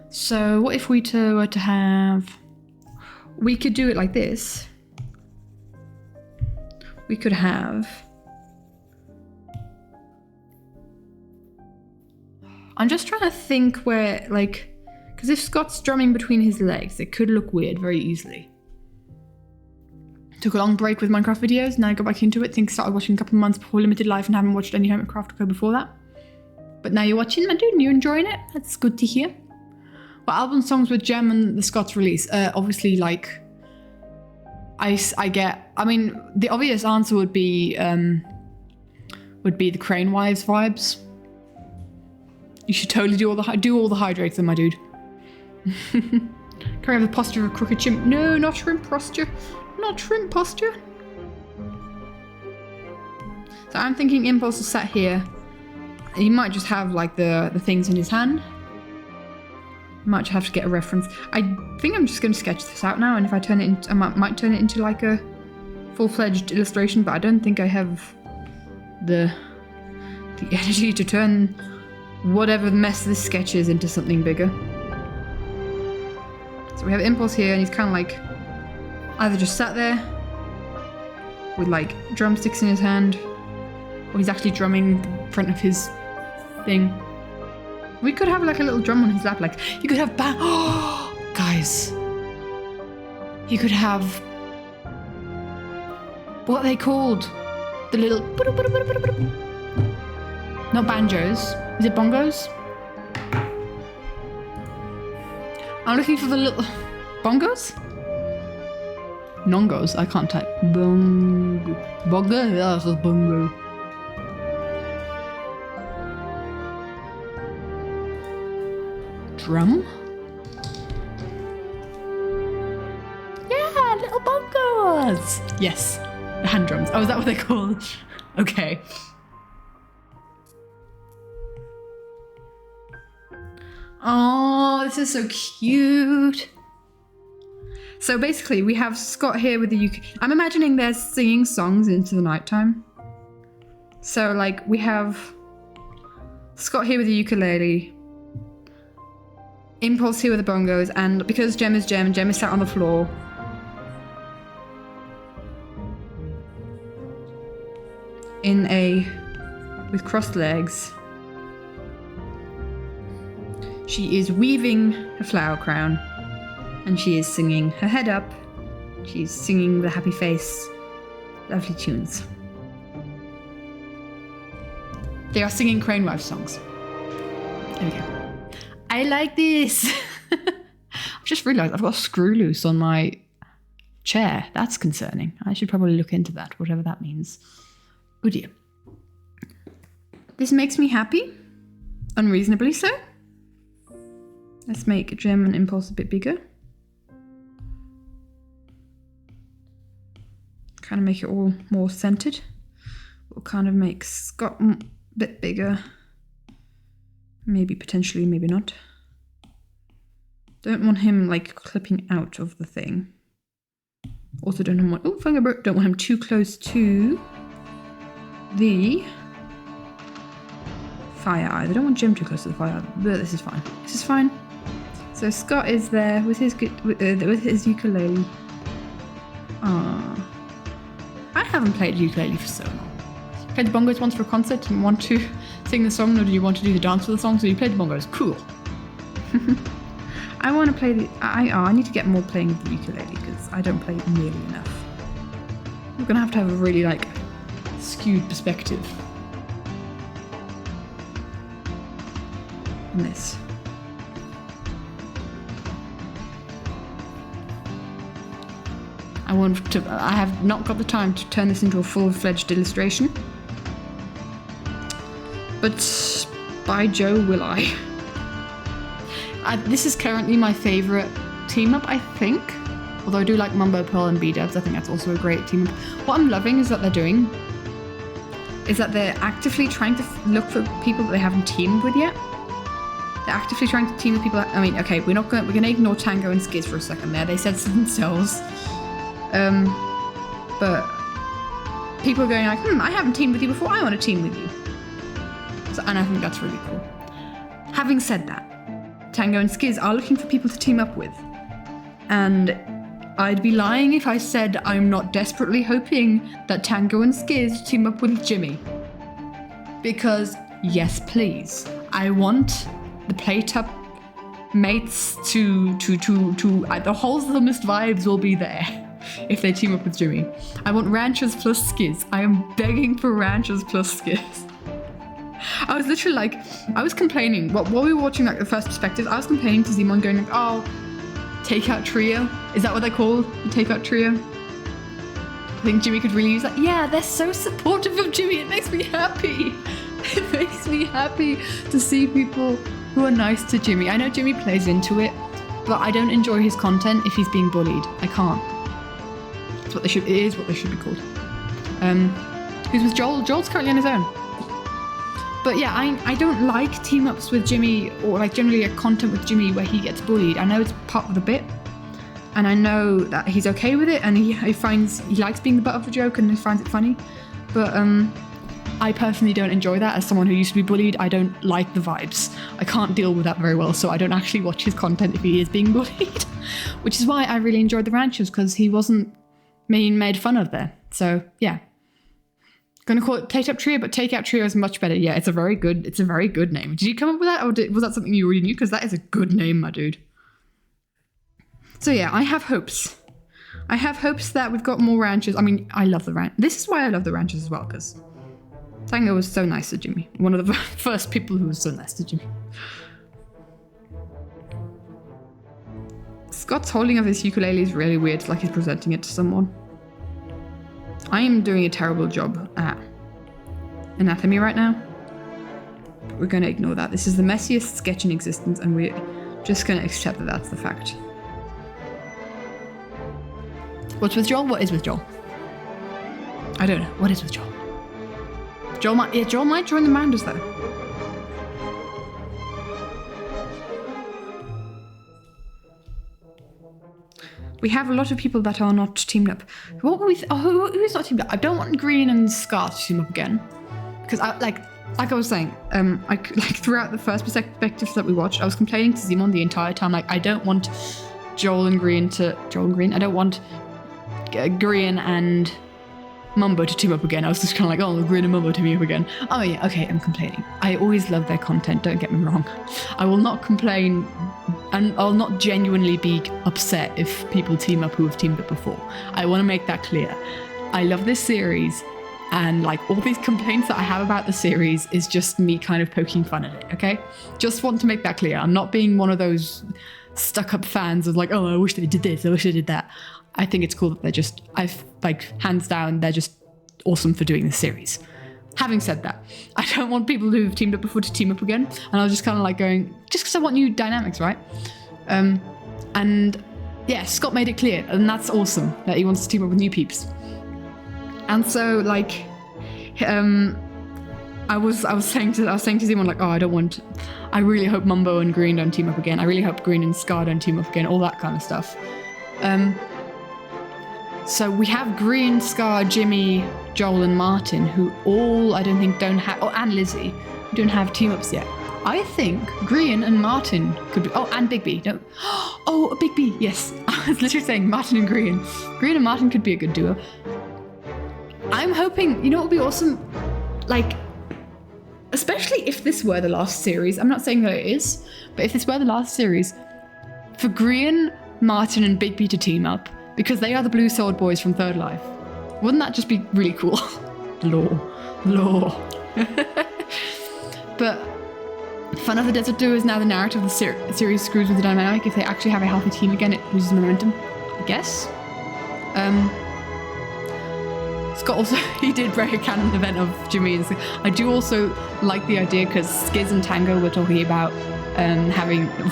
Speaker 1: So what if we were to have? We could do it like this. We could have. I'm just trying to think where because if Scott's drumming between his legs, it could look weird very easily. Took a long break with Minecraft videos, now I got back into it. Started watching a couple of months before Limited Life and haven't watched any Minecraft Go before that. But now you're watching, my dude, and you're enjoying it. That's good to hear. What album songs with Gem and the Scott's release? Obviously, I mean, the obvious answer would be the Crane Wives vibes. You should totally do all the hydrates then, my dude. Can I have the posture of a crooked chimp? No, not shrimp posture. Not shrimp posture. So I'm thinking Impulse is sat here. He might just have like the things in his hand. Might have to get a reference. I think I'm just going to sketch this out now, and if I turn it into, I might turn it into like a full-fledged illustration, but I don't think I have the energy to turn whatever mess this sketch is into something bigger. So we have Impulse here, and he's kind of like either just sat there with like drumsticks in his hand, or he's actually drumming in front of his thing. We could have like a little drum on his lap, like you could have oh, guys. You could have what are they called? The little not banjos. Is it bongos? I'm looking for the little bongos? Nongos. I can't type. Bongo. Bongo? Yeah, it's a bongo. Drum? Yeah, little bongos! Yes, the hand drums. Oh, is that what they're called? Okay. Oh, this is so cute. So basically, we have Scott here with the ukulele. I'm imagining they're singing songs into the nighttime. So, like, we have Scott here with the ukulele, Impulse here with the bongos, and because Jem is Jem, Jem is sat on the floor. With crossed legs. She is weaving her flower crown, and she is singing her head up. She's singing the happy face. Lovely tunes. They are singing Crane Wife songs. There we go. I like this. I've just realised I've got a screw loose on my chair. That's concerning. I should probably look into that, whatever that means. Oh dear. This makes me happy. Unreasonably so. Let's make Gem and Impulse a bit bigger. Kind of make it all more centered. We'll kind of make Scott a bit bigger. Maybe potentially, maybe not. Don't want him like clipping out of the thing. Also don't want him too close to the fire either. Don't want Jim too close to the fire either. But this is fine. This is fine. So Scott is there with his ukulele. I haven't played ukulele for so long. Played the bongos once for a concert. Didn't want to sing the song, nor did you want to do the dance for the song, so you played the bongos. Cool. I want to play the... I need to get more playing with the ukulele because I don't play it nearly enough. We're going to have a really, like, skewed perspective on this. I have not got the time to turn this into a full-fledged illustration. But by Joe, will I. This is currently my favourite team-up, I think. Although I do like Mumbo Pearl and B-Dubs, I think that's also a great team-up. What I'm loving is that they're actively trying to look for people that they haven't teamed with yet. They're actively trying to team with people that, I mean, okay, we're going to ignore Tango and Skiz for a second there. They said so themselves. But people are going like, I haven't teamed with you before, I want to team with you. So, and I think that's really cool. Having said that, Tango and Skiz are looking for people to team up with. And I'd be lying if I said I'm not desperately hoping that Tango and Skiz team up with Jimmy. Because, yes please, I want the Playtop mates to the wholesomest vibes will be there. If they team up with Jimmy. I want Ranchers plus Skiz. I am begging for Ranchers plus Skiz. I was literally like, I was complaining. While we were watching like the first perspective, I was complaining to Zimon going like, oh, takeout trio? Is that what they're called? The takeout trio? I think Jimmy could really use that. Yeah, they're so supportive of Jimmy. It makes me happy. It makes me happy to see people who are nice to Jimmy. I know Jimmy plays into it, but I don't enjoy his content if he's being bullied. I can't. It is what they should be called. who's with Joel. Joel's currently on his own. But yeah, I don't like team-ups with Jimmy, or like generally a content with Jimmy where he gets bullied. I know it's part of the bit, and I know that he's okay with it, and he likes being the butt of the joke, and he finds it funny. But I personally don't enjoy that. As someone who used to be bullied, I don't like the vibes. I can't deal with that very well, so I don't actually watch his content if he is being bullied. Which is why I really enjoyed the Ranchers, because he wasn't being made fun of there. So yeah. Gonna call it Plate Up Trio, but Takeout Trio is much better. Yeah, it's a very good name. Did you come up with that, or was that something you already knew? Because that is a good name, my dude. So yeah, I have hopes. I have hopes that we've got more Ranchers. I mean, I love the Ranch. This is why I love the Ranchers as well, because Tango was so nice to Jimmy. One of the first people who was so nice to Jimmy. Scott's holding of his ukulele is really weird. It's like he's presenting it to someone. I am doing a terrible job at anatomy right now. But we're going to ignore that. This is the messiest sketch in existence, and we're just going to accept that that's the fact. What's with Joel? What is with Joel? I don't know. What is with Joel? Joel might join the Mounders though. We have a lot of people that are not teamed up. What were we? Who's not teamed up? I don't want Green and Scar to team up again, because like I was saying, throughout the first perspectives that we watched, I was complaining to Simon the entire time. Like, I don't want Joel and Green. I don't want Green and Mumbo to team up again. I was just kind of like, oh, Green and Mumbo teaming up again. Oh yeah, okay, I'm complaining. I always love their content, don't get me wrong. I will not complain, and I'll not genuinely be upset if people team up who have teamed up before. I want to make that clear. I love this series, and like all these complaints that I have about the series is just me kind of poking fun at it, okay? Just want to make that clear. I'm not being one of those stuck-up fans of like, oh, I wish they did this, I wish they did that. I think it's cool that they're just, hands down, they're just awesome for doing this series. Having said that, I don't want people who've teamed up before to team up again. And I was just kind of like going, just because I want new dynamics, right? And yeah, Scott made it clear, and that's awesome that he wants to team up with new peeps. And so like, I was saying to Simon like, oh, I really hope Mumbo and Green don't team up again. I really hope Green and Scar don't team up again. All that kind of stuff. So we have Green, Scar, Jimmy, Joel, and Martin, who all I don't think don't have, and Lizzie, who don't have team-ups yet. I think Green and Martin could be, and Big B, no. Oh, Big B, yes. I was literally saying Martin and Green. Green and Martin could be a good duo. I'm hoping, you know what would be awesome? Like, especially if this were the last series, I'm not saying that it is, but if this were the last series, for Green, Martin, and Big B to team up, because they are the Blue Sword Boys from Third Life. Wouldn't that just be really cool? Lore. But Fun of the Desert Duo is now the narrative of the series screws with the dynamic. If they actually have a healthy team again, it loses momentum, I guess. Scott also, he did break a canon event of Jimmy. And I do also like the idea, because Skiz and Tango were talking about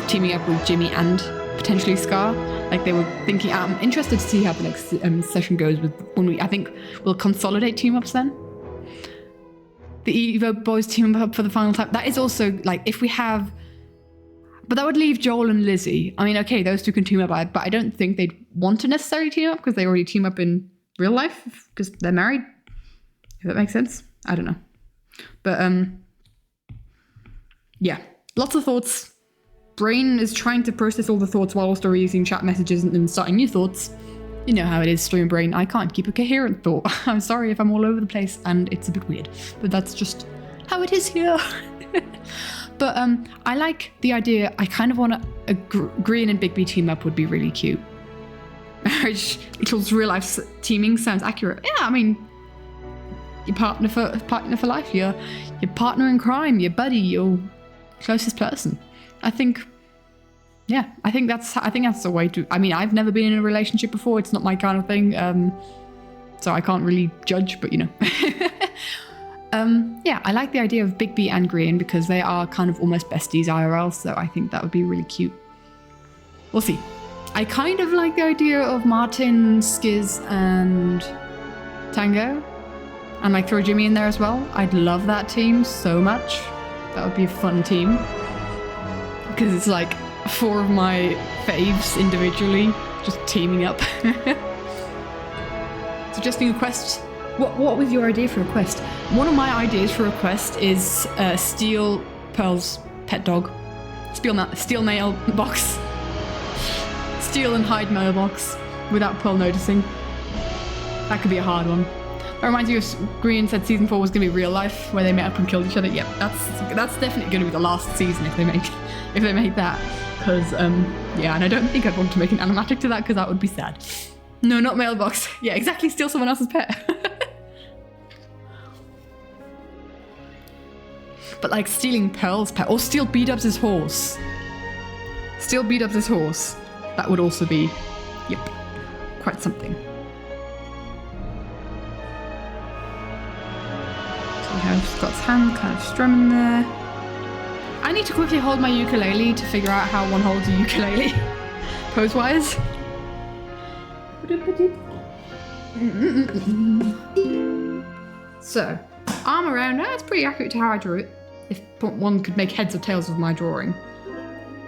Speaker 1: teaming up with Jimmy and potentially Scar. Like they were thinking, I'm interested to see how the next session goes with I think we'll consolidate team ups then. The Evo boys team up for the final time. That is also like, if we have, but that would leave Joel and Lizzie. I mean, okay, those two can team up, but I don't think they'd want to necessarily team up, because they already team up in real life because they're married. If that makes sense. I don't know. But yeah, lots of thoughts. Brain is trying to process all the thoughts while also using chat messages and starting new thoughts. You know how it is, stream brain. I can't keep a coherent thought. I'm sorry if I'm all over the place and it's a bit weird, but that's just how it is here. But I like the idea. I kind of want a Green and Big B team up would be really cute. Rachel's real life teaming sounds accurate. Yeah, I mean, your partner for life, your partner in crime, your buddy, your closest person. I think that's a way to. I mean, I've never been in a relationship before. It's not my kind of thing, so I can't really judge. But you know, yeah, I like the idea of Big B and Green, because they are kind of almost besties IRL. So I think that would be really cute. We'll see. I kind of like the idea of Martin, Skiz, and Tango. And like throw Jimmy in there as well. I'd love that team so much. That would be a fun team. Because it's like 4 of my faves individually just teaming up. Suggesting a quest. What was your idea for a quest? One of my ideas for a quest is steal Pearl's pet dog. Steal mailbox. Steal and hide mailbox without Pearl noticing. That could be a hard one. That reminds me of Green said season 4 was going to be real life, where they met up and killed each other. Yep, that's definitely going to be the last season if they make that. Because yeah, and I don't think I'd want to make an animatic to that because that would be sad. No, not mailbox. Yeah, exactly. Steal someone else's pet. But like stealing Pearl's pet, or steal B-Dubs' horse. Steal B-Dubs' horse. That would also be, yep, quite something. We have Scott's hand kind of strumming there. I need to quickly hold my ukulele to figure out how one holds a ukulele, pose-wise. So, arm around, that's pretty accurate to how I drew it. If one could make heads or tails of my drawing,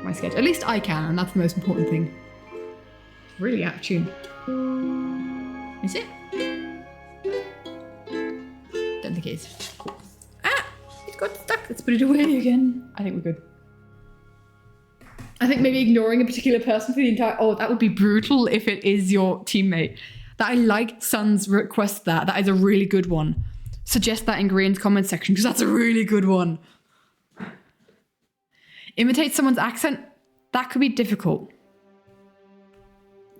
Speaker 1: my sketch. At least I can, and that's the most important thing. It's really out of tune. Is it? Don't think it is. Cool. Ah! It got stuck. Let's put it away again. I think we're good. I think maybe ignoring a particular person for the entire... Oh, that would be brutal if it is your teammate. That I like Sun's request that. That is a really good one. Suggest that in Green's comment section because that's a really good one. Imitate someone's accent. That could be difficult.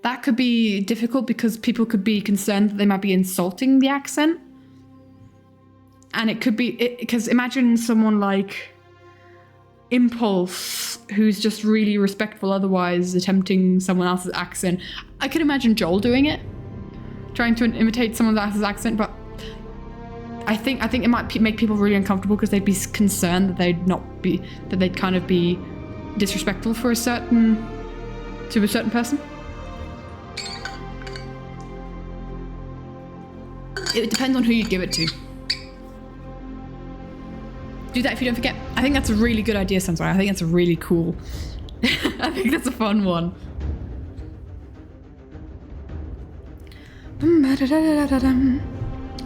Speaker 1: That could be difficult because people could be concerned that they might be insulting the accent. And it could be, because imagine someone like Impulse, who's just really respectful otherwise, attempting someone else's accent. I could imagine Joel doing it, trying to imitate someone else's accent, but I think it might make people really uncomfortable because they'd be concerned that they'd kind of be disrespectful to a certain person. It depends on who you give it to. Do that if you don't forget. I think that's a really good idea, Sunshine. I think that's a really cool. I think that's a fun one.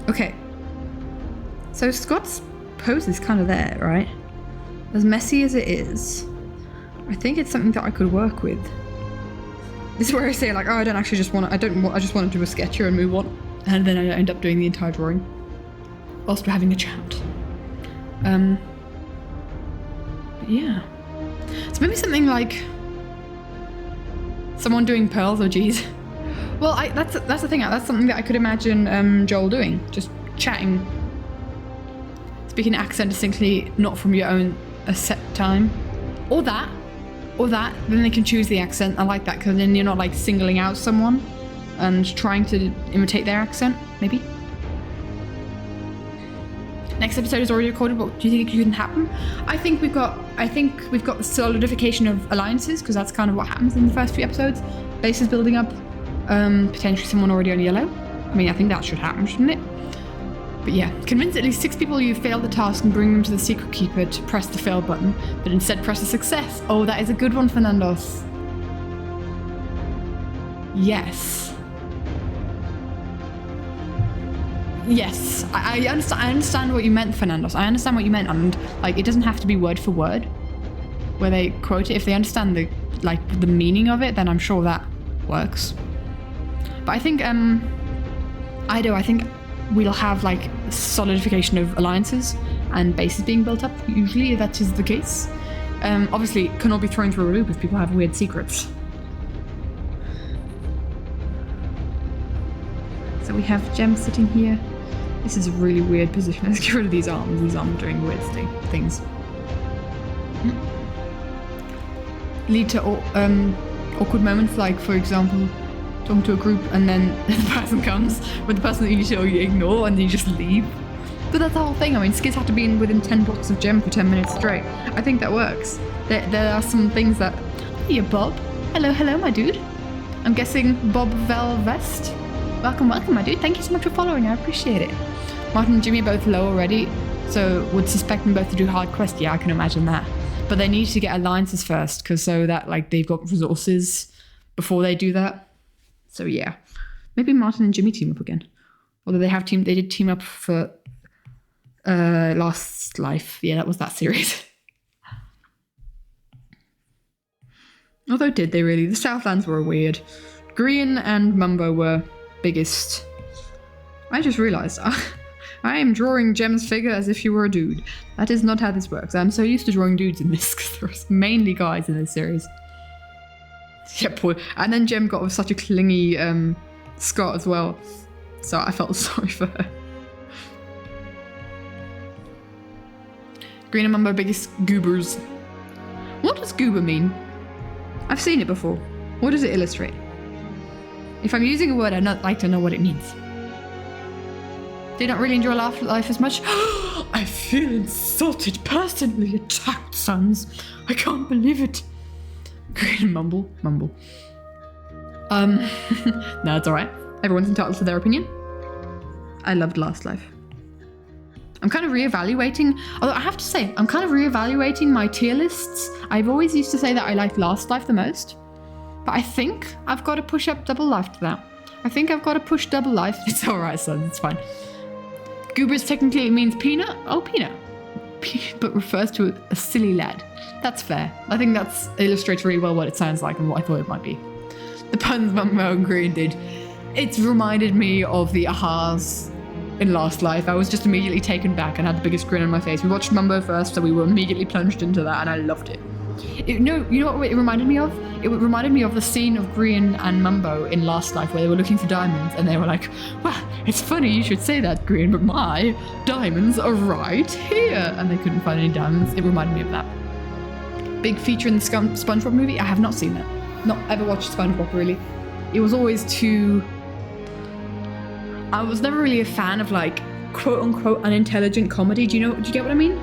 Speaker 1: Okay. So Scott's pose is kind of there, right? As messy as it is, I think it's something that I could work with. This is where I say like, oh, I just want to do a sketch here and move on, and then I end up doing the entire drawing whilst we're having a chat. But yeah. So maybe something like someone doing Pearls or G's. Well, that's the thing. That's something that I could imagine Joel doing, just chatting, speaking accent distinctly, not from your own set time, or that. Then they can choose the accent. I like that because then you're not like singling out someone and trying to imitate their accent. Maybe. Next episode is already recorded, but do you think it can happen? I think we've got the solidification of alliances because that's kind of what happens in the first few episodes. Base is building up. Potentially someone already on yellow. I mean, I think that should happen, shouldn't it? But yeah, convince at least 6 people you failed the task and bring them to the secret keeper to press the fail button, but instead press the success. Oh, that is a good one, Fernandos. Yes. Yes, I understand what you meant, Fernandos. I understand what you meant, and like it doesn't have to be word for word where they quote it. If they understand the meaning of it, then I'm sure that works. But I think I think we'll have like solidification of alliances and bases being built up. Usually that is the case. Obviously it can all be thrown through a loop if people have weird secrets. So we have Gem sitting here. This is a really weird position. Let's get rid of these arms. These arms are doing weird things. Lead to awkward moments, like for example talking to a group and then the person comes with the person that you usually ignore and you just leave. But that's the whole thing. I mean, skids have to be within 10 blocks of Gem for 10 minutes straight. I think that works. There are some things that... Hey, Bob. Hello, my dude. I'm guessing Bob Velvest. Welcome, my dude. Thank you so much for following. I appreciate it. Martin and Jimmy are both low already, so would suspect them both to do hard quest. Yeah, I can imagine that. But they need to get alliances first, because so that like they've got resources before they do that. So yeah, maybe Martin and Jimmy team up again. Although they did team up for Last Life. Yeah, that was that series. Although did they really? The Southlands were weird. Green and Mumbo were biggest. I just realised I am drawing Jem's figure as if she were a dude. That is not how this works. I'm so used to drawing dudes in this because there's mainly guys in this series. Yeah, poor. And then Jem got such a clingy Scott as well. So I felt sorry for her. Green and Mumbo biggest goobers. What does goober mean? I've seen it before. What does it illustrate? If I'm using a word, I'd not like to know what it means. They don't really enjoy life as much. I feel insulted, personally attacked, sons. I can't believe it. Green and mumble. No, it's alright. Everyone's entitled to their opinion. I loved Last Life. I'm kind of reevaluating, although I have to say, I'm kind of reevaluating my tier lists. I've always used to say that I liked Last Life the most, but I think I've got to push up Double Life to that. I think I've got to push Double Life. It's alright, son, it's fine. Goobers technically means peanut. Oh, peanut. But refers to a silly lad. That's fair. I think that illustrates really well what it sounds like and what I thought it might be. The puns Mumbo and Green did. It's reminded me of the ahas in Last Life. I was just immediately taken back and had the biggest grin on my face. We watched Mumbo first, so we were immediately plunged into that, and I loved it. You know what it reminded me of? It reminded me of the scene of Green and Mumbo in Last Life where they were looking for diamonds, and they were like, well, it's funny you should say that, Green, but my diamonds are right here. And they couldn't find any diamonds. It reminded me of that. Big feature in the SpongeBob movie? I have not seen that. Not ever watched SpongeBob, really. It was always too... I was never really a fan of like quote-unquote unintelligent comedy. Do you get what I mean?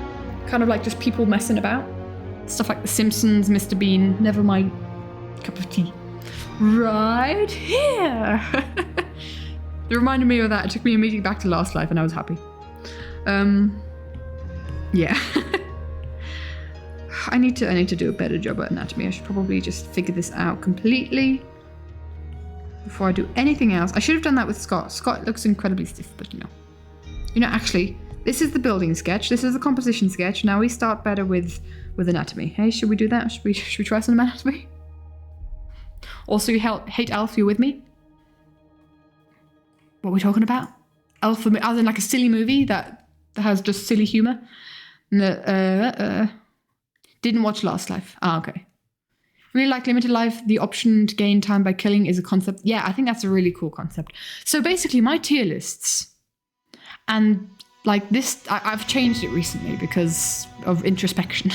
Speaker 1: Kind of like just people messing about. Stuff like The Simpsons, Mr. Bean, never my cup of tea. Right here. It reminded me of that. It took me immediately back to Last Life and I was happy. Yeah. I need to do a better job at anatomy. I should probably just figure this out completely before I do anything else. I should have done that with Scott. Scott looks incredibly stiff, but you know, actually, this is the building sketch. This is the composition sketch. Now we start better with anatomy. Hey, should we do that? Should we try some anatomy? Also, you hate Elf, you with me? What are we talking about? Elf, as in like a silly movie that has just silly humor? Didn't watch Last Life. Ah, okay. Really like Limited Life. The option to gain time by killing is a concept. Yeah, I think that's a really cool concept. So basically, my tier lists, and like this, I've changed it recently because of introspection.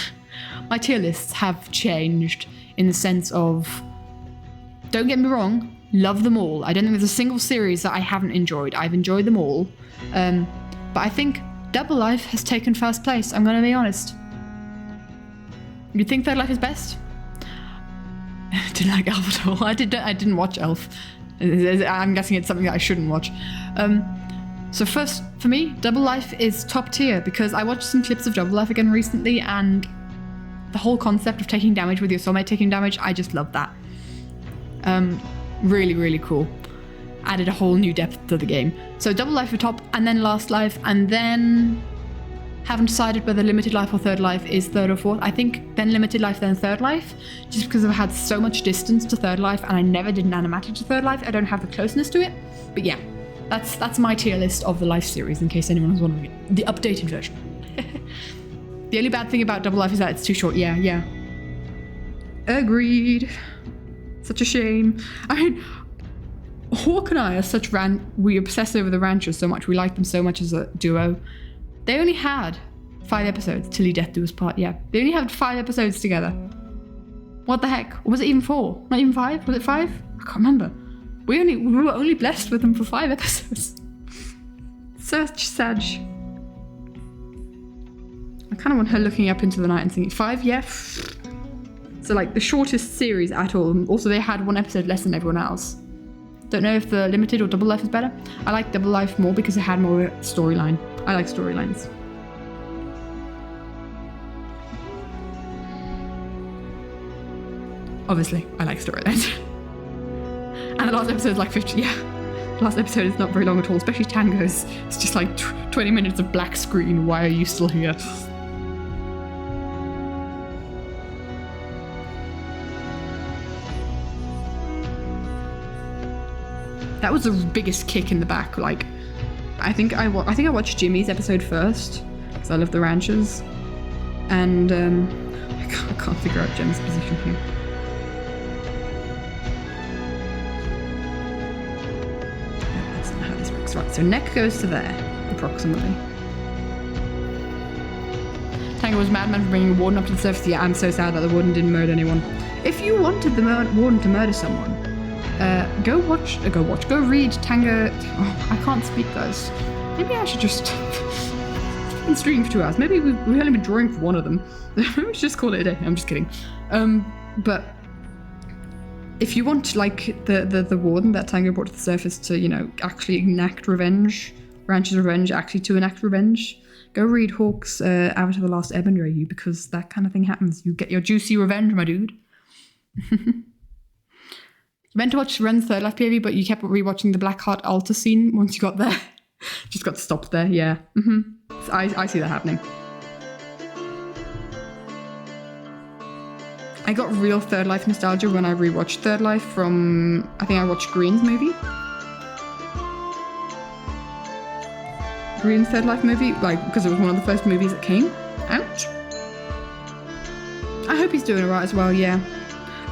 Speaker 1: My tier lists have changed in the sense of, don't get me wrong, love them all. I don't think there's a single series that I haven't enjoyed. I've enjoyed them all. But I think Double Life has taken first place. I'm going to be honest. You think Third Life is best? Didn't like Elf at all. I didn't watch Elf. I'm guessing it's something that I shouldn't watch. So first, for me, Double Life is top tier because I watched some clips of Double Life again recently, and the whole concept of taking damage with your soulmate taking damage, I just love that. Really, really cool. Added a whole new depth to the game. So Double Life for top, and then Last Life, and then haven't decided whether Limited Life or Third Life is third or fourth. I think then Limited Life, then Third Life, just because I've had so much distance to Third Life, and I never did an animatic to Third Life. I don't have the closeness to it. But yeah, that's my tier list of the Life series, in case anyone was wondering it. The updated version. The only bad thing about Double Life is that it's too short. Yeah. Agreed. Such a shame. I mean, Hawk and I are such we obsess over the Ranchers so much. We like them so much as a duo. They only had 5 episodes till He Death Do Us Part. Yeah, they only had 5 episodes together. What the heck? Or was it even 4? Not even 5? Was it 5? I can't remember. We were only blessed with them for 5 episodes. Such sad. I kind of want her looking up into the night and thinking 5. Yeah. So like the shortest series at all. Also, they had 1 episode less than everyone else. Don't know if the limited or double life is better. I like double life more because it had more storyline. I like storylines. Obviously, I like storylines. And the last episode is like 50, yeah. The last episode is not very long at all, especially Tango's. It's just like 20 minutes of black screen. Why are you still here? That was the biggest kick in the back. Like, I think I watched Jimmy's episode first because I love the ranchers, and I can't figure out Jem's position here. That's not how this works. Right, so neck goes to there, approximately. Tango was madman for bringing the warden up to the surface. Yeah, I'm so sad that the warden didn't murder anyone. If you wanted the warden to murder someone, go read Tango. Oh, I can't speak, guys. Maybe I should just been streaming for 2 hours. Maybe we've only been drawing for one of them. Maybe we should just call it a day. I'm just kidding. But if you want, like, the warden that Tango brought to the surface to, you know, actually enact revenge, Ranch's revenge, actually to enact revenge, go read Hawk's Avatar: The Last Airbender, you, because that kind of thing happens. You get your juicy revenge, my dude. You meant to watch Ren's third life POV, but you kept rewatching the Blackheart altar scene once you got there. Just got stopped there, yeah. So I see that happening. I got real Third Life nostalgia when I rewatched Third Life from, I think I watched Green's movie. Green's Third Life movie, like, because it was one of the first movies that came out. I hope he's doing alright as well, yeah.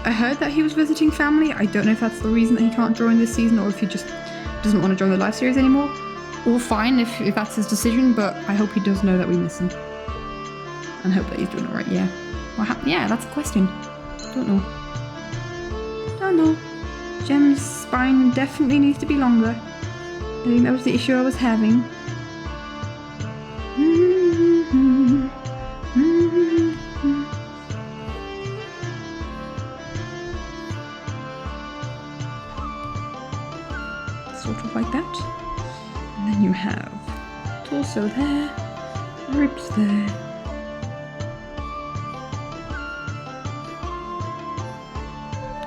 Speaker 1: I heard that he was visiting family. I don't know if that's the reason that he can't join this season or if he just doesn't want to join the live series anymore. All fine if that's his decision, but I hope he does know that we miss him. And hope that he's doing alright, yeah. Yeah, that's a question. Don't know. Gem's spine definitely needs to be longer. I think that was the issue I was having. Sort of like that. And then you have torso there, ribs there.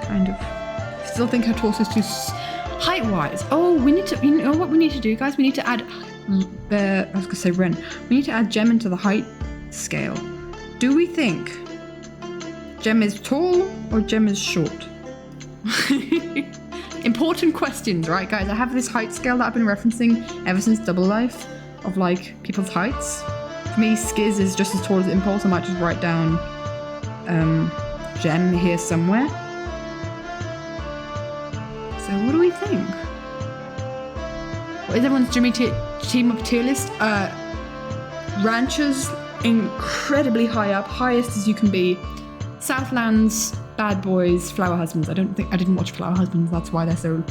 Speaker 1: Kind of. Still think her torso is too height-wise. Oh, we need to. You know what we need to do, guys? We need to add. I was gonna say Ren. We need to add Gem into the height scale. Do we think Gem is tall or Gem is short? Important questions, right, guys? I have this height scale that I've been referencing ever since Double Life of like people's heights. For me, Skiz is just as tall as Impulse. I might just write down Gem here somewhere. So what do we think? What is everyone's Jimmy team up tier list? Ranchers, incredibly high up, highest as you can be. Southlands, Bad Boys, Flower Husbands. I didn't watch Flower Husbands, that's why they're so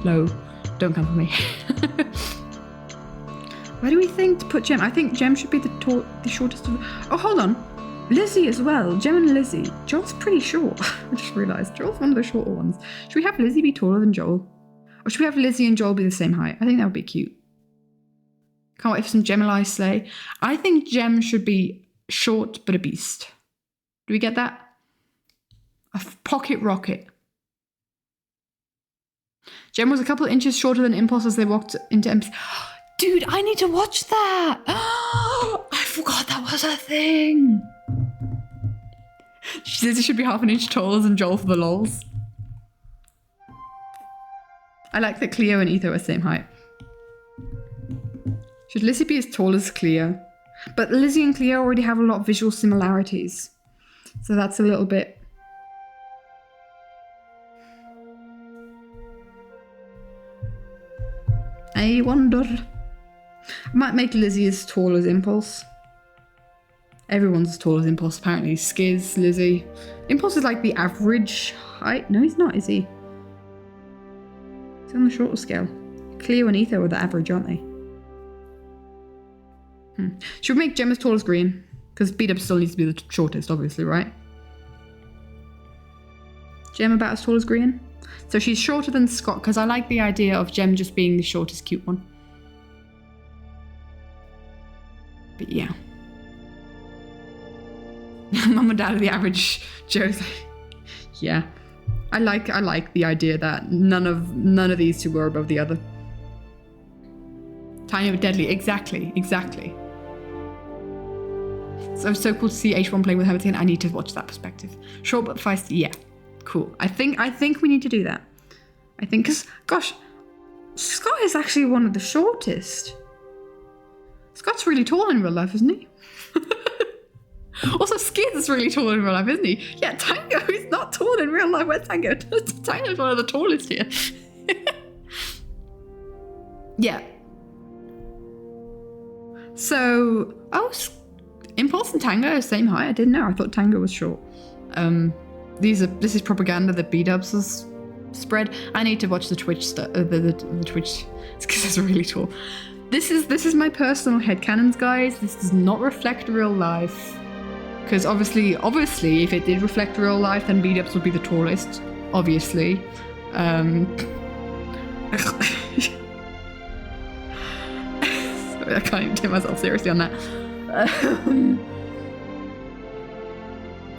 Speaker 1: low. Don't come for me. Where do we think to put Gem? I think Gem should be the shortest of. Oh, hold on. Lizzie as well. Gem and Lizzie. Joel's pretty short. I just realised. Joel's one of the shorter ones. Should we have Lizzie be taller than Joel? Or should we have Lizzie and Joel be the same height? I think that would be cute. Can't wait for some Gemini slay. I think Gem should be short but a beast. Do we get that? A pocket rocket. Gem was a couple of inches shorter than Impulse as they walked into MC. Dude, I need to watch that. I forgot that was a thing. Lizzie should be half an inch taller than Joel for the lols. I like that Cleo and Etho are the same height. Should Lizzie be as tall as Cleo? But Lizzie and Cleo already have a lot of visual similarities. So that's a little bit... I wonder. I might make Lizzie as tall as Impulse. Everyone's as tall as Impulse, apparently. Skiz, Lizzie. Impulse is like the average height. No, he's not, is he? He's on the shorter scale. Cleo and Etho are the average, aren't they? Should we make Gem as tall as Green? Because Beat-Up still needs to be the shortest, obviously, right? Gem about as tall as Green? So she's shorter than Scott, because I like the idea of Jem just being the shortest cute one. But yeah. Mum and Dad are the average Joe's. Yeah. I like the idea that none of these two were above the other. Tiny but deadly, exactly. So cool to see H1 playing with Hermione. I need to watch that perspective. Short but feisty, yeah. Cool. I think we need to do that. I think, because, gosh, Scott is actually one of the shortest. Scott's really tall in real life, isn't he? Also, Skiz is really tall in real life, isn't he? Yeah, Tango is not tall in real life. Where's Tango? Tango's one of the tallest here. Yeah. So, Impulse and Tango are the same height. I didn't know. I thought Tango was short. This is propaganda that B-dubs has spread. I need to watch the Twitch stuff. The Twitch, because it's really tall. This is my personal headcanons, guys. This does not reflect real life. Because obviously, if it did reflect real life, then B-dubs would be the tallest. Obviously. Sorry, I can't even take myself seriously on that.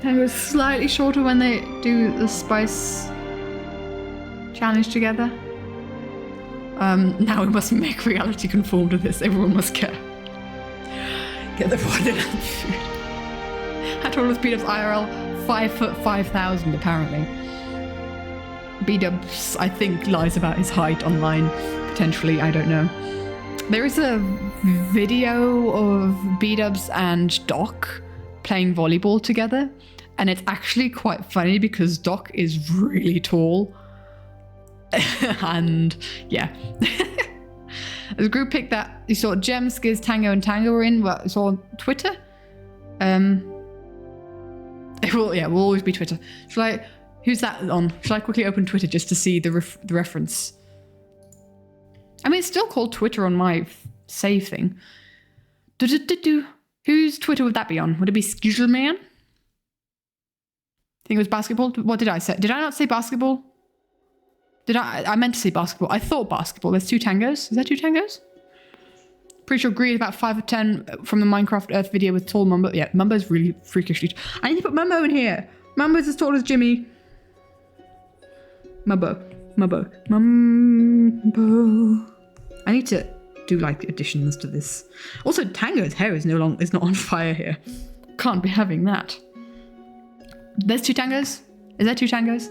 Speaker 1: Tango's slightly shorter when they do the spice challenge together. Now we must make reality conform to this. Everyone must get the water and food. How tall is B-dubs IRL? 5'5", apparently. B-dubs, I think, lies about his height online. Potentially, I don't know. There is a video of B-dubs and Doc playing volleyball together, and it's actually quite funny because Doc is really tall. And yeah. There's a group pic that you saw Jem, Skiz, Tango, and Tango were in. What you saw on Twitter. It will always be Twitter. Who's that on? Shall I quickly open Twitter just to see the reference? I mean, it's still called Twitter on my save thing. Whose Twitter would that be on? Would it be Skizzleman? I think it was basketball. What did I say? Did I not say basketball? I meant to say basketball. I thought basketball. There's 2 tangos. Is that 2 tangos? Pretty sure Green is about 5'10" from the Minecraft Earth video with tall Mumbo. Yeah, Mumbo's really freakishly. I need to put Mumbo in here. Mumbo's as tall as Jimmy. Mumbo. I need to do like additions to this. Also, Tango's hair is not on fire here. Can't be having that. There's 2 tangos. Is there 2 tangos?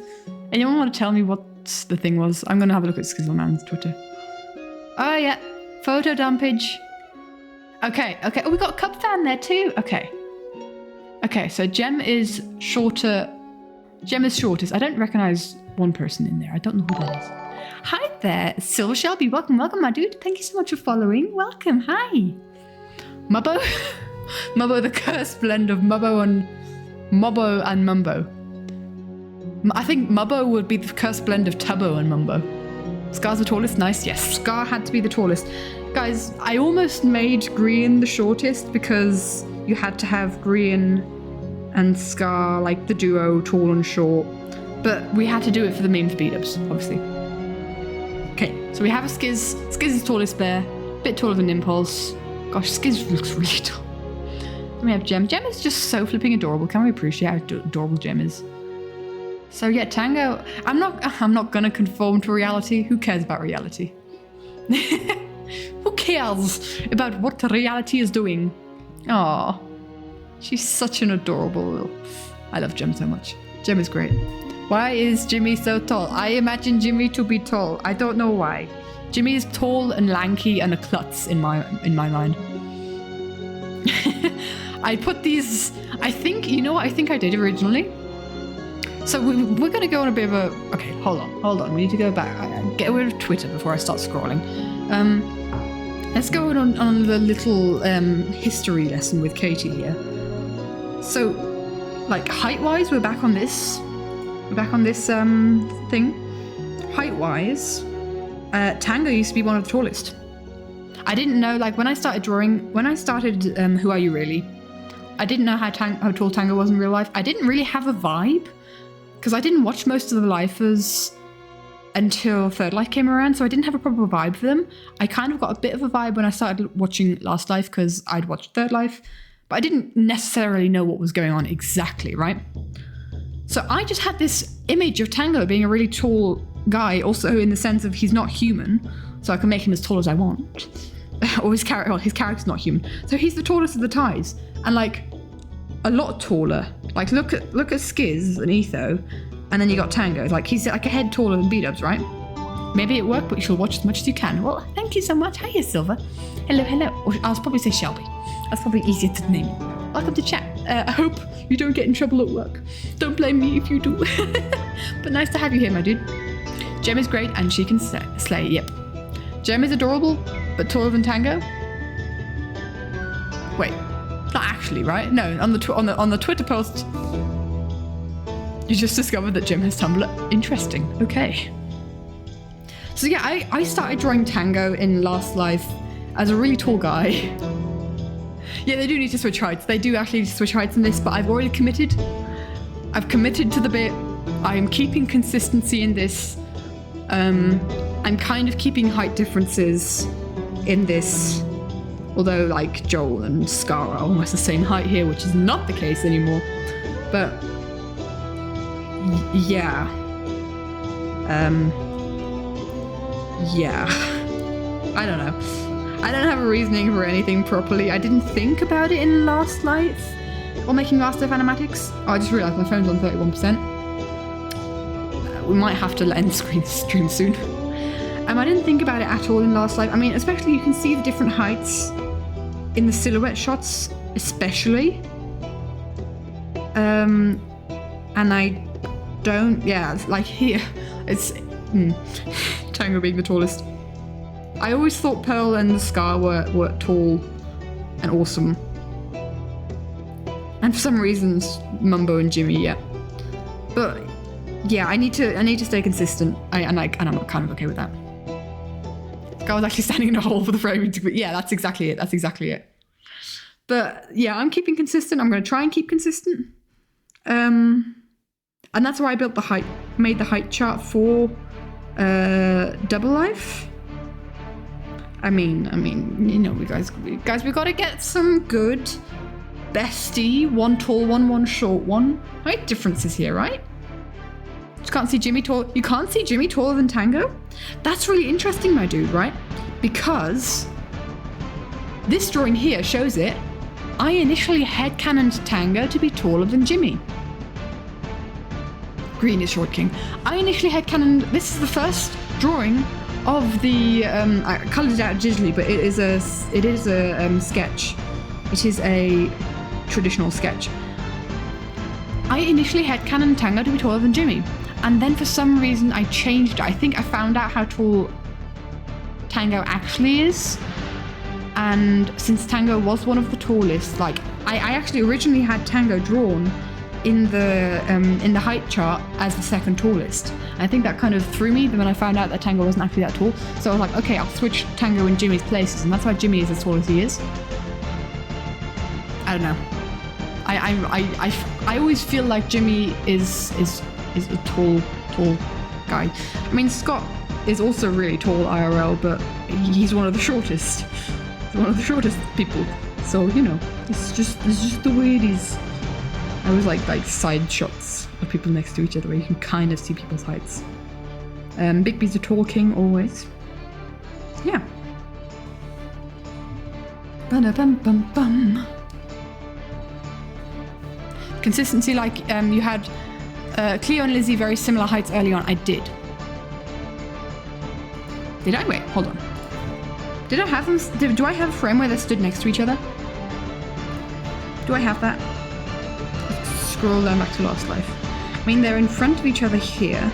Speaker 1: Anyone want to tell me what the thing was? I'm gonna have a look at Skizzleman's Twitter. Oh yeah, photo dumpage. Okay. Oh, we got a Cub fan there too. Okay, so Jem is shorter. Jem is shortest. I don't recognize one person in there. I don't know who that is. Hi there, Silver Shelby. Welcome, my dude. Thank you so much for following. Welcome. Hi, Mubbo. Mubbo, the cursed blend of Mubbo and Mumbo. I think Mubbo would be the cursed blend of Tubbo and Mumbo. Scar's the tallest? Nice, yes. Scar had to be the tallest. Guys, I almost made Green the shortest because you had to have Green and Scar, like the duo, tall and short. But we had to do it for the meme for B-dubs, obviously. Okay, so we have a Skiz. Skiz is tallest there. A bit taller than Impulse. Gosh, Skiz looks really tall. Then we have Jem. Jem is just so flipping adorable. Can we appreciate how adorable Jem is? So yeah, Tango, I'm not gonna conform to reality. Who cares about reality? Who cares about what reality is doing? Aw, she's such an adorable. I love Jem so much. Jem is great. Why is Jimmy so tall? I imagine Jimmy to be tall. I don't know why. Jimmy is tall and lanky and a klutz in my mind. I put these. I think I think I did originally. So we're going to go on a bit of a... Okay, hold on. We need to go back. Get rid of Twitter before I start scrolling. Let's go on the little history lesson with Katie here. So, like, height-wise, we're back on this. We're back on this thing. Height-wise, Tango used to be one of the tallest. I didn't know, like, when I started Who Are You Really? I didn't know how tall Tango was in real life. I didn't really have a vibe. Because I didn't watch most of the lifers until Third Life came around, so I didn't have a proper vibe for them. I kind of got a bit of a vibe when I started watching Last Life because I'd watched Third Life, but I didn't necessarily know what was going on exactly, right? So I just had this image of Tango being a really tall guy, also in the sense of he's not human, so I can make him as tall as I want. Or his character's not human. So he's the tallest of the ties, and like a lot taller. Like look at Skiz and Etho, and then you got Tango. Like he's like a head taller than B-dubs, right? Maybe it worked, but you should watch as much as you can. Well, thank you so much. Hiya, Silver. Hello. Or I'll probably say Shelby. That's probably easier to name. Welcome to chat. I hope you don't get in trouble at work. Don't blame me if you do. But nice to have you here, my dude. Gem is great and she can slay. Yep. Gem is adorable, but taller than Tango. Wait, not actually, right? No, on the Twitter post, you just discovered that Gem has Tumblr. Interesting. Okay. So yeah, I started drawing Tango in Last Life as a really tall guy. Yeah, they do need to switch heights. They do actually need to switch heights in this, but I've already committed. I've committed to the bit. I am keeping consistency in this. I'm kind of keeping height differences in this. Although, like, Joel and Scar are almost the same height here, which is not the case anymore. But, yeah. Yeah. I don't know. I don't have a reasoning for anything properly. I didn't think about it in Last Life, or making Last Life animatics. Oh, I just realised my phone's on 31%. We might have to end stream soon. I didn't think about it at all in Last Life. I mean, especially you can see the different heights in the silhouette shots, especially. And I don't, yeah, like here, it's Tango being the tallest. I always thought Pearl and Scar were tall and awesome. And for some reasons, Mumbo and Jimmy, yeah. But yeah, I need to stay consistent. And I'm kind of okay with that. The guy was actually standing in a hole for the framing. Yeah, that's exactly it. But yeah, I'm keeping consistent. I'm going to try and keep consistent. And that's why I made the height chart for Double Life. I mean, you know, we guys, we got to get some good bestie, one tall one short one height differences here, right? You can't see Jimmy tall. You can't see Jimmy taller than Tango? That's really interesting, my dude, right? Because this drawing here shows it. I initially headcanoned Tango to be taller than Jimmy. Green is Short King. I initially headcanoned. This is the first drawing of the. I coloured it out digitally, but it is a sketch. It is a traditional sketch. I initially headcanoned Tango to be taller than Jimmy. And then for some reason I changed it. I think I found out how tall Tango actually is. And since Tango was one of the tallest, like I actually originally had Tango drawn in the height chart as the second tallest. And I think that kind of threw me, but when I found out that Tango wasn't actually that tall. So I was like, okay, I'll switch Tango and Jimmy's places, and that's why Jimmy is as tall as he is. I don't know. I always feel like Jimmy is a tall guy. I mean, Scott is also really tall IRL, but he's one of the shortest. He's one of the shortest people. So, you know, it's just the way it is. I always like side shots of people next to each other where you can kind of see people's heights. Big B's a tall king always. Yeah. Ba-da-bum-bum-bum. Consistency, like you had Cleo and Lizzie very similar heights early on. I did. Did I? Wait, hold on. Did I have them? Do I have a frame where they stood next to each other? Do I have that? Let's scroll down back to Last Life. I mean, they're in front of each other here.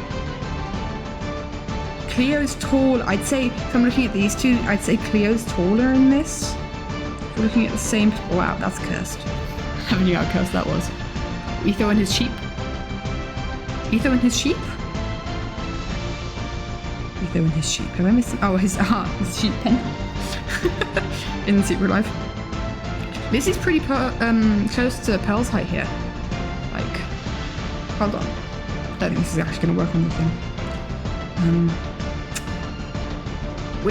Speaker 1: Cleo's tall. I'd say, if I'm looking at these two, I'd say Cleo's taller in this. If we're looking at the same. Wow, that's cursed. I never knew how cursed that was. Etho and his sheep. Etho and his sheep? Etho and his sheep. Have I missed? Oh, his sheep pen. In Secret Life. This is pretty close to Pearl's height here. Like, hold on. I don't think this is actually going to work on the thing.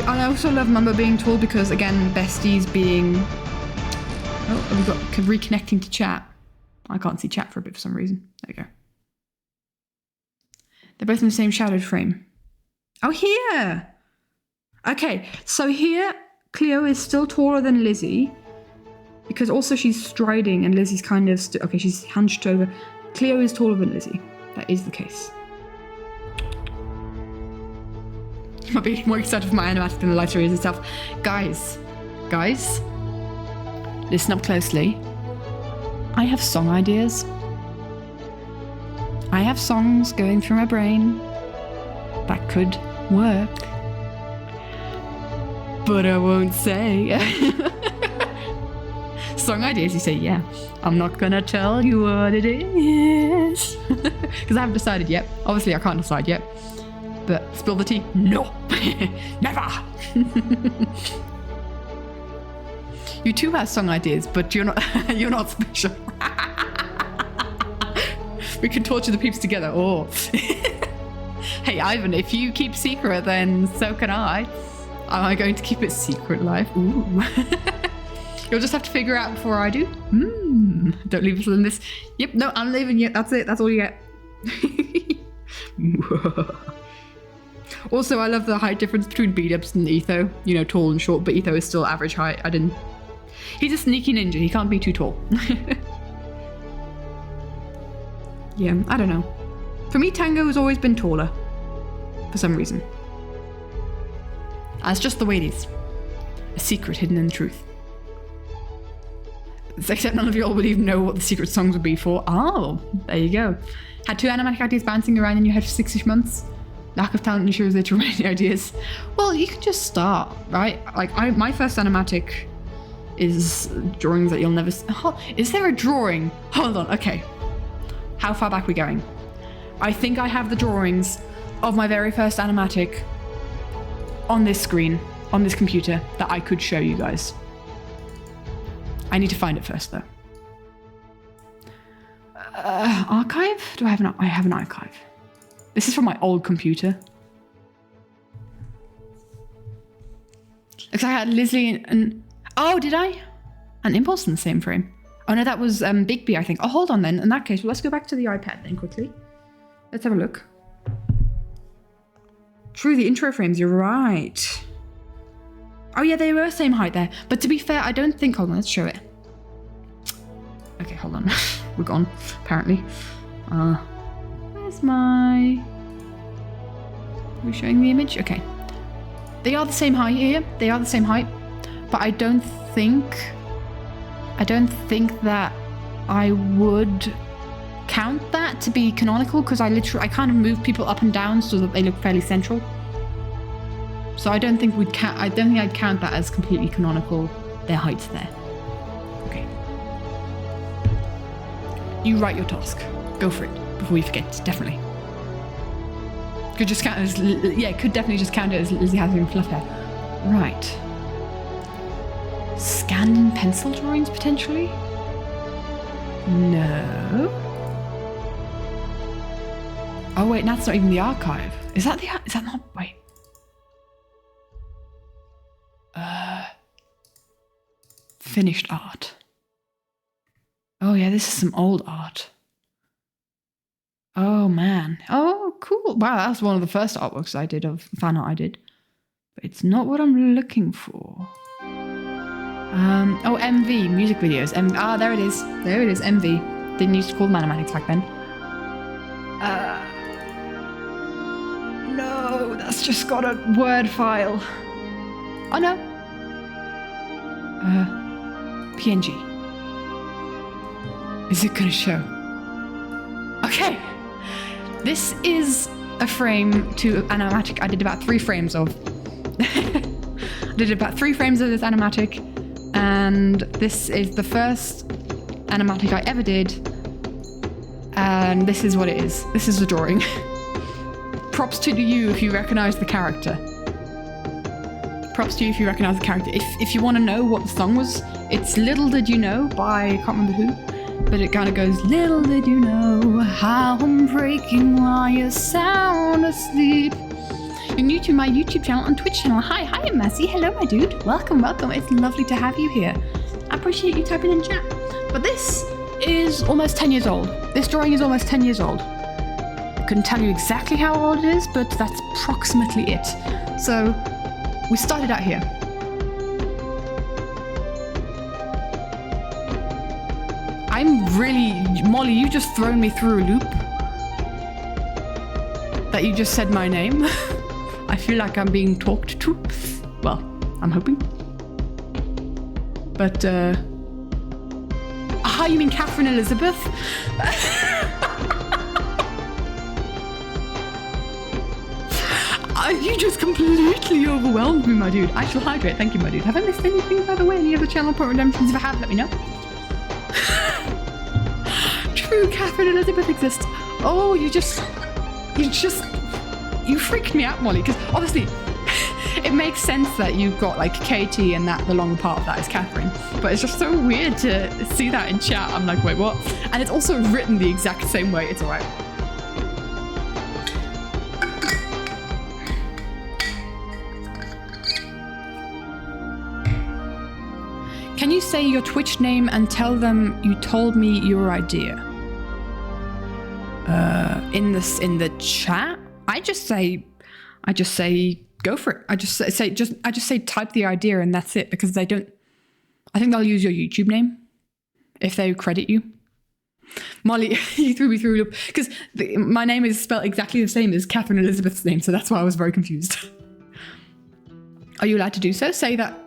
Speaker 1: I also love Mumbo being tall because, again, besties being... Oh, we've got reconnecting to chat. I can't see chat for a bit for some reason. There we go. They're both in the same shadowed frame. Oh, here! Okay, so here, Cleo is still taller than Lizzie. Because also she's striding and Lizzie's kind of... okay, she's hunched over. Cleo is taller than Lizzie. That is the case. I might be more excited for my animatic than the live series itself. Guys, listen up closely. I have song ideas. I have songs going through my brain that could work. But I won't say. Song ideas, you say, yeah. I'm not gonna tell you what it is. Because I haven't decided yet. Obviously, I can't decide yet. But spill the tea? No. Never. You too have song ideas, but you're not special. We can torture the peeps together. Oh. Hey, Ivan, if you keep secret, then so can I. Am I going to keep it secret, life? Ooh. You'll just have to figure out before I do. Don't leave us in this. Yep, no, I'm leaving you. That's it. That's all you get. Also, I love the height difference between B-dubs and Etho. You know, tall and short, but Etho is still average height. He's a sneaky ninja. He can't be too tall. Yeah, I don't know. For me, Tango has always been taller. For some reason. That's just the way it is. A secret hidden in the truth. Except none of you all would even know what the secret songs would be for. Oh, there you go. Had 2 animatic ideas bouncing around in your head for 6-ish months. Lack of talent ensures that you're running ideas. Well, you can just start, right? Like, my first animatic is drawings that you'll never see. Oh, is there a drawing? Hold on, okay. How far back are we going? I think I have the drawings of my very first animatic on this screen, on this computer, that I could show you guys. I need to find it first, though. Archive? I have an archive. This is from my old computer. Looks like I had Lizzie and... Oh, did I? And Impulse in the same frame. Oh no, that was Bigby, I think. Oh, hold on then. In that case, well, let's go back to the iPad then quickly. Let's have a look. True, the intro frames, you're right. Oh yeah, they were same height there. But to be fair, I don't think... Hold on, let's show it. Okay, hold on. We're gone, apparently. Where's my... Are we showing the image? Okay. They are the same height here. They are the same height. But I don't think that I would count that to be canonical, because I kind of move people up and down so that they look fairly central. So I don't think I'd count that as completely canonical, their heights there. Okay. You write your task. Go for it before we forget, definitely. Could just count as, yeah, could definitely just count it as Lizzie having fluff hair. Right. Scanned in pencil drawings, potentially? No. Oh wait, that's not even the archive. Is that not, wait. Finished art. Oh yeah, this is some old art. Oh man. Oh, cool. Wow, that was one of the first artworks I did, of fan art I did. But it's not what I'm looking for. Oh, MV, music videos. There it is. There it is, MV. Didn't used to call them animatics back then. No, that's just got a Word file. Oh no. PNG. Is it gonna show? Okay. This is a frame to animatic I did about 3 frames of. I did about 3 frames of this animatic, and this is the first animatic I ever did, and this is what it is. This is the drawing. Props to you if you recognize the character. Props to you if you recognize the character. If you want to know what the song was, it's Little Did You Know by, I can't remember who, but it kind of goes, little did you know how I'm breaking while you're sound asleep. you're new to my YouTube channel and Twitch channel, hi Massey, hello my dude, welcome, it's lovely to have you here. I appreciate you typing in chat. But this is almost 10 years old. This drawing is almost 10 years old. I couldn't tell you exactly how old it is, but that's approximately it. So we started out here. Molly, you just thrown me through a loop. That you just said my name. I feel like I'm being talked to. Well, I'm hoping. But, aha, you mean Catherine Elizabeth? You just completely overwhelmed me, my dude. I shall hydrate. Thank you, my dude. Have I missed anything, by the way? Any other channel point redemptions? If I have, let me know. True, Catherine Elizabeth exists. Oh, you freaked me out, Molly, because obviously it makes sense that you've got like Katie and that the longer part of that is Catherine, but it's just so weird to see that in chat. I'm like, wait, what? And it's also written the exact same way. It's all right. Can you say your Twitch name and tell them you told me your idea? In the chat, I just say go for it. I just say type the idea and that's it, because I think they'll use your YouTube name if they credit you. Molly, you threw me through a loop because my name is spelled exactly the same as Catherine Elizabeth's name, so that's why I was very confused. Are you allowed to do so? Say that.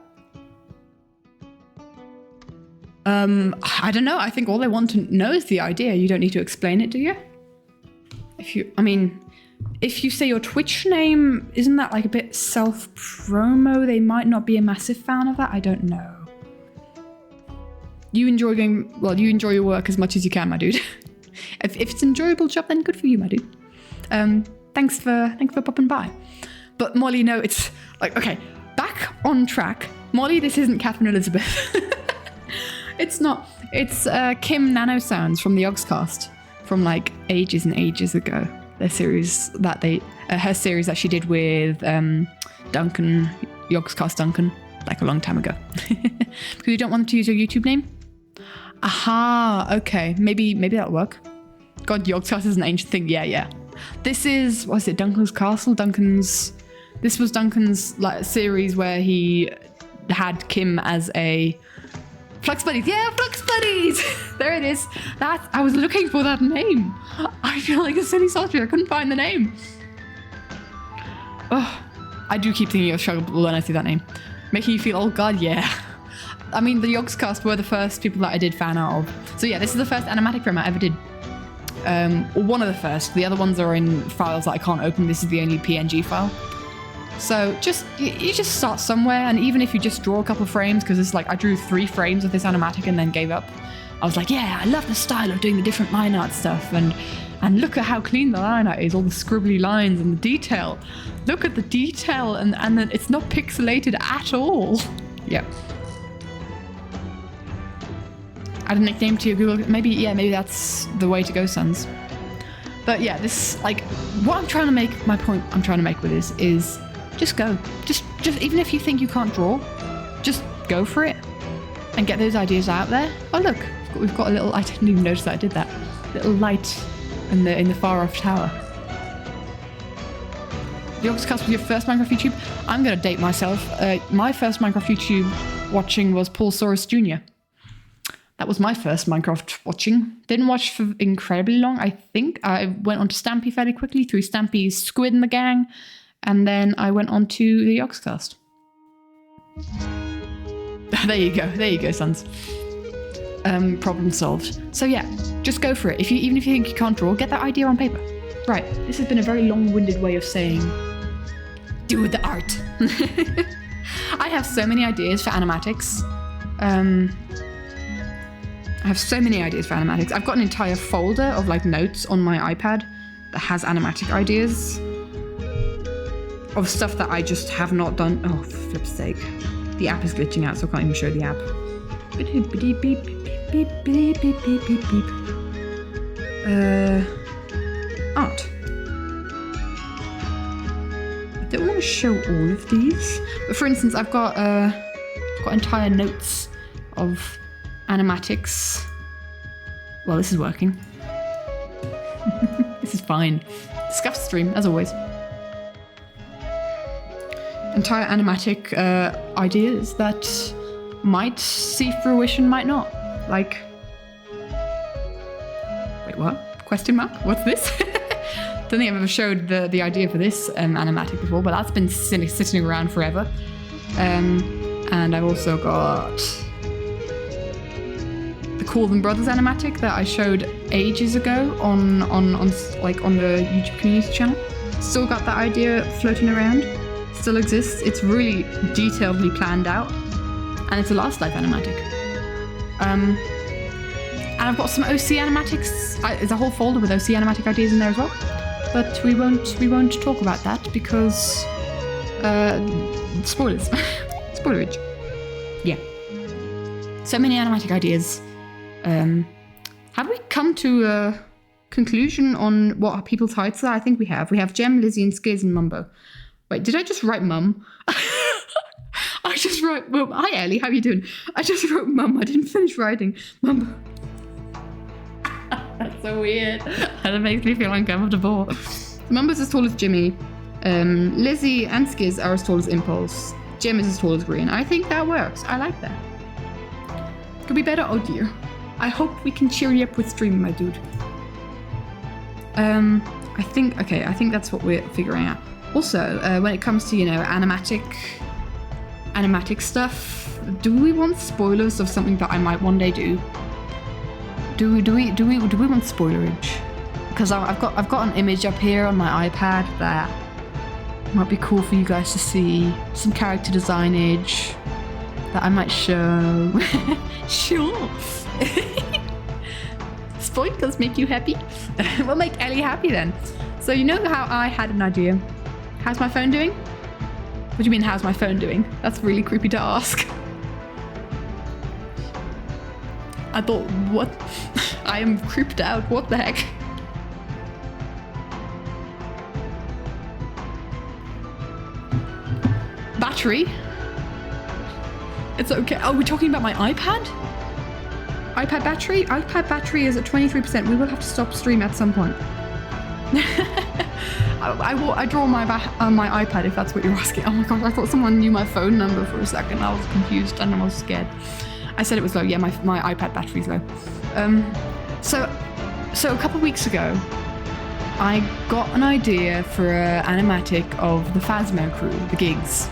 Speaker 1: I don't know. I think all they want to know is the idea. You don't need to explain it, do you? If you say your Twitch name, isn't that like a bit self-promo? They might not be a massive fan of that. I don't know. You enjoy your work as much as you can, my dude. if it's an enjoyable job, then good for you, my dude. Thanks for popping by. But Molly, no, it's like, okay, back on track. Molly, this isn't Catherine Elizabeth. It's not. It's Kim Nanosounds from the Yogscast from like ages and ages ago. Their series that her series that she did with Duncan, Yogscast Duncan, like a long time ago. Because you don't want them to use your YouTube name? Aha, okay. Maybe that'll work. God, Yogscast is an ancient thing. Yeah. This is, was it Duncan's Castle? This was Duncan's like series where he had Kim as a Flux Buddies. Yeah, Flux Buddies. There it is. I was looking for that name. I feel like a silly soldier. I couldn't find the name. Oh, I do keep thinking of Struggle when I see that name. Making you feel, oh god, yeah. I mean, the Yogscast were the first people that I did fan art of. So yeah, this is the first animatic film I ever did. Or one of the first. The other ones are in files that I can't open. This is the only PNG file. So you just start somewhere, and even if you just draw a couple frames, because it's like I drew 3 frames of this animatic and then gave up. I was like, yeah, I love the style of doing the different line art stuff, and look at how clean the line art is, all the scribbly lines and the detail. Look at the detail, and then it's not pixelated at all. Yeah. Add a nickname to your Google. Maybe that's the way to go, sons. But yeah, this, like, what I'm trying to make, my point I'm trying to make with this is just go. Just even if you think you can't draw, just go for it and get those ideas out there. Oh look, we've got a little, I didn't even notice that I did that. Little light in the far off tower. The Yogscast was your first Minecraft YouTube? I'm gonna date myself. My first Minecraft YouTube watching was Paul Saurus Jr. That was my first Minecraft watching. Didn't watch for incredibly long, I think. I went on to Stampy fairly quickly through Stampy's Squid and the Gang, and then I went on to the Yogscast. There you go, sons. Problem solved. So yeah, just go for it. Even if you think you can't draw, get that idea on paper. Right, this has been a very long-winded way of saying, do the art. I have so many ideas for animatics. I've got an entire folder of like notes on my iPad that has animatic ideas of stuff that I just have not done. Oh, for flip's sake. The app is glitching out, so I can't even show the app. Art. I don't show all of these. But for instance, I've got entire notes of animatics. Well, this is working. This is fine. Scuff stream, as always. Entire animatic ideas that might see fruition, might not. Like, wait, what? Question mark? What's this? Don't think I've ever showed the idea for this animatic before, but that's been sitting around forever. And I've also got the Call Them Brothers animatic that I showed ages ago on the YouTube community channel. Still got that idea floating around. Still exists. It's really detailedly planned out, and it's a Last Life animatic. And I've got some OC animatics. There's a whole folder with OC animatic ideas in there as well, but we won't talk about that because spoilers. Spoilerage. Yeah. So many animatic ideas. Have we come to a conclusion on what people's heights are? I think we have. We have Gem, Lizzie, and Skiz and Mumbo. Wait, did I just write Mum? I just wrote Mum. Hi Ellie, how are you doing? I just wrote Mum. I didn't finish writing Mumbo. That's so weird. That makes me feel uncomfortable. Mumbo's as tall as Jimmy. Lizzie and Skiz are as tall as Impulse. Jim is as tall as Green. I think that works. I like that. Could be better? Oh dear. I hope we can cheer you up with stream, my dude. I think that's what we're figuring out. Also, when it comes to, animatic stuff, do we want spoilers of something that I might one day do? Do we want spoilerage? Because I've got an image up here on my iPad that might be cool for you guys to see. Some character designage that I might show. Sure. Spoilers make you happy? We'll make Ellie happy then. So you know how I had an idea. How's my phone doing? What do you mean, how's my phone doing? That's really creepy to ask. I thought, what? I am creeped out. What the heck? Battery? It's okay. Oh, we're talking about my iPad? iPad battery? iPad battery is at 23%. We will have to stop stream at some point. I draw my iPad if that's what you're asking. Oh my gosh, I thought someone knew my phone number for a second. I was confused and I was scared. I said it was low. Yeah, my iPad battery's low. So a couple of weeks ago, I got an idea for an animatic of the Phasmo crew, the Gigs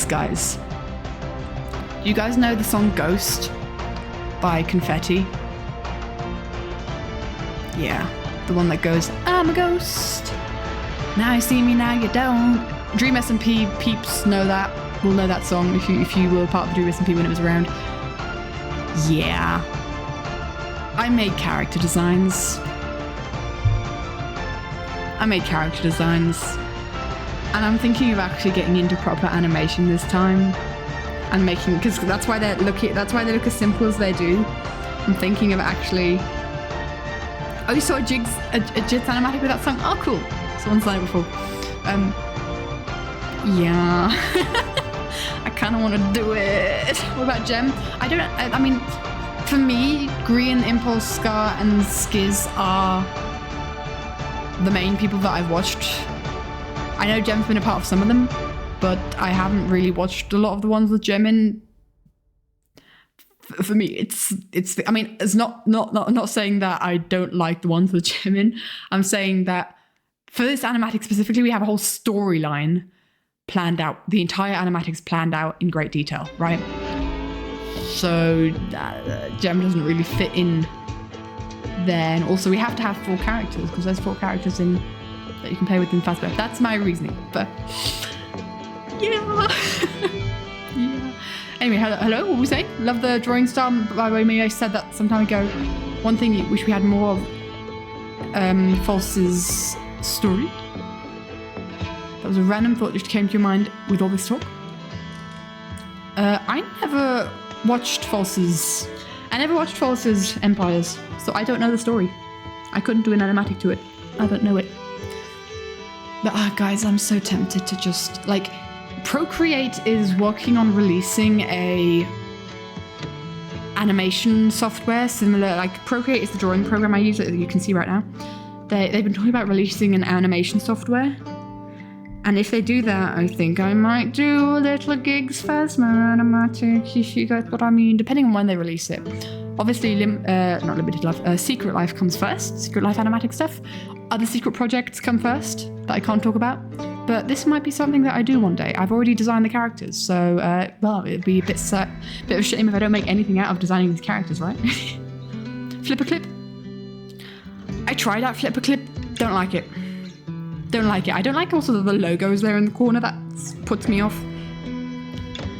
Speaker 1: guys. You guys know the song Ghost by Confetti? Yeah, the one that goes, I'm a ghost. Now you see me, now you don't. Dream SMP peeps know that. Will know that song if you were part of the Dream SMP when it was around. Yeah. I made character designs. And I'm thinking of actually getting into proper animation this time. And making, because that's why they look as simple as they do. I'm thinking of actually. Oh, you saw a Jits animatic with that song? Oh, cool. Someone's done it before. Yeah. I kind of want to do it. What about Gem? I mean, for me, Green, Impulse, Scar, and Skiz are the main people that I've watched. I know Gem's been a part of some of them, but I haven't really watched a lot of the ones with Gem in. For me, it's not saying that I don't like the ones with Gem in. I'm saying that for this animatic specifically, we have a whole storyline planned out. The entire animatic's planned out in great detail, right? So Gem doesn't really fit in there. And also we have to have 4 characters because there's 4 characters in that you can play with in Phasmo. That's my reasoning, but yeah. Yeah. Anyway, hello, what were we saying? Love the drawing style. By the way, maybe I said that some time ago. One thing you wish we had more of, False's story. That was a random thought that came to your mind with all this talk. I never watched False's Empires, so I don't know the story. I couldn't do an animatic to it. I don't know it. Guys, I'm so tempted to just, like, Procreate is working on releasing a animation software similar, like Procreate is the drawing program I use that you can see right now. They've been talking about releasing an animation software. And if they do that, I think I might do little gigs for Animatic, if you get what I mean, depending on when they release it. Obviously, not Limited Life, Secret Life comes first, Secret Life Animatic stuff. Other secret projects come first that I can't talk about. But this might be something that I do one day. I've already designed the characters, so, well, it'd be a bit of a shame if I don't make anything out of designing these characters, right? Flipperclip. I tried out Flipperclip, don't like it. Don't like it. I don't like also the logos there in the corner. That puts me off.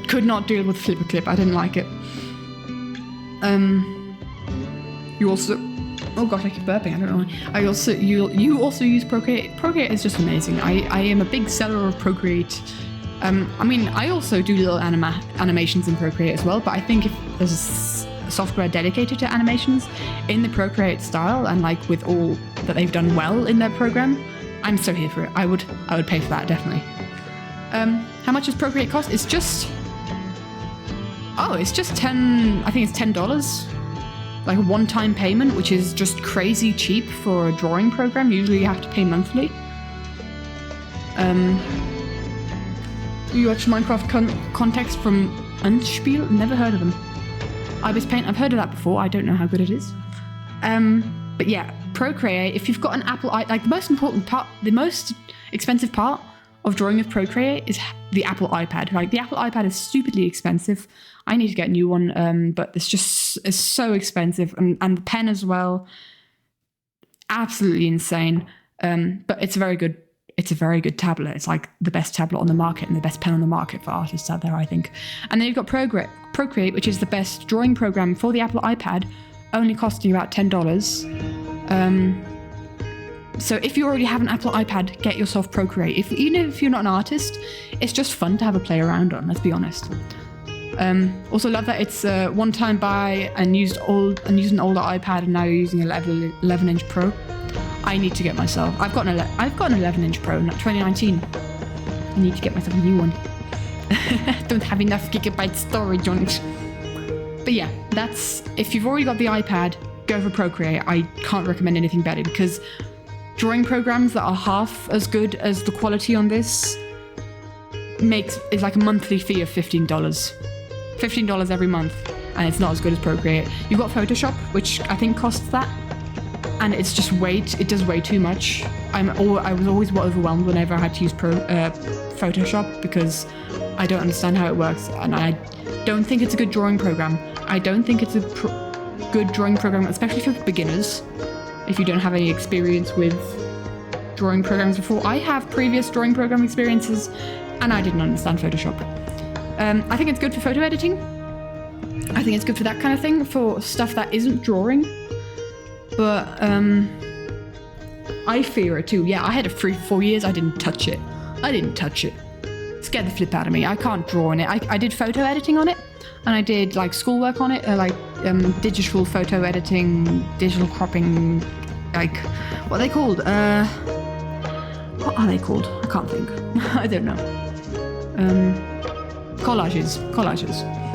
Speaker 1: Could not deal with Flipperclip. I didn't like it. You also... Oh gosh, I keep burping. I don't know why. You also use Procreate. Procreate is just amazing. I am a big seller of Procreate. I mean, I also do little animations in Procreate as well, but I think if there's software dedicated to animations in the Procreate style and like with all that they've done well in their program, I'm so here for it. I would pay for that, definitely. How much does Procreate cost? It's just 10, I think it's $10. Like a one-time payment, which is just crazy cheap for a drawing program. Usually you have to pay monthly. You watch Minecraft Context from Unspiel? Never heard of them. Ibis Paint, I've heard of that before. I don't know how good it is. But yeah, Procreate, if you've got an Apple like the most important part, the most expensive part of drawing with Procreate is the Apple iPad. Like the Apple iPad is stupidly expensive. I need to get a new one, but it's so expensive, and the pen as well, absolutely insane. But it's a very good tablet. It's like the best tablet on the market and the best pen on the market for artists out there, I think. And then you've got Procreate, which is the best drawing program for the Apple iPad, only costing about $10. So if you already have an Apple iPad, get yourself Procreate. Even if you're not an artist, it's just fun to have a play around on, let's be honest. Also love that it's one time buy and used an older iPad, and now you're using an 11-inch Pro. I need to get myself. I've got an 11-inch Pro, not 2019. I need to get myself a new one. Don't have enough gigabyte storage on it. But yeah, that's, if you've already got the iPad, go for Procreate. I can't recommend anything better, because drawing programs that are half as good as the quality on this is like a monthly fee of $15. $15 every month, and it's not as good as Procreate. You've got Photoshop, which I think costs that, and it's just it does way too much. I was always overwhelmed whenever I had to use Photoshop, because I don't understand how it works, and I don't think it's a good drawing program. I don't think it's a good drawing program, especially for beginners, if you don't have any experience with drawing programs before. I have previous drawing program experiences, and I didn't understand Photoshop. I think it's good for photo editing. I think it's good for that kind of thing, for stuff that isn't drawing. But I fear it too. Yeah, I had it free for 4 years. I didn't touch it. It scared the flip out of me. I can't draw on it. I did photo editing on it, and I did like schoolwork on it, digital photo editing, digital cropping, like, what are they called? What are they called? I can't think. I don't know. Collages.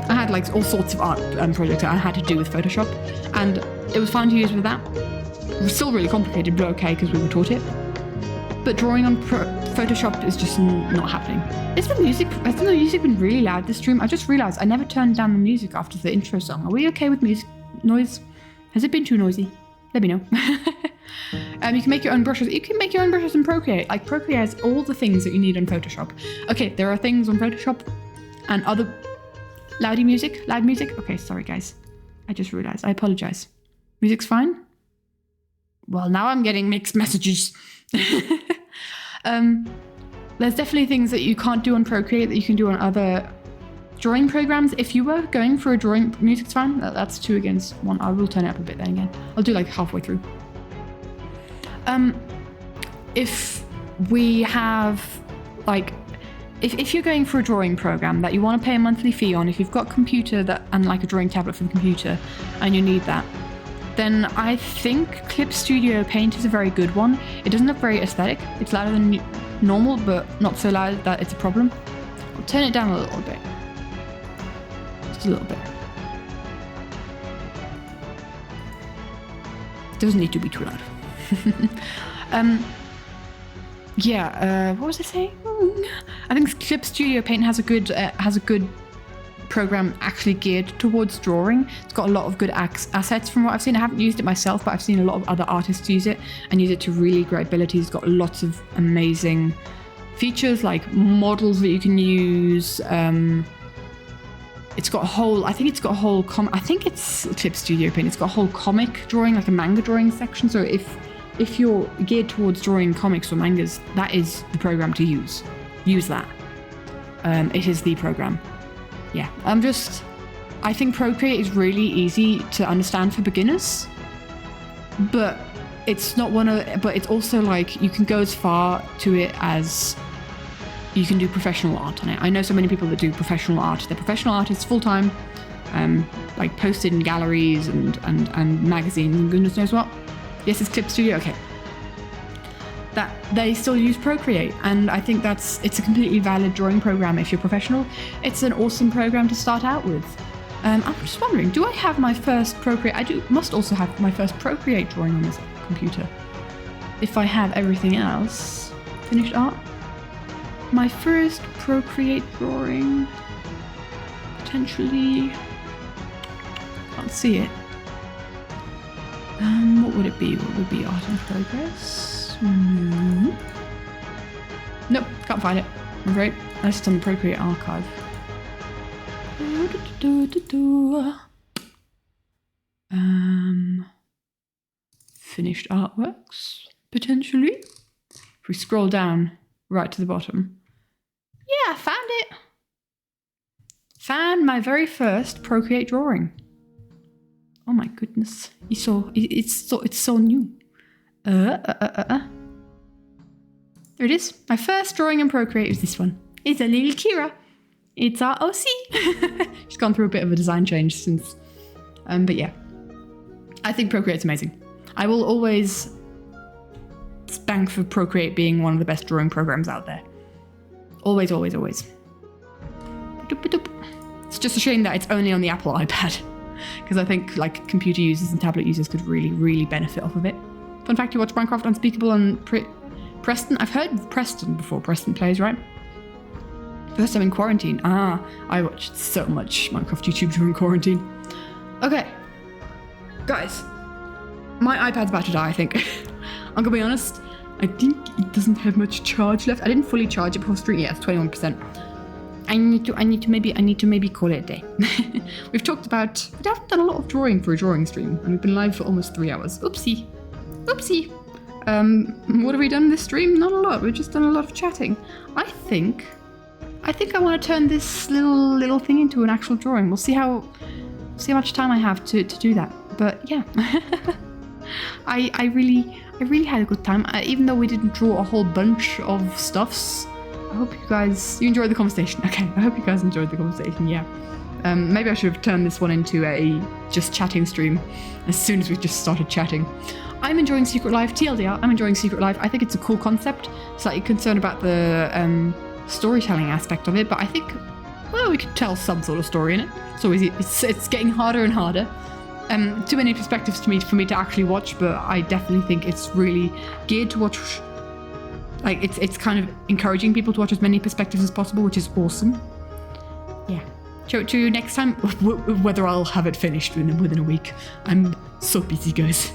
Speaker 1: I had like all sorts of art projects that I had to do with Photoshop, and it was fun to use with that. It was still really complicated, but okay, because we were taught it. But drawing on Photoshop is just not happening. Has the music been really loud this stream? I just realised I never turned down the music after the intro song. Are we okay with music noise? Has it been too noisy? Let me know. You can make your own brushes. You can make your own brushes in Procreate. Like, Procreate has all the things that you need on Photoshop. Okay, there are things on Photoshop and other... Loud music? Okay, sorry guys. I just realised. I apologise. Music's fine? Well, now I'm getting mixed messages. There's definitely things that you can't do on Procreate that you can do on other drawing programs. If you were going for a drawing... Music's fine? That's 2 against 1. I will turn it up a bit then again. I'll do like halfway through. If we have, like... If you're going for a drawing program that you want to pay a monthly fee on, if you've got a computer and like a drawing tablet for the computer and you need that, then I think Clip Studio Paint is a very good one. It doesn't look very aesthetic. It's louder than normal, but not so loud that it's a problem. I'll turn it down a little bit. Just a little bit. Doesn't need to be too loud. What was I saying? I think Clip Studio Paint has a good program actually geared towards drawing. It's got a lot of good assets from what I've seen. I haven't used it myself, but I've seen a lot of other artists use it and use it to really great abilities. It's got lots of amazing features like models that you can use. It's got a whole, I think it's Clip Studio Paint. It's got a whole comic drawing, like a manga drawing section. So if you're geared towards drawing comics or mangas, that is the program to use. Use that. It is the program. Yeah, I think Procreate is really easy to understand for beginners, but it's also like you can go as far to it as you can do professional art on it. I know so many people that do professional art. They're professional artists full-time, like posted in galleries and magazines and goodness knows what. Yes, it's Clip Studio, okay. That they still use Procreate, and I think it's a completely valid drawing program if you're professional. It's an awesome program to start out with. I'm just wondering, do I have my first Procreate? Must also have my first Procreate drawing on this computer. If I have everything else, finished art. My first Procreate drawing, potentially, can't see it. What would it be? What would be art in progress? Nope, can't find it. I'm afraid. That's just on the Procreate archive. Finished artworks, potentially. If we scroll down right to the bottom. Yeah, I found it. Found my very first Procreate drawing. Oh my goodness. It's so new. There it is. My first drawing in Procreate is this one. It's a little Kira. It's our OC. She's gone through a bit of a design change since. But yeah. I think Procreate's amazing. I will always spank for Procreate being one of the best drawing programs out there. Always, always, always. It's just a shame that it's only on the Apple iPad. Because I think like computer users and tablet users could really, really benefit off of it. Fun fact, you watch Minecraft Unspeakable on Preston? I've heard of Preston before. Preston plays, right? First time in quarantine. I watched so much Minecraft YouTube during quarantine. Okay. Guys. My iPad's about to die, I think. I'm gonna be honest. I think it doesn't have much charge left. I didn't fully charge it before stream. Yeah, it's 21%. I need to maybe call it a day. We haven't done a lot of drawing for a drawing stream, and we've been live for almost 3 hours. Oopsie. What have we done this stream? Not a lot. We've just done a lot of chatting. I think I want to turn this little thing into an actual drawing. We'll see how much time I have to do that. But yeah, I really had a good time. Even though we didn't draw a whole bunch of stuffs. I hope you enjoyed the conversation. Okay, I hope you guys enjoyed the conversation, yeah. Maybe I should have turned this one into a just chatting stream as soon as we just started chatting. I'm enjoying Secret Life, TLDR, I'm enjoying Secret Life. I think it's a cool concept. Slightly concerned about the storytelling aspect of it, but I think, well, we could tell some sort of story in it. So it's getting harder and harder. Too many perspectives for me to actually watch, but I definitely think it's really geared to watch. Like, it's kind of encouraging people to watch as many perspectives as possible, which is awesome. Yeah. Show it to you next time, whether I'll have it finished within a week. I'm so busy, guys.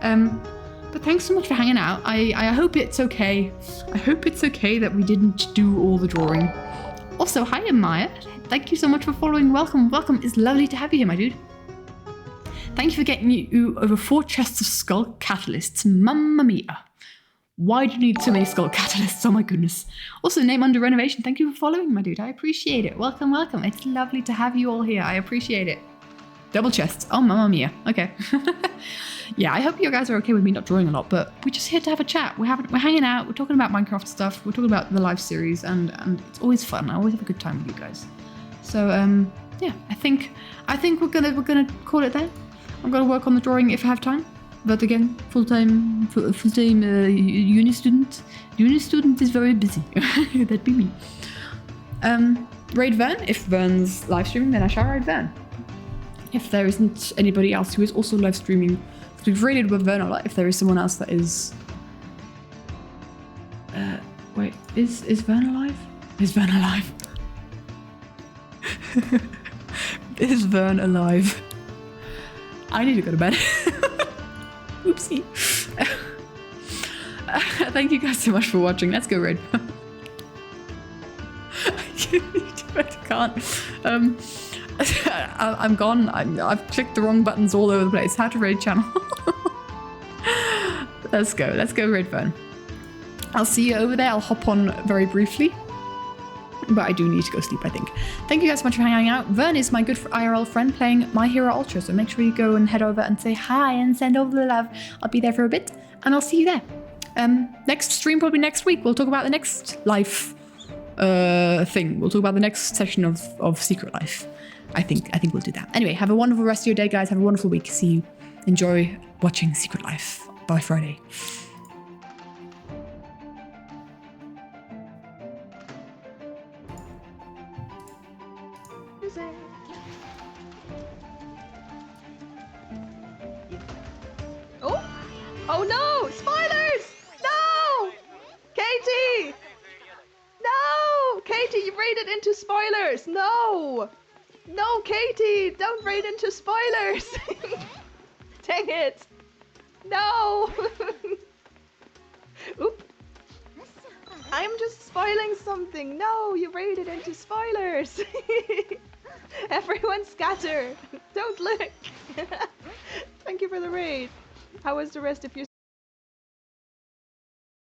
Speaker 1: But thanks so much for hanging out. I hope it's okay. I hope it's okay that we didn't do all the drawing. Also, hi, Imma. Thank you so much for following. Welcome. It's lovely to have you here, my dude. Thank you for getting you over 4 chests of skull catalysts. Mamma mia. Why do you need so many skull catalysts? Oh my goodness. Also, name under renovation. Thank you for following, my dude. I appreciate it. Welcome. It's lovely to have you all here. I appreciate it. Double chests. Oh, mamma mia. Okay. Yeah, I hope you guys are okay with me not drawing a lot, but we're just here to have a chat. We're hanging out. We're talking about Minecraft stuff. We're talking about the live series, and it's always fun. I always have a good time with you guys. So, yeah, I think we're gonna call it there. I'm gonna work on the drawing if I have time. But again, full-time uni student. Uni student is very busy. That'd be me. Raid Vern. If Vern's live streaming, then I shall raid Vern. If there isn't anybody else who is also live streaming, we've raided with Vern a lot. If there is someone else that is, wait, is Vern alive? Is Vern alive? Is Vern alive? I need to go to bed. Oopsie. Thank you guys so much for watching. Let's go raid. I can't. I'm gone. I've clicked the wrong buttons all over the place. How to raid channel. Let's go. Let's go raid Vern. I'll see you over there. I'll hop on very briefly. But I do need to go sleep, I think. Thank you guys so much for hanging out. Vern is my good IRL friend playing My Hero Ultra, so make sure you go and head over and say hi and send over the love. I'll be there for a bit, and I'll see you there. Next stream probably next week. We'll talk about the next life thing. We'll talk about the next session of Secret Life. I think we'll do that. Anyway, have a wonderful rest of your day, guys. Have a wonderful week. See you. Enjoy watching Secret Life. By Friday.
Speaker 3: Oh no! Spoilers! No! Katie! No! Katie, you raided into spoilers! No! No, Katie! Don't raid into spoilers! Dang it! No! Oop! I'm just spoiling something! No! You raided into spoilers! Everyone scatter! Don't look! Thank you for the raid! How was the rest of your